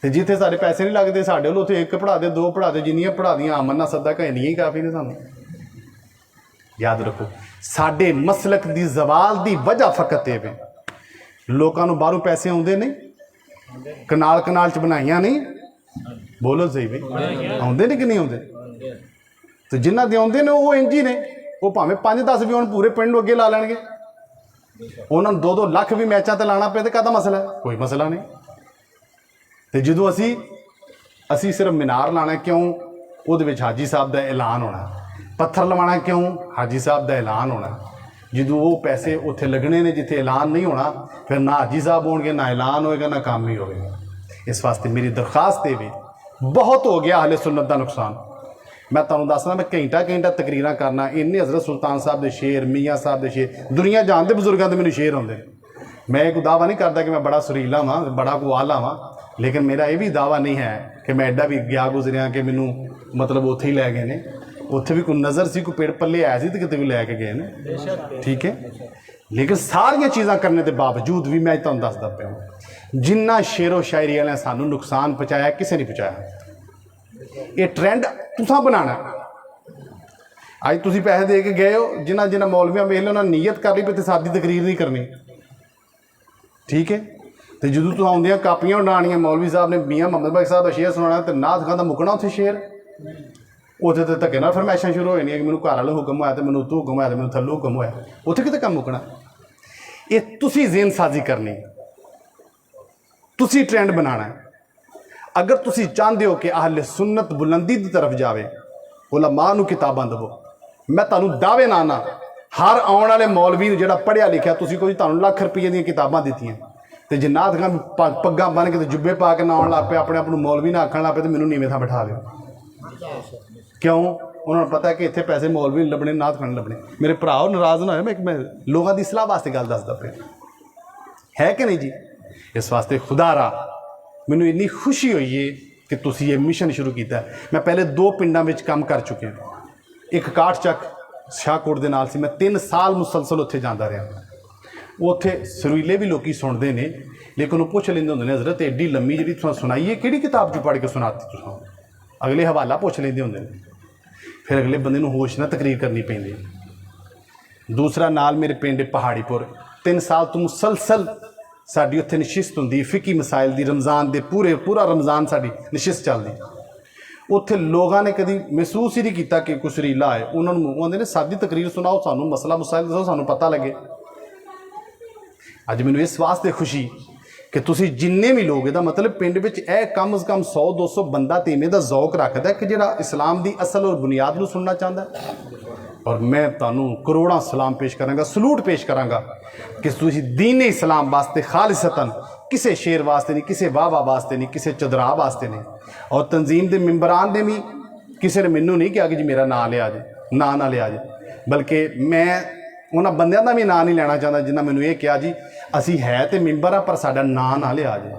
[SPEAKER 2] ਤੇ ਜਿੱਥੇ ਸਾਡੇ ਪੈਸੇ ਨਹੀਂ ਲੱਗਦੇ ਸਾਡੇ ਵੱਲ, ਉੱਥੇ ਇੱਕ ਪੜ੍ਹਾ ਦੇ, ਦੋ ਪੜ੍ਹਾ ਦੇ, ਜਿੰਨੀਆਂ ਪੜ੍ਹਾ ਦੀਆਂ ਅਮਨ ਸੱਦਾ ਕਹਾਣੀਆਂ ਹੀ ਕਾਫੀ ਨੇ ਸਾਨੂੰ। ਯਾਦ ਰੱਖੋ, ਸਾਡੇ ਮਸਲਕ ਦੀ ਜ਼ਵਾਲ ਦੀ ਵਜ੍ਹਾ ਫਕਤ ਇਹ ਵੇ, ਲੋਕਾਂ ਨੂੰ ਬਾਹਰੋਂ ਪੈਸੇ ਆਉਂਦੇ ਨਹੀਂ, ਕਨਾਲ ਕਨਾਲ ਚ ਬਣਾਈਆਂ ਨਹੀਂ, ਬੋਲੋ ਸਹੀ ਵੀ ਆਉਂਦੇ ਨੇ ਕਿ ਨਹੀਂ ਆਉਂਦੇ? ਤੇ ਜਿਨ੍ਹਾਂ ਦੇ ਆਉਂਦੇ ਨੇ ਉਹ ਇੰਝ ਹੀ ਨੇ, ਉਹ ਭਾਵੇਂ 5-10 ਵੀ ਹੁਣ ਪੂਰੇ ਪਿੰਡ ਨੂੰ ਅੱਗੇ ਲਾ ਲੈਣਗੇ। ਉਹਨਾਂ ਨੂੰ 2-2 ਲੱਖ ਵੀ ਮੈਚਾਂ ਤੇ ਲਾਣਾ ਪਏ ਤੇ ਕਾਹਦਾ ਮਸਲਾ ਹੈ? ਕੋਈ ਮਸਲਾ ਨਹੀਂ। ਤੇ ਜਦੋਂ ਅਸੀਂ ਸਿਰਫ ਮੀਨਾਰ ਲਾਣਾ ਕਿਉਂ? ਉਹਦੇ ਵਿੱਚ ਹਾਜੀ ਸਾਹਿਬ ਦਾ ਐਲਾਨ ਹੋਣਾ। ਪੱਥਰ ਲਵਾਉਣਾ ਕਿਉਂ? ਹਾਜੀ ਸਾਹਿਬ ਦਾ ਐਲਾਨ ਹੋਣਾ। ਜਦੋਂ ਉਹ ਪੈਸੇ ਉੱਥੇ ਲੱਗਣੇ ਨੇ ਜਿੱਥੇ ਐਲਾਨ ਨਹੀਂ ਹੋਣਾ, ਫਿਰ ਨਾ ਹਾਜੀ ਸਾਹਿਬ ਹੋਣਗੇ, ਨਾ ਐਲਾਨ ਹੋਏਗਾ, ਨਾ ਕੰਮ ਹੀ ਹੋਵੇਗਾ। ਇਸ ਵਾਸਤੇ ਮੇਰੀ ਦਰਖਾਸਤ ਇਹ ਵੀ, ਬਹੁਤ ਹੋ ਗਿਆ ਅਹਿਲੇ ਸੁन्नत ਦਾ ਨੁਕਸਾਨ। ਮੈਂ ਤੁਹਾਨੂੰ ਦੱਸਦਾ, ਮੈਂ ਘੰਟਾ ਤਕਰੀਰਾਂ ਕਰਨਾ, ਇੰਨੇ ਹਜ਼ਰਤ ਸੁਲਤਾਨ ਸਾਹਿਬ ਦੇ ਸ਼ੇਰ, ਮੀਆਂ ਸਾਹਿਬ ਦੇ ਸ਼ੇਰ, ਦੁਨੀਆ ਜਾਣ ਦੇ ਬਜ਼ੁਰਗਾਂ ਦੇ ਮੈਨੂੰ ਸ਼ੇਰ ਆਉਂਦੇ। ਮੈਂ ਕੋਈ ਦਾਵਾ ਨਹੀਂ ਕਰਦਾ ਕਿ ਮੈਂ ਬੜਾ ਸੁਰੀਲਾ ਵਾਂ, ਬੜਾ ਕੋ ਆਲਾ ਵਾਂ, ਲੇਕਿਨ ਮੇਰਾ ਇਹ ਵੀ ਦਾਵਾ ਨਹੀਂ ਹੈ ਕਿ ਮੈਂ ਐਡਾ ਵੀ ਗਿਆ ਗੁਜ਼ਰਿਆ ਕਿ ਮੈਨੂੰ ਮਤਲਬ ਉੱਥੇ ਹੀ ਲੈ ਗਏ ਨੇ। ਉੱਥੇ ਵੀ ਕੋਈ ਨਜ਼ਰ ਸੀ, ਕੋਈ ਪੇੜ ਪੱਲੇ ਆਇਆ ਸੀ ਤੇ ਕਿਤੇ ਵੀ ਲੈ ਕੇ ਗਏ ਨੇ, ਠੀਕ ਹੈ। ਲੇਕਿਨ ਸਾਰੀਆਂ ਚੀਜ਼ਾਂ ਕਰਨ ਦੇ ਬਾਵਜੂਦ ਵੀ ਮੈਂ ਤੁਹਾਨੂੰ ਦੱਸਦਾ ਪਿਆ, ਜਿੰਨਾ ਸ਼ੇਰੋ ਸ਼ਾਇਰੀ ਵਾਲਿਆਂ ਸਾਨੂੰ ਨੁਕਸਾਨ ਪਹੁੰਚਾਇਆ, ਕਿਸੇ ਨਹੀਂ ਪਹੁੰਚਾਇਆ। ਇਹ ਟ੍ਰੈਂਡ ਤੁਸੀਂ ਬਣਾਉਣਾ। ਅੱਜ ਤੁਸੀਂ ਪੈਸੇ ਦੇ ਕੇ ਗਏ ਹੋ, ਜਿਨ੍ਹਾਂ ਮੌਲਵੀਆਂ ਵੇਖ ਲਓ, ਉਹਨਾਂ ਨੀਅਤ ਕਰ ਲਈ ਵੀ ਤੇ ਸਾਦੀ ਤਕਰੀਰ ਨਹੀਂ ਕਰਨੀ, ਠੀਕ ਹੈ। ਤੇ ਜਦੋਂ ਤੂੰ ਆਉਂਦੀਆਂ ਕਾਪੀਆਂ ਉਡਾਣੀਆਂ, ਮੌਲਵੀ ਸਾਹਿਬ ਨੇ ਮੀਆਂ ਮੁਹੰਮਦ ਬਖਸ਼ ਸਾਹਿਬ ਦਾ ਸ਼ੇਰ ਸੁਣਾਉਣਾ ਤੇ ਨਾਥ ਖਾਂ ਦਾ ਮੁੱਕਣਾ ਉੱਥੇ ਸ਼ੇਰ, ਉੱਥੇ ਤੇ ਧੱਕੇ ਨਾਲ ਫਰਮਾਇਸ਼ਾਂ ਸ਼ੁਰੂ ਹੋ ਜਾਣੀਆਂ ਕਿ ਮੈਨੂੰ ਘਰ ਵਾਲਾ ਹੁਕਮ ਹੋਇਆ ਤੇ ਮੈਨੂੰ ਉੱਤੋਂ ਹੁਕਮ ਹੋਇਆ ਤੇ ਮੈਨੂੰ ਥੱਲੋਂ ਹੁਕਮ ਹੋਇਆ। ਉੱਥੇ ਕਿਤੇ ਕੰਮ ਮੁੱਕਣਾ? ਇਹ ਤੁਸੀਂ ਜ਼ੇਨ ਸਾਜ਼ੀ ਕਰਨੀ, ਤੁਸੀਂ ਟ੍ਰੈਂਡ ਬਣਾਉਣਾ। ਅਗਰ ਤੁਸੀਂ ਚਾਹੁੰਦੇ ਹੋ ਕਿ ਅਹਿਲੇ ਸੁन्नत ਬੁਲੰਦੀ ਦੀ ਤਰਫ ਜਾਵੇ, ਉਲਮਾ ਨੂੰ ਕਿਤਾਬਾਂ ਦੇਵੋ। ਮੈਂ ਤੁਹਾਨੂੰ ਦਾਅਵੇ ਨਾਲ ਹਰ ਆਉਣ ਵਾਲੇ ਮੌਲਵੀ ਨੂੰ ਜਿਹੜਾ ਪੜ੍ਹਿਆ ਲਿਖਿਆ, ਤੁਸੀਂ ਕੋਈ ਤੁਹਾਨੂੰ ਲੱਖ ਰੁਪਏ ਦੀਆਂ ਕਿਤਾਬਾਂ ਦਿੱਤੀਆਂ ਤੇ ਜੇ ਨਾਥ ਖਾਂ ਪੱਗਾਂ ਬੰਨ੍ਹ ਕੇ ਤੇ ਜੁੱਬੇ ਪਾ ਕੇ ਨਾ ਆਉਣ ਲੱਗ ਪਏ, ਆਪਣੇ ਆਪ ਨੂੰ ਮੌਲਵੀ ਨਾ ਆਖਣ ਲੱਗ ਪਏ, ਤੇ ਮੈਨੂੰ ਨੀਵੇਂ ਥਾਂ ਬਿਠਾ ਲਿਓ। ਕਿਉਂ? ਉਹਨਾਂ ਨੂੰ ਪਤਾ ਕਿ ਇੱਥੇ ਪੈਸੇ ਮੌਲਵੀ ਨਹੀਂ ਲੱਭਣੇ, ਨਾਥ ਖਾਂ ਨਹੀਂ ਲੱਭਣੇ। ਮੇਰੇ ਭਰਾਓ ਨਾਰਾਜ਼ ਨਾ ਹੋਏ, ਮੈਂ ਲੋਕਾਂ ਦੀ ਸਲਾਹ ਵਾਸਤੇ ਗੱਲ ਦੱਸਦਾ ਪਿਆ, ਹੈ ਕਿ ਨਹੀਂ ਜੀ? ਇਸ ਵਾਸਤੇ ਖੁਦਾ ਰਾ ਮੈਨੂੰ ਇੰਨੀ ਖੁਸ਼ੀ ਹੋਈ ਹੈ ਕਿ ਤੁਸੀਂ ਇਹ ਮਿਸ਼ਨ ਸ਼ੁਰੂ ਕੀਤਾ। ਮੈਂ ਪਹਿਲੇ 2 ਪਿੰਡਾਂ ਵਿੱਚ ਕੰਮ ਕਰ ਚੁੱਕਿਆ। ਇੱਕ ਕਾਠ ਚੱਕ ਸ਼ਾਹਕੋਟ ਦੇ ਨਾਲ ਸੀ, ਮੈਂ 3 ਸਾਲ ਮੁਸਲਸਲ ਉੱਥੇ ਜਾਂਦਾ ਰਿਹਾ। ਉੱਥੇ ਸੁਰੀਲੇ ਵੀ ਲੋਕੀ ਸੁਣਦੇ ਨੇ, ਲੇਕਿਨ ਉਹ ਪੁੱਛ ਲੈਂਦੇ ਹੁੰਦੇ ਨੇ, ਹਜ਼ਰਤ ਐਡੀ ਲੰਮੀ ਜਿਹੜੀ ਤੁਸੀਂ ਸੁਣਾਈਏ ਕਿਹੜੀ ਕਿਤਾਬ 'ਚ ਪੜ੍ਹ ਕੇ ਸੁਣਾਤੀ ਤੁਸੀਂ? ਅਗਲੇ ਹਵਾਲਾ ਪੁੱਛ ਲੈਂਦੇ ਹੁੰਦੇ ਨੇ, ਫਿਰ ਅਗਲੇ ਬੰਦੇ ਨੂੰ ਹੋਸ਼ ਨਾਲ ਤਕਰੀਰ ਕਰਨੀ ਪੈਂਦੀ। ਦੂਸਰਾ ਨਾਲ ਮੇਰੇ ਪਿੰਡ ਪਹਾੜੀਪੁਰ, 3 ਸਾਲ ਤੋਂ ਮੁਸਲਸਲ ਸਾਡੀ ਉੱਥੇ ਨਸ਼ਿਸਤ ਹੁੰਦੀ, ਫਿਕੀ ਮਸਾਇਲ ਦੀ, ਰਮਜ਼ਾਨ ਦੇ ਪੂਰਾ ਰਮਜ਼ਾਨ ਸਾਡੀ ਨਸ਼ਿਸਤ ਚੱਲਦੀ। ਉੱਥੇ ਲੋਕਾਂ ਨੇ ਕਦੀ ਮਹਿਸੂਸ ਹੀ ਨਹੀਂ ਕੀਤਾ ਕਿ ਕੁਛ ਰੀਲਾ ਹੈ। ਉਹਨਾਂ ਨੂੰ ਆਉਂਦੇ ਨੇ ਸਾਦੀ ਤਕਰੀਰ ਸੁਣਾਓ, ਸਾਨੂੰ ਮਸਲਾ ਮਸਾਇਲ ਦੱਸੋ, ਸਾਨੂੰ ਪਤਾ ਲੱਗੇ। ਅੱਜ ਮੈਨੂੰ ਇਸ ਵਾਸਤੇ ਖੁਸ਼ੀ ਕਿ ਤੁਸੀਂ ਜਿੰਨੇ ਵੀ ਲੋਕ, ਇਹਦਾ ਮਤਲਬ ਪਿੰਡ ਵਿੱਚ ਇਹ ਕਮ ਅਜ਼ ਕਮ 100-200 ਬੰਦਾ ਤੇ ਇਵੇਂ ਦਾ ਜ਼ੌਕ ਰੱਖਦਾ ਕਿ ਜਿਹੜਾ ਇਸਲਾਮ ਦੀ ਅਸਲ ਔਰ ਬੁਨਿਆਦ ਨੂੰ ਸੁਣਨਾ ਚਾਹੁੰਦਾ। ਔਰ ਮੈਂ ਤੁਹਾਨੂੰ ਕਰੋੜਾਂ ਸਲਾਮ ਪੇਸ਼ ਕਰਾਂਗਾ, ਸਲੂਟ ਪੇਸ਼ ਕਰਾਂਗਾ ਕਿ ਤੁਸੀਂ ਦੀਨ ਇਸਲਾਮ ਵਾਸਤੇ ਖਾਲਿਸਤਨ, ਕਿਸੇ ਸ਼ੇਰ ਵਾਸਤੇ ਨਹੀਂ, ਕਿਸੇ ਵਾਹ ਵਾਸਤੇ ਨਹੀਂ, ਕਿਸੇ ਚਦਰਾ ਵਾਸਤੇ ਨਹੀਂ। ਔਰ ਤਨਜ਼ੀਮ ਦੇ ਮੈਂਬਰਾਂ ਨੇ ਵੀ ਕਿਸੇ ਨੇ ਮੈਨੂੰ ਨਹੀਂ ਕਿਹਾ ਕਿ ਜੀ ਮੇਰਾ ਨਾਂ ਲਿਆ ਜੇ, ਨਾਂ ਨਾ ਲਿਆ ਜੇ, ਬਲਕਿ ਮੈਂ ਉਹਨਾਂ ਬੰਦਿਆਂ ਦਾ ਵੀ ਨਾਂ ਨਹੀਂ ਲੈਣਾ ਚਾਹੁੰਦਾ ਜਿਨ੍ਹਾਂ ਮੈਨੂੰ ਇਹ ਕਿਹਾ ਜੀ ਅਸੀਂ ਹੈ ਤੇ ਮੈਂਬਰ ਆ ਪਰ ਸਾਡਾ ਨਾਂ ਨਾ ਲਿਆ ਜੇ।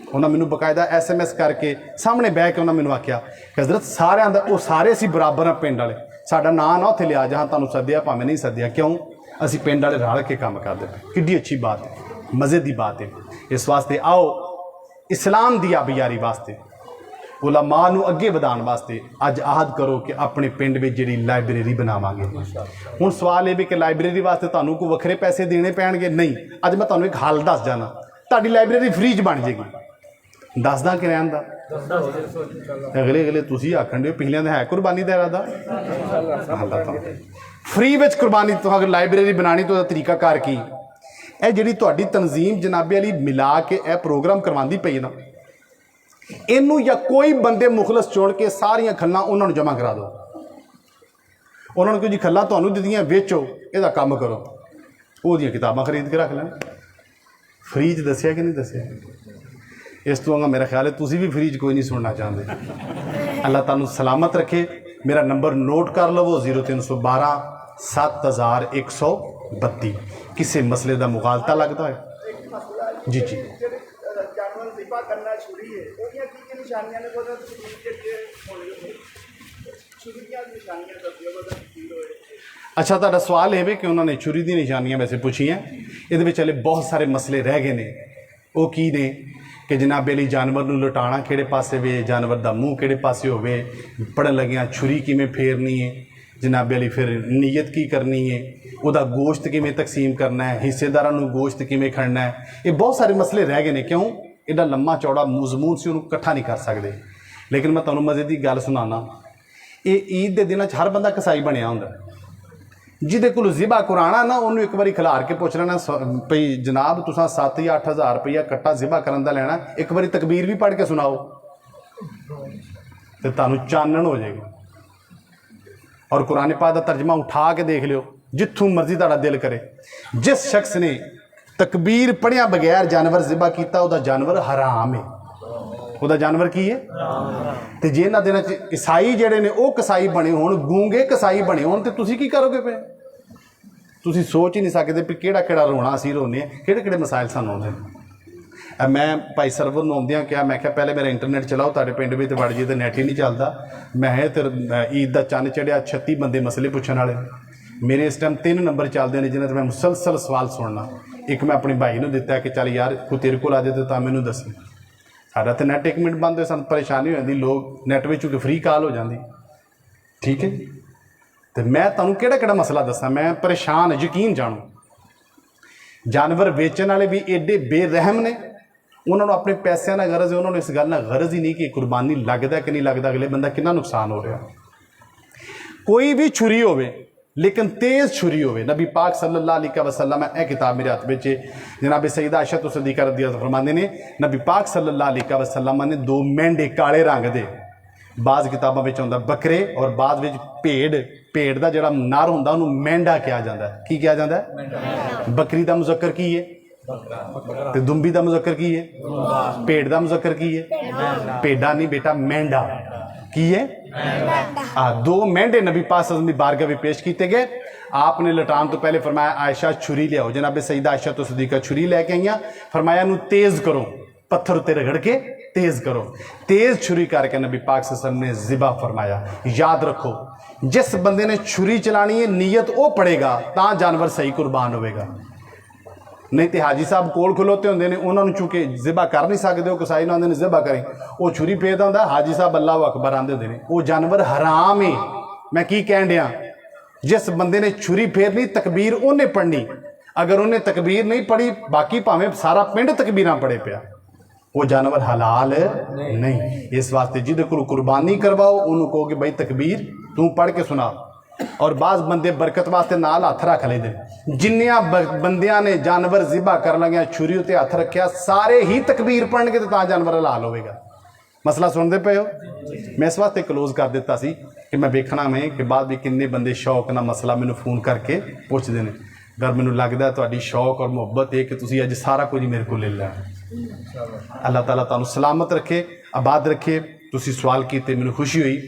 [SPEAKER 2] ਉਹਨਾਂ ਮੈਨੂੰ ਬਕਾਇਦਾ SMS ਕਰਕੇ ਸਾਹਮਣੇ ਬਹਿ ਕੇ ਉਹਨਾਂ ਮੈਨੂੰ ਆਖਿਆ ਕਿ ਹਜ਼ਰਤ ਸਾਰਿਆਂ ਦਾ, ਉਹ ਸਾਰੇ ਅਸੀਂ ਬਰਾਬਰ ਆ ਪਿੰਡ ਵਾਲੇ, ਸਾਡਾ ਨਾਂ ਨਾ ਉੱਥੇ ਲਿਆ ਜਹਾਂ ਤੁਹਾਨੂੰ ਸੱਦਿਆ ਭਾਵੇਂ ਨਹੀਂ ਸੱਦਿਆ। ਕਿਉਂ? ਅਸੀਂ ਪਿੰਡ ਵਾਲੇ ਰਲ ਕੇ ਕੰਮ ਕਰਦੇ ਪਏ। ਕਿੱਡੀ ਅੱਛੀ ਬਾਤ ਹੈ, ਮਜ਼ੇ ਦੀ ਬਾਤ ਹੈ। ਇਸ ਵਾਸਤੇ ਆਓ ਇਸਲਾਮ ਦੀ ਆਬਿਆਰੀ ਵਾਸਤੇ, ਉਲਮਾ ਨੂੰ ਅੱਗੇ ਵਧਾਉਣ ਵਾਸਤੇ ਅੱਜ ਆਹਦ ਕਰੋ ਕਿ ਆਪਣੇ ਪਿੰਡ ਵਿੱਚ ਜਿਹੜੀ ਲਾਇਬ੍ਰੇਰੀ ਬਣਾਵਾਂਗੇ। ਹੁਣ ਸਵਾਲ ਇਹ ਵੀ ਕਿ ਲਾਇਬ੍ਰੇਰੀ ਵਾਸਤੇ ਤੁਹਾਨੂੰ ਕੋਈ ਵੱਖਰੇ ਪੈਸੇ ਦੇਣੇ ਪੈਣਗੇ? ਨਹੀਂ। ਅੱਜ ਮੈਂ ਤੁਹਾਨੂੰ ਇੱਕ ਹੱਲ ਦੱਸ ਜਾਣਾ, ਤੁਹਾਡੀ ਲਾਇਬ੍ਰੇਰੀ ਫ੍ਰੀ 'ਚ ਬਣ ਜਾਏਗੀ। ਦੱਸਦਾ ਕਿ ਰਹਿਣ ਦਾ ਅਗਲੇ ਤੁਸੀਂ ਆਖਣ ਦੇ ਪਿਛਲਿਆਂ ਦਾ ਹੈ ਕੁਰਬਾਨੀ ਦਾ ਇਰਾਦਾ। ਫ੍ਰੀ ਵਿੱਚ ਕੁਰਬਾਨੀ, ਤੁਸੀਂ ਅਗਰ ਲਾਇਬ੍ਰੇਰੀ ਬਣਾਉਣੀ ਤਾਂ ਉਹਦਾ ਤਰੀਕਾਕਾਰ ਕੀ? ਇਹ ਜਿਹੜੀ ਤੁਹਾਡੀ ਤਨਜ਼ੀਮ ਜਨਾਬੇ ਵਾਲੀ ਮਿਲਾ ਕੇ ਇਹ ਪ੍ਰੋਗਰਾਮ ਕਰਵਾਉਂਦੀ ਪਈ ਨਾ, ਇਹਨੂੰ ਜਾਂ ਕੋਈ ਬੰਦੇ ਮੁਖਲਸ ਚੁਣ ਕੇ ਸਾਰੀਆਂ ਖੱਲਾਂ ਉਹਨਾਂ ਨੂੰ ਜਮ੍ਹਾਂ ਕਰਾ ਦਿਓ। ਉਹਨਾਂ ਨੂੰ ਕੋਈ ਜੀ ਖੱਲਾਂ ਤੁਹਾਨੂੰ ਦਿੱਤੀਆਂ ਵੇਚੋ, ਇਹਦਾ ਕੰਮ ਕਰੋ, ਉਹਦੀਆਂ ਕਿਤਾਬਾਂ ਖਰੀਦ ਕੇ ਰੱਖ ਲੈਣ। ਫ੍ਰੀ 'ਚ ਦੱਸਿਆ ਕਿ ਨਹੀਂ ਦੱਸਿਆ? ਇਸ ਤੋਂ ਅਗਾ ਮੇਰਾ ਖਿਆਲ ਹੈ ਤੁਸੀਂ ਵੀ ਫ੍ਰੀ 'ਚ ਕੋਈ ਨਹੀਂ ਸੁਣਨਾ ਚਾਹੁੰਦੇ। ਅੱਲਾਹ ਤੁਹਾਨੂੰ ਸਲਾਮਤ ਰੱਖੇ। ਮੇਰਾ ਨੰਬਰ ਨੋਟ ਕਰ ਲਵੋ 0312 7132। ਕਿਸੇ ਮਸਲੇ ਦਾ ਮੁਗਾਲਤਾ ਲੱਗਦਾ ਹੈ ਜੀ ਜੀ ਅੱਛਾ, ਤੁਹਾਡਾ ਸਵਾਲ ਇਹ ਵੀ ਕਿ ਉਹਨਾਂ ਨੇ ਛੁਰੀ ਦੀ ਨਿਸ਼ਾਨੀਆਂ ਵੈਸੇ ਪੁੱਛੀਆਂ। ਇਹਦੇ ਵਿੱਚ ਹਲੇ ਬਹੁਤ ਸਾਰੇ ਮਸਲੇ ਰਹਿ ਗਏ ਨੇ। ਉਹ ਕੀ ਨੇ? ਕਿ ਜਨਾਬੇ ਲਈ ਜਾਨਵਰ ਨੂੰ ਲੁਟਾਉਣਾ ਕਿਹੜੇ ਪਾਸੇ ਵੇ, ਜਾਨਵਰ ਦਾ ਮੂੰਹ ਕਿਹੜੇ ਪਾਸੇ ਹੋਵੇ, ਪੜਨ ਲੱਗਿਆਂ ਛੁਰੀ ਕਿਵੇਂ ਫੇਰਨੀ ਹੈ, ਜਨਾਬੇ ਲਈ ਫਿਰ ਨੀਅਤ ਕੀ ਕਰਨੀ ਹੈ, ਉਹਦਾ ਗੋਸ਼ਤ ਕਿਵੇਂ ਤਕਸੀਮ ਕਰਨਾ ਹੈ, ਹਿੱਸੇਦਾਰਾਂ ਨੂੰ ਗੋਸ਼ਤ ਕਿਵੇਂ ਖੜਨਾ ਹੈ। ਇਹ ਬਹੁਤ ਸਾਰੇ ਮਸਲੇ ਰਹਿ ਗਏ ਨੇ। ਕਿਉਂ? ਇਹਦਾ ਲੰਮਾ ਚੌੜਾ ਮਜ਼ਮੂਨ ਸੀ, ਉਹਨੂੰ ਇਕੱਠਾ ਨਹੀਂ ਕਰ ਸਕਦੇ। ਲੇਕਿਨ ਮੈਂ ਤੁਹਾਨੂੰ ਮਜ਼ੇ ਦੀ ਗੱਲ ਸੁਣਾਉਣਾ। ਇਹ ਈਦ ਦੇ ਦਿਨਾਂ 'ਚ ਹਰ ਬੰਦਾ ਕਸਾਈ ਬਣਿਆ ਹੁੰਦਾ। ਜਿਹਦੇ ਕੋਲ ਜ਼ਿਬਾ ਕੁਰਾਣਾ ਨਾ, ਉਹਨੂੰ ਇੱਕ ਵਾਰੀ ਖਿਲਾਰ ਕੇ ਪੁੱਛ ਲੈਣਾ ਭਈ ਜਨਾਬ ਤੁਸੀਂ 7 ਜਾਂ 8 ਹਜ਼ਾਰ ਰੁਪਈਆ ਕੱਟਾ ਜ਼ਿਬਾ ਕਰਨ ਦਾ ਲੈਣਾ, ਇੱਕ ਵਾਰੀ ਤਕਬੀਰ ਵੀ ਪੜ੍ਹ ਕੇ ਸੁਣਾਓ ਤੇ ਤੁਹਾਨੂੰ ਚਾਨਣ ਹੋ ਜਾਏਗਾ। ਔਰ ਕੁਰਾਨ ਪਾਕ ਦਾ ਤਰਜਮਾ ਉਠਾ ਕੇ ਦੇਖ ਲਿਓ, ਜਿੱਥੋਂ ਮਰਜ਼ੀ ਤੁਹਾਡਾ ਦਿਲ ਕਰੇ। ਜਿਸ ਸ਼ਖਸ ਨੇ ਤਕਬੀਰ ਪੜ੍ਹਿਆ ਬਗੈਰ ਜਾਨਵਰ ਜ਼ਿਬਾ ਕੀਤਾ, ਉਹਦਾ ਜਾਨਵਰ ਹਰਾਮ ਹੈ। ਉਹਦਾ ਜਾਨਵਰ ਕੀ ਹੈ? ਤੇ ਜੇ ਇਹਨਾਂ ਦਿਨਾਂ 'ਚ ਈਸਾਈ ਜਿਹੜੇ ਨੇ ਉਹ ਕਸਾਈ ਬਣੇ ਹੋਣ, ਗੂੰਗੇ ਕਸਾਈ ਬਣੇ ਹੋਣ, ਤੇ ਤੁਸੀਂ ਕੀ ਕਰੋਗੇ ਪਏ? ਤੁਸੀਂ ਸੋਚ ਹੀ ਨਹੀਂ ਸਕਦੇ ਵੀ ਕਿਹੜਾ ਕਿਹੜਾ ਰੋਣਾ ਅਸੀਂ ਰੋਨੇ ਆ, ਕਿਹੜੇ ਕਿਹੜੇ ਮਸਾਇਲ ਸਾਨੂੰ ਆਉਂਦੇ ਨੇ। ਮੈਂ ਭਾਈ ਸਰਵਰ ਨੂੰ ਆਉਂਦਿਆਂ ਕਿਹਾ, ਮੈਂ ਕਿਹਾ ਪਹਿਲੇ ਮੇਰਾ ਇੰਟਰਨੈਟ ਚਲਾਓ, ਤੁਹਾਡੇ ਪਿੰਡ ਵਿੱਚ ਤੇ ਵੜ ਜੇ ਤੇ ਨੈਟ ਹੀ ਨਹੀਂ ਚੱਲਦਾ। ਮੈਂ ਕਿਹਾ ਤੇ ਈਦ ਦਾ ਚੰਨ ਚੜਿਆ, 36 ਬੰਦੇ ਮਸਲੇ ਪੁੱਛਣ ਵਾਲੇ। ਮੇਰੇ ਇਸ ਟਾਈਮ 3 ਨੰਬਰ ਚੱਲਦੇ ਨੇ ਜਿਨ੍ਹਾਂ 'ਤੇ ਮੈਂ ਮੁਸਲਸਲ ਸਵਾਲ ਸੁਣਨਾ। ਇੱਕ ਮੈਂ ਆਪਣੇ ਭਾਈ ਨੂੰ ਦਿੱਤਾ ਕਿ ਚੱਲ ਯਾਰ ਕੋਈ ਤੇਰੇ ਕੋਲ ਆ ਜਾਏ ਤਾਂ ਮੈਨੂੰ ਦੱਸੀ। ਸਾਡਾ ਤਾਂ ਨੈਟ 1 ਮਿੰਟ ਬੰਦ ਹੋਏ, ਸਾਨੂੰ ਪਰੇਸ਼ਾਨੀ ਹੋ ਜਾਂਦੀ, ਲੋਕ ਨੈਟ ਵਿੱਚ ਕਿ ਫ੍ਰੀ ਕਾਲ ਹੋ ਜਾਂਦੀ। ਠੀਕ ਹੈ, ਤੇ ਮੈਂ ਤੁਹਾਨੂੰ ਕਿਹੜਾ ਕਿਹੜਾ ਮਸਲਾ ਦੱਸਾਂ। ਮੈਂ ਪਰੇਸ਼ਾਨ, ਯਕੀਨ ਜਾਣੋ। ਜਾਨਵਰ ਵੇਚਣ ਵਾਲੇ ਵੀ ਐਡੇ ਬੇਰਹਿਮ ਨੇ, ਉਹਨਾਂ ਨੂੰ ਆਪਣੇ ਪੈਸਿਆਂ ਨਾਲ ਗਰਜ਼ ਹੈ, ਉਹਨਾਂ ਨੂੰ ਇਸ ਗੱਲ ਨਾਲ ਗਰਜ਼ ਹੀ ਨਹੀਂ ਕਿ ਕੁਰਬਾਨੀ ਲੱਗਦਾ ਕਿ ਨਹੀਂ ਲੱਗਦਾ, ਅਗਲੇ ਬੰਦਾ ਕਿੰਨਾ ਨੁਕਸਾਨ ਹੋ ਰਿਹਾ। ਕੋਈ ਵੀ ਛੁਰੀ ਹੋਵੇ लेकिन तेज़ छुरी होवे। नबी पाक सल्लल्लाहु अलैहि वसल्लम ए किताब मेरे हाथ में जनाब सईदा आयशा तो सदीका रज़ियल्लाहु फरमाते ने नबी पाक सल्लल्लाहु अलैहि वसल्लम ने 2 मेंढे काले रंग दे, बाज़ किताबों में आउंदा बकरे और बाज़ में भेड़। भेड़ का जिहड़ा नर हुंदा उहनूं मेंढा कहा जाता है। की कहा जाता है? बकरी का मुज़क्कर की है ते दुंबी का मुज़क्कर की है, भेड़ का मुज़क्कर की है, भेड़ा नहीं बेटा मेंढा की है। 2 मेंढे नबी पाक सल्लल्लाहु अलैहि वसल्लम की बारगाह में पेश किए गए। आपने लटान तो पहले फरमाया आयशा छुरी लियाओ। जनाब सईदा आयशा तो सदीका छुरी लैके आईयां, फरमाया नूं तेज़ करो, पत्थर उत्ते रगड़ के तेज़ करो। तेज़ छुरी करके नबी पाक सल्लल्लाहु अलैहि वसल्लम ने ज़िबा फरमाया। याद रखो, जिस बंदे ने छुरी चलानी है नीयत वो पड़ेगा तां जानवर सही कुर्बान होगा। नहीं तो हाजी साहब कोल खलोते होंगे ने, उन्होंने चूंकि ज़िबा कर नहीं सकते, वो कसाई ना आते ज़िबा करें, वो छुरी फेरदा होंदा, हाजी साहब अल्लाह अकबर आंदे होंदे ने, वो जानवर हराम है। मैं की कह दिया, जिस बंदे ने छुरी फेरनी तकबीर उन्हें पढ़नी, अगर उन्हें तकबीर नहीं पढ़ी बाकी भावें सारा पिंड तकबीरां पढ़े पिया, वो जानवर हलाल नहीं। इस वास्ते जिहदे कोल कुर्बानी करवाओ उन्होंने कहो कि भाई तकबीर तू पढ़ के सुना। और बाज़ बंदे बरकत वास्ते नाल हथ रख लेते। जिन्नियां बंदियां ने जानवर ज़िबा कर लगे छुरी उत्ते हथ रखा, सारे ही तकबीर पढ़नगे तो जानवर हलाल होगा। मसला सुनते पे हो? मैं इस वास्ते क्लोज कर दिता सी कि मैं वेखना में कि बाद भी किन्ने बंदे शौक ना मसला मैनू फोन करके पुछते हैं। अगर मैनू लगता तुहाडी शौक और मुहब्बत है कि तुसीं अज सारा कुछ मेरे को ले लेना। अल्लाह ताला तुहानू सलामत रखे, आबाद रखे। तुसीं सवाल कीते, मैनू खुशी हुई।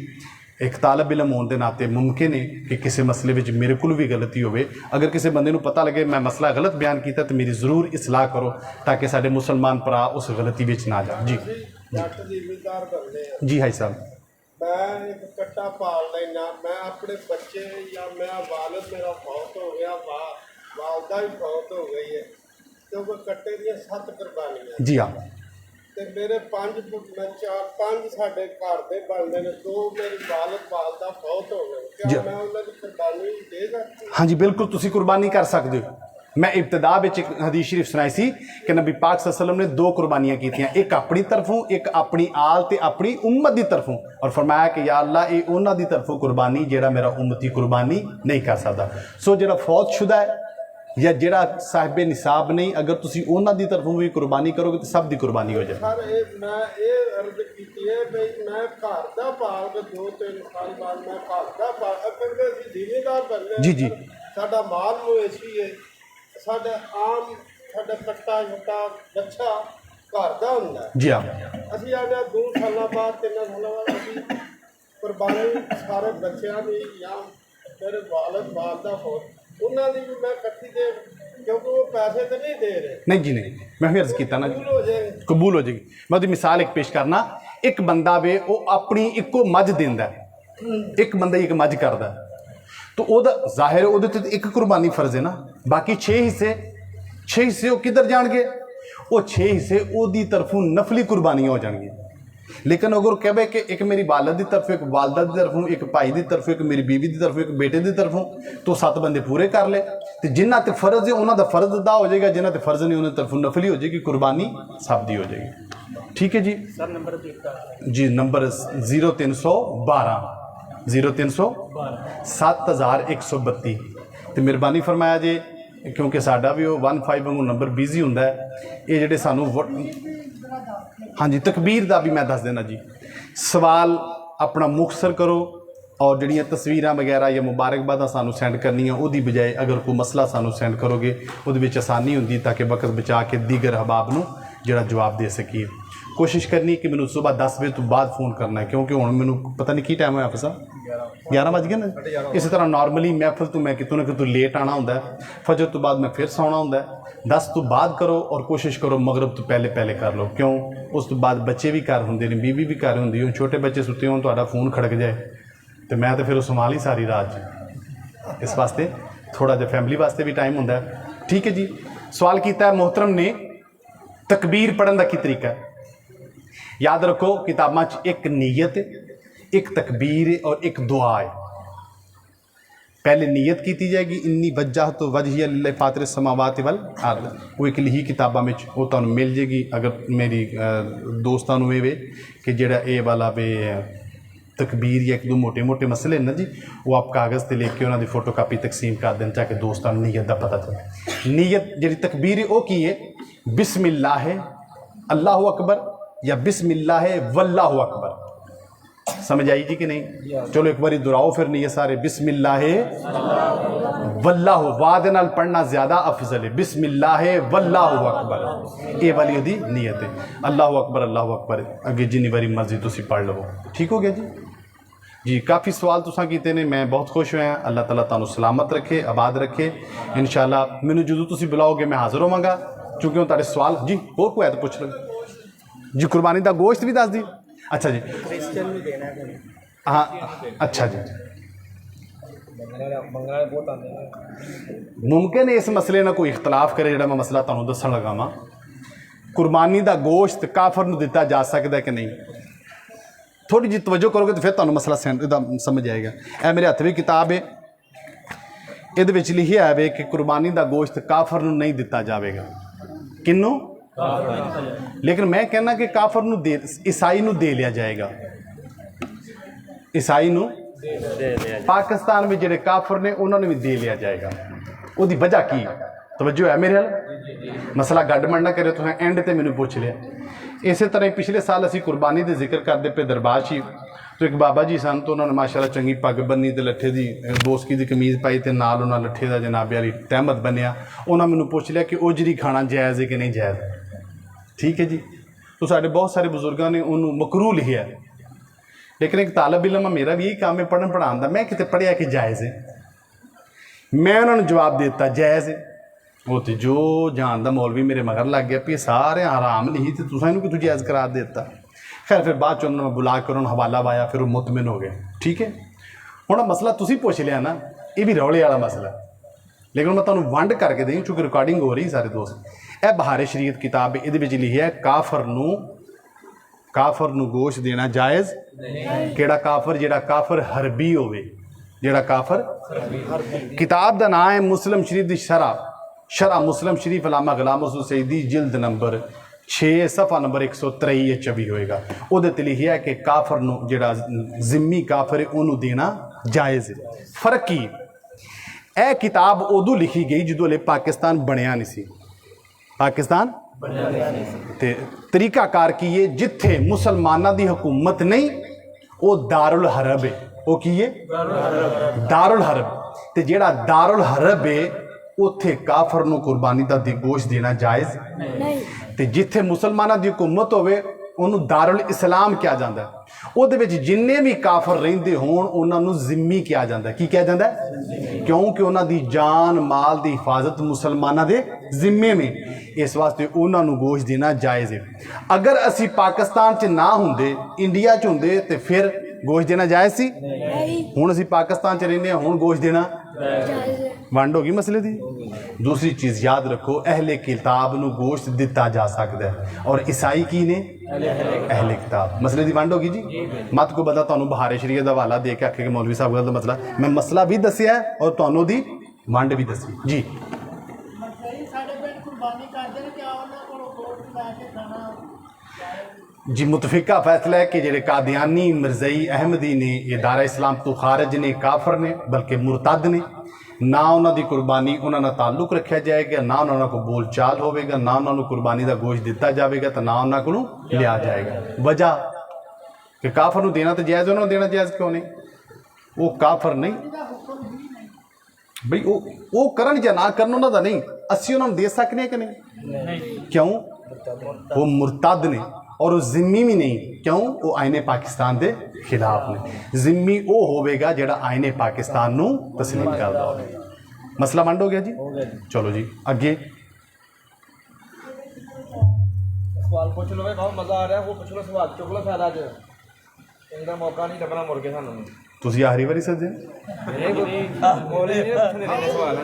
[SPEAKER 2] एक तालब इलम होने के नाते मुमकिन है कि किसी मसले में मेरे को भी गलती हो। अगर किसी बंदे को पता लगे मैं मसला गलत बयान किया तो मेरी जरूर इसलाह करो ताकि साडे मुसलमान भरा उस गलती में ना जाए। जी जी हाई साहब,
[SPEAKER 7] मैं एक कट्टा पाल लेना, मैं अपने बच्चे या मेरा वालिद मेरा फौत हो गया, वालदा भी फौत हो गई है, तो वो कट्टे दी 7 कुर्बानियां।
[SPEAKER 2] जी हाँ,
[SPEAKER 7] ਤੇ ਮੇਰੇ 5 ਸਾਡੇ ਘਰ ਦੇ ਬਣਦੇ ਨੇ, 2 ਮੇਰੀ ਵਾਲਦਾ ਫੌਤ ਹੋ ਗਏ। क्या मैं उन्होंने कुर्बानी दे सकती?
[SPEAKER 2] हाँ जी बिल्कुल, तुसी कुर्बानी कर सकते हो। मैं इब्तदा में एक हदीस शरीफ सुनाई सी कि नबी पाक सल्लल्लाहु अलैहि वसल्लम ने 2 कुर्बानियां की, एक अपनी तरफों एक अपनी आल ते अपनी उम्मत की तरफों, और फरमाया कि या अल्लाह ये उन्होंने की तरफों कुर्बानी जेड़ा मेरा उम्मती कुर्बानी नहीं कर सकता। सो जेड़ा फौत शुदा है या जेड़ा साहिब निसाब नहीं, अगर तुसी उन्होंने की तरफों भी कुर्बानी करोगे तो सब की कुर्बानी हो जाए।
[SPEAKER 7] सर मैं ये अर्ज की है भाई, मैं घर का पाल के 2-3 साल बाद मैं घर का पाल अगर जिम्मेदार बनने
[SPEAKER 2] जी जी
[SPEAKER 7] साडा माल मवेशी है, साडा आम साडा कट्टा छोटा बच्चा घर का हुंदा।
[SPEAKER 2] जी हाँ,
[SPEAKER 7] ਅਸੀਂ ਆਨੇ 2 ਸਾਲਾਂ ਬਾਅਦ 3 ਸਾਲਾਂ ਬਾਅਦ ਅਸੀਂ ਕੁਰਬਾਨੀ ਸਾਰੇ ਬੱਚਿਆਂ ਦੀ ਜਾਂ ਮੇਰੇ ਵਾਲਦਾ ਹੋ ਉਹਨਾਂ ਦੀ ਵੀ मैं इकट्ठी दे, क्योंकि वो पैसे तो नहीं दे रहे।
[SPEAKER 2] नहीं जी नहीं, मैं भी अर्ज किया ना,
[SPEAKER 7] कबूल हो जाए,
[SPEAKER 2] कबूल हो जाएगी। मैं उसकी मिसाल एक पेश करना, एक बंदा वे वो अपनी इको मझ देंदा, एक बंदा एक मझ करदा, तो ओदा जाहिर है ओदे ते एक कुर्बानी फर्ज है ना, बाकी 6 हिस्से वो किधर जाणगे? वो 6 हिस्से ਉਹਦੀ ਤਰਫੋਂ ਨਫਲੀ ਕੁਰਬਾਨੀਆਂ ਹੋ ਜਾਣਗੀਆਂ। लेकिन अगर कहे कि एक मेरी वालद की तरफों, एक वालदा की तरफों, एक भाई की तरफों, एक मेरी बीवी की तरफों, एक बेटे की तरफों, तो 7 बंदे पूरे कर ले। तो जिन्हों ते फर्ज है उन्होंने फर्ज अदा हो जाएगा, जिन्हों ते फर्ज नहीं उन्होंने तरफों नफली हो जाएगी, कुर्बानी सब दी हो जाएगी। ठीक है जी
[SPEAKER 6] सर नंबर
[SPEAKER 2] जी, नंबर 0312 7132। तो मेहरबानी फरमाया जे, क्योंकि साडा भी वो 15 वांगू नंबर बिजी होंदा है। ये जेडे सानू हाँ जी, तकबीर का भी मैं दस देना जी। सवाल अपना मुखसर करो और जड़ियाँ तस्वीरां वगैरह या मुबारकबादा सानू सेंड करनी उसकी बजाय अगर कोई मसला सानू सेंड करोगे वो आसानी होंगी, ताकि वक्त बचा के दीगर अहबाब नूं जिहड़ा जवाब दे सकीए। कोशिश करनी कि मैंने सुबह 10 बजे तो बाद फोन करना है, क्योंकि हुण मैनूं पता नहीं की टाइम होया फसा 11 बज गए ना। इस तरह नॉर्मली महफिल तो मैं कितों ना कितों लेट आना होंदा है, फजर तो बाद मैं फिर सौना होंदा है। 10 तो बाद करो और कोशिश करो मगरब तो पहले पहले कर लो, क्यों उस तो बाद बच्चे भी घर होंदे ने, बीवी भी घर होंदी है। छोटे बच्चे सुते होण तुहाडा फोन खड़क जाए तो मैं तो फिर संभाल ही सारी रात जी। इस वास्ते थोड़ा जिहा फैमिली वास्ते भी टाइम होंदा है। ठीक है जी। सवाल किया है मोहतरम ने, तकबीर पढ़न का की तरीका है? याद रखो किताबां च एक नीयत है, एक तकबीर है और एक दुआ है। पहले नीयत की जाएगी, इन्नी वजह तो वजहिया लिल्लाहि फातिर समावाति वल अर्द, वो एक लिखी किताबों में वो तुहानूं मिल जाएगी। अगर मेरी दोस्तां नूं वे कि जेड़ा ये वाला वे तकबीर या 1-2 मोटे मोटे मसले ना जी, वो आप कागज़ से लेके उन्होंने फोटो कापी तकसीम कर दें, ताकि दोस्तों नीयत का पता चले। नीयत जी तकबीर है वो की है, बिस्मिल्लाह अल्लाहु अकबर या बिस्मिल्लाह वल्लाहु अकबर। समझ आई जी कि नहीं? चलो एक बारी दोहराओ फिर नीयत सारे, बिस्मिल्लाह वल्लाहु, वाद नाल पढ़ना ज़्यादा अफजल है, बिस्मिल्लाह वल्लाहु अकबर, ये वाली ओदी नीयत है। अल्लाहु अकबर अगे जिन्नी बारी मर्जी तुसी पढ़ लो। ठीक हो गया जी। जी काफ़ी सवाल तुसां कीते ने, मैं बहुत खुश होया। अल्लाह ताला तुहानूं सलामत रखे, आबाद रखे। इंशाअल्लाह मैनूं जदों तुसी बुलाओगे मैं हाज़र होवांगा, चूँकि हुण तुहाडे सवाल जी होर कोई है तो पुछ लो जी। कुर्बानी का गोश्त भी दस दी। अच्छा जी, हाँ अच्छा जी। मुमकिन है इस मसले ना कोई इख्तलाफ करे, जो मैं मसला तुहानूं दस्सण लगा वां। कुर्बानी का गोश्त काफर नूं दिता जा सकता है कि नहीं? थोड़ी जी तवज्जो करोगे तो फिर तुहानूं मसला समझ आएगा। यह मेरे हत्थ भी किताब है, इहदे विच लिखिया है कि कुर्बानी का गोश्त काफर नूं नहीं दिता जाएगा। किन्नू? लेकिन मैं कहना कि काफर नूं दे, ईसाई नूं दे लिया जाएगा। ईसाई नूं पाकिस्तान में जिहड़े काफर ने उन्होंने भी दे लिया जाएगा। उसकी वजह की तवज्जो है मेरे हाल? मसला गड़बड़ ना करे, तुसें एंड ते मैनूं पुछ लिया। इस तरह ही पिछले साल असीं कुर्बानी के जिक्र करते पे दरबार शरीफ तो एक बाबा जी सन, तो उन्होंने माशाअल्लाह चंगी पग बन्नी तो लट्ठे की बोसकी की कमीज़ पाई तो नाल उन्होंने लट्ठे का जनाबे वाली तहमत बनिया। उन्होंने मैनूं पुछ लिया कि ओजरी खाना जायज़ है कि नहीं जायज़। ठीक है जी। तो साढ़े बहुत सारे बुजुर्गों ने उन्होंने मकरू लिखिया, लेकिन एक तालब इलम मेरा भी यही काम है पढ़न पढ़ाने का। मैं कितने पढ़िया कि जायज़ है, मैं उन्होंने जवाब देता जायज़ है। वो तो जो जानदा मौलवी मेरे मगर लग गया भी सारे हराम लिखी तो तुसां इहनूं कितों जायज़ करार देता। खैर फिर बाद उन्होंने बुला कर उन्होंने हवाला पाया, फिर वो मुतमिन हो गए। ठीक है। हुण मसला तुसीं पुछ लिया ना, ये भी रौले वाला मसला, लेकिन मैं तुहानूं वंड करके दें चूँकि रिकॉर्डिंग हो रही सारे दोस्त। यह बहारे शरीयत किताब है, ये लिखिया है काफर नूं गोश्त देना जायज़। केड़ा काफर? जिहड़ा काफर हरबी होवे, जिहड़ा काफर किताब का नाम है मुस्लिम शरीफ की शरह मुस्लिम शरीफ अलामा गुलाम रसूल सईदी जिल्द नंबर 6 सफ़ा नंबर 123 होएगा। उहदे ते लिखिया है कि काफर नूं जिहड़ा जिम्मी काफर है उन्होंने देना जायज़ है। फर्क की? यह किताब उदों लिखी गई जो हले पाकिस्तान बनया नहीं सी। पाकिस्तान ते तरीकाकार की है जिथे मुसलमाना की हुकूमत नहीं, वो दारुल हरब है। वो की है? दारुल हरब। ते जेड़ा दारुल हरब है उत्थे काफर नूं कुर्बानी का गोश्त देना जायज़ नहीं। ते जिथे मुसलमाना की हुकूमत होवे उन्होंने दारुल इस्लाम किया जाता है। उहदे विच जिन्ने भी काफर रहिंदे होण उन्होंने जिम्मी किया जाता है। की किया जाता है? क्योंकि उन्होंने जान माल की हिफाजत मुसलमाना के जिम्मे में, इस वास्ते उन्होंने गोश्त देना जायज़ है। अगर असी पाकिस्तान च ना होंदे, इंडिया च होंदे तो फिर ਗੋਸ਼ਤ ਦੇਣਾ ਜਾਇਜ਼ ਸੀ? ਹੁਣ ਅਸੀਂ ਪਾਕਿਸਤਾਨ 'ਚ ਰਹਿੰਦੇ ਹਾਂ, ਹੁਣ ਗੋਸ਼ਤ ਦੇਣਾ ਵੰਡ ਹੋ ਗਈ ਮਸਲੇ ਦੀ। ਦੂਸਰੀ ਚੀਜ਼ ਯਾਦ ਰੱਖੋ, ਅਹਿਲੇ ਕਿਤਾਬ ਨੂੰ ਗੋਸ਼ਤ ਦਿੱਤਾ ਜਾ ਸਕਦਾ ਹੈ, ਔਰ ਈਸਾਈ ਕੀ ਨੇ? ਅਹਿਲੇ ਕਿਤਾਬ। ਮਸਲੇ ਦੀ ਵੰਡ ਹੋ ਗਈ ਜੀ। ਮਤ ਕੋ ਬੰਦਾ ਤੁਹਾਨੂੰ ਬਹਾਰੇ ਸ਼ਰੀਅਤ ਦਾ ਹਵਾਲਾ ਦੇ ਕੇ ਆਖੇ ਕਿ ਮੌਲਵੀ ਸਾਹਿਬ ਗਲਤ ਮਸਲਾ, ਮੈਂ ਮਸਲਾ ਵੀ ਦੱਸਿਆ ਹੈ ਔਰ ਤੁਹਾਨੂੰ ਦੀ ਵੰਡ ਵੀ ਦੱਸੀ ਜੀ।
[SPEAKER 7] ਸਾਡੇ ਪਿੰਡ ਕੁਰਬਾਨੀ ਕਰਦੇ ਨੇ, ਕਿਆ ਉਹਨਾਂ ਕੋਲੋਂ ਗੋਸ਼ਤ ਲੈ ਕੇ ਖਾਣਾ
[SPEAKER 2] जी मुतफिका फैसला है कि जेडे कादियानी मिर्जई अहमदी ने ये दारा इस्लाम तो खारज ने, काफर ने, बल्कि मुरतद ने। ना उन्होंने कुर्बानी उन्होंने ताल्लुक रखा जाएगा, ना उन्होंने को बोल चाल होगा, ना उन्होंने कुर्बानी का गोश्त दिता जाएगा, तो ना उन्होंने को लिया जाएगा। वजह कि काफर को देना तो जायज़, उन्होंने देना जायज़ क्यों नहीं? वो काफर नहीं बई, वो करन या ना करन उन्होंने नहीं, असी उन्होंने दे सकने कि नहीं? क्यों? वो मुरतद ने और वो जिम्मी भी नहीं। क्यों? वो आईने पाकिस्तान के खिलाफ ने। जिम्मी वो होगा जोड़ा आईने पाकिस्तान नू तस्लीम करता हो। मसला वंड हो गया जी। चलो जी अगे
[SPEAKER 5] सवाल पुछ लो, बहुत मज़ा आ रहा है, वो पुछ लो सवाल, चुक लो फायदा च इनका मौका नहीं लभना मुड़ के सानू।
[SPEAKER 2] तुसी आखिरी बारी सदे
[SPEAKER 5] मोले नहीं पुछने देने सवाल है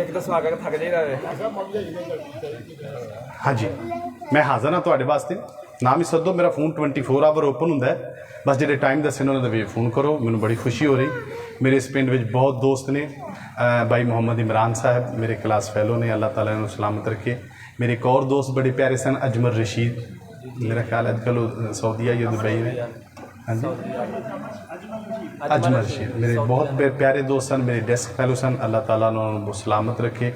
[SPEAKER 5] एक तो सवाल करके थक जाइदा है।
[SPEAKER 2] हाँ जी मैं हाज़र हाँ तुहाडे वास्ते, नाम ही सदो, मेरा फ़ोन 24 आवर ओपन होंदा है, बस जो टाइम दसे उन्होंने वे फ़ोन करो, मैनूं बड़ी खुशी हो रही। मेरे इस पिंड में बहुत दोस्त ने, भाई मोहम्मद इमरान साहब मेरे क्लास फैलो ने, अल्लाह ताला इन्हूं सलामत रखे। मेरे एक और दोस्त बड़े प्यारे सन, अजमल रशीद, मेरा ख्याल है अजकल सऊदीया या दुबई में। हाँ जी अजमल रशीद मेरे बहुत प्यारे दोस्त सन, मेरे डेस्क फैलो सन, अल्लाह ताला उन्होंने सलामत रखे।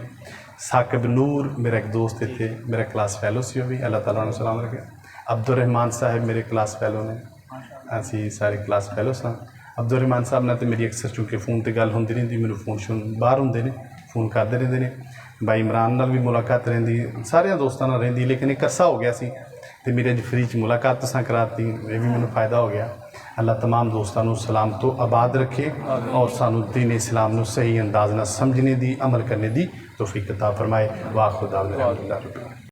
[SPEAKER 2] साकिब नूर मेरा एक दोस्त इतने मेरा क्लास फैलो सी, भी अल्लाह ताला उन्होंने सलामत रखे। अब्दुल रहमान साहब मेरे क्लास फैलो ने, असी सारे क्लास फैलो सन। अब्दुल रहमान साहब ने तो मेरी अक्सर चूँकि फ़ोन पर गल होंदी रहिंदी, मैनूं फ़ोन शोन बाहर होंदे ने, फ़ोन करते रहंदे ने। भाई इमरान नाल भी मुलाकात रहिंदी, सारे दोस्तों नाल रहिंदी, लेकिन एक अरसा हो गया सी तो मेरे अज फ्री च मुलाकात तुसां कराती, ये भी मैनूं फ़ायदा हो गया। अल्लाह तमाम दोस्तों नूं सलाम तो आबाद रखे और सानू दीन इस्लाम नूं सही अंदाज नाल समझने दी, अमल करने दी तौफीक अता फरमाए। वाह खुदा।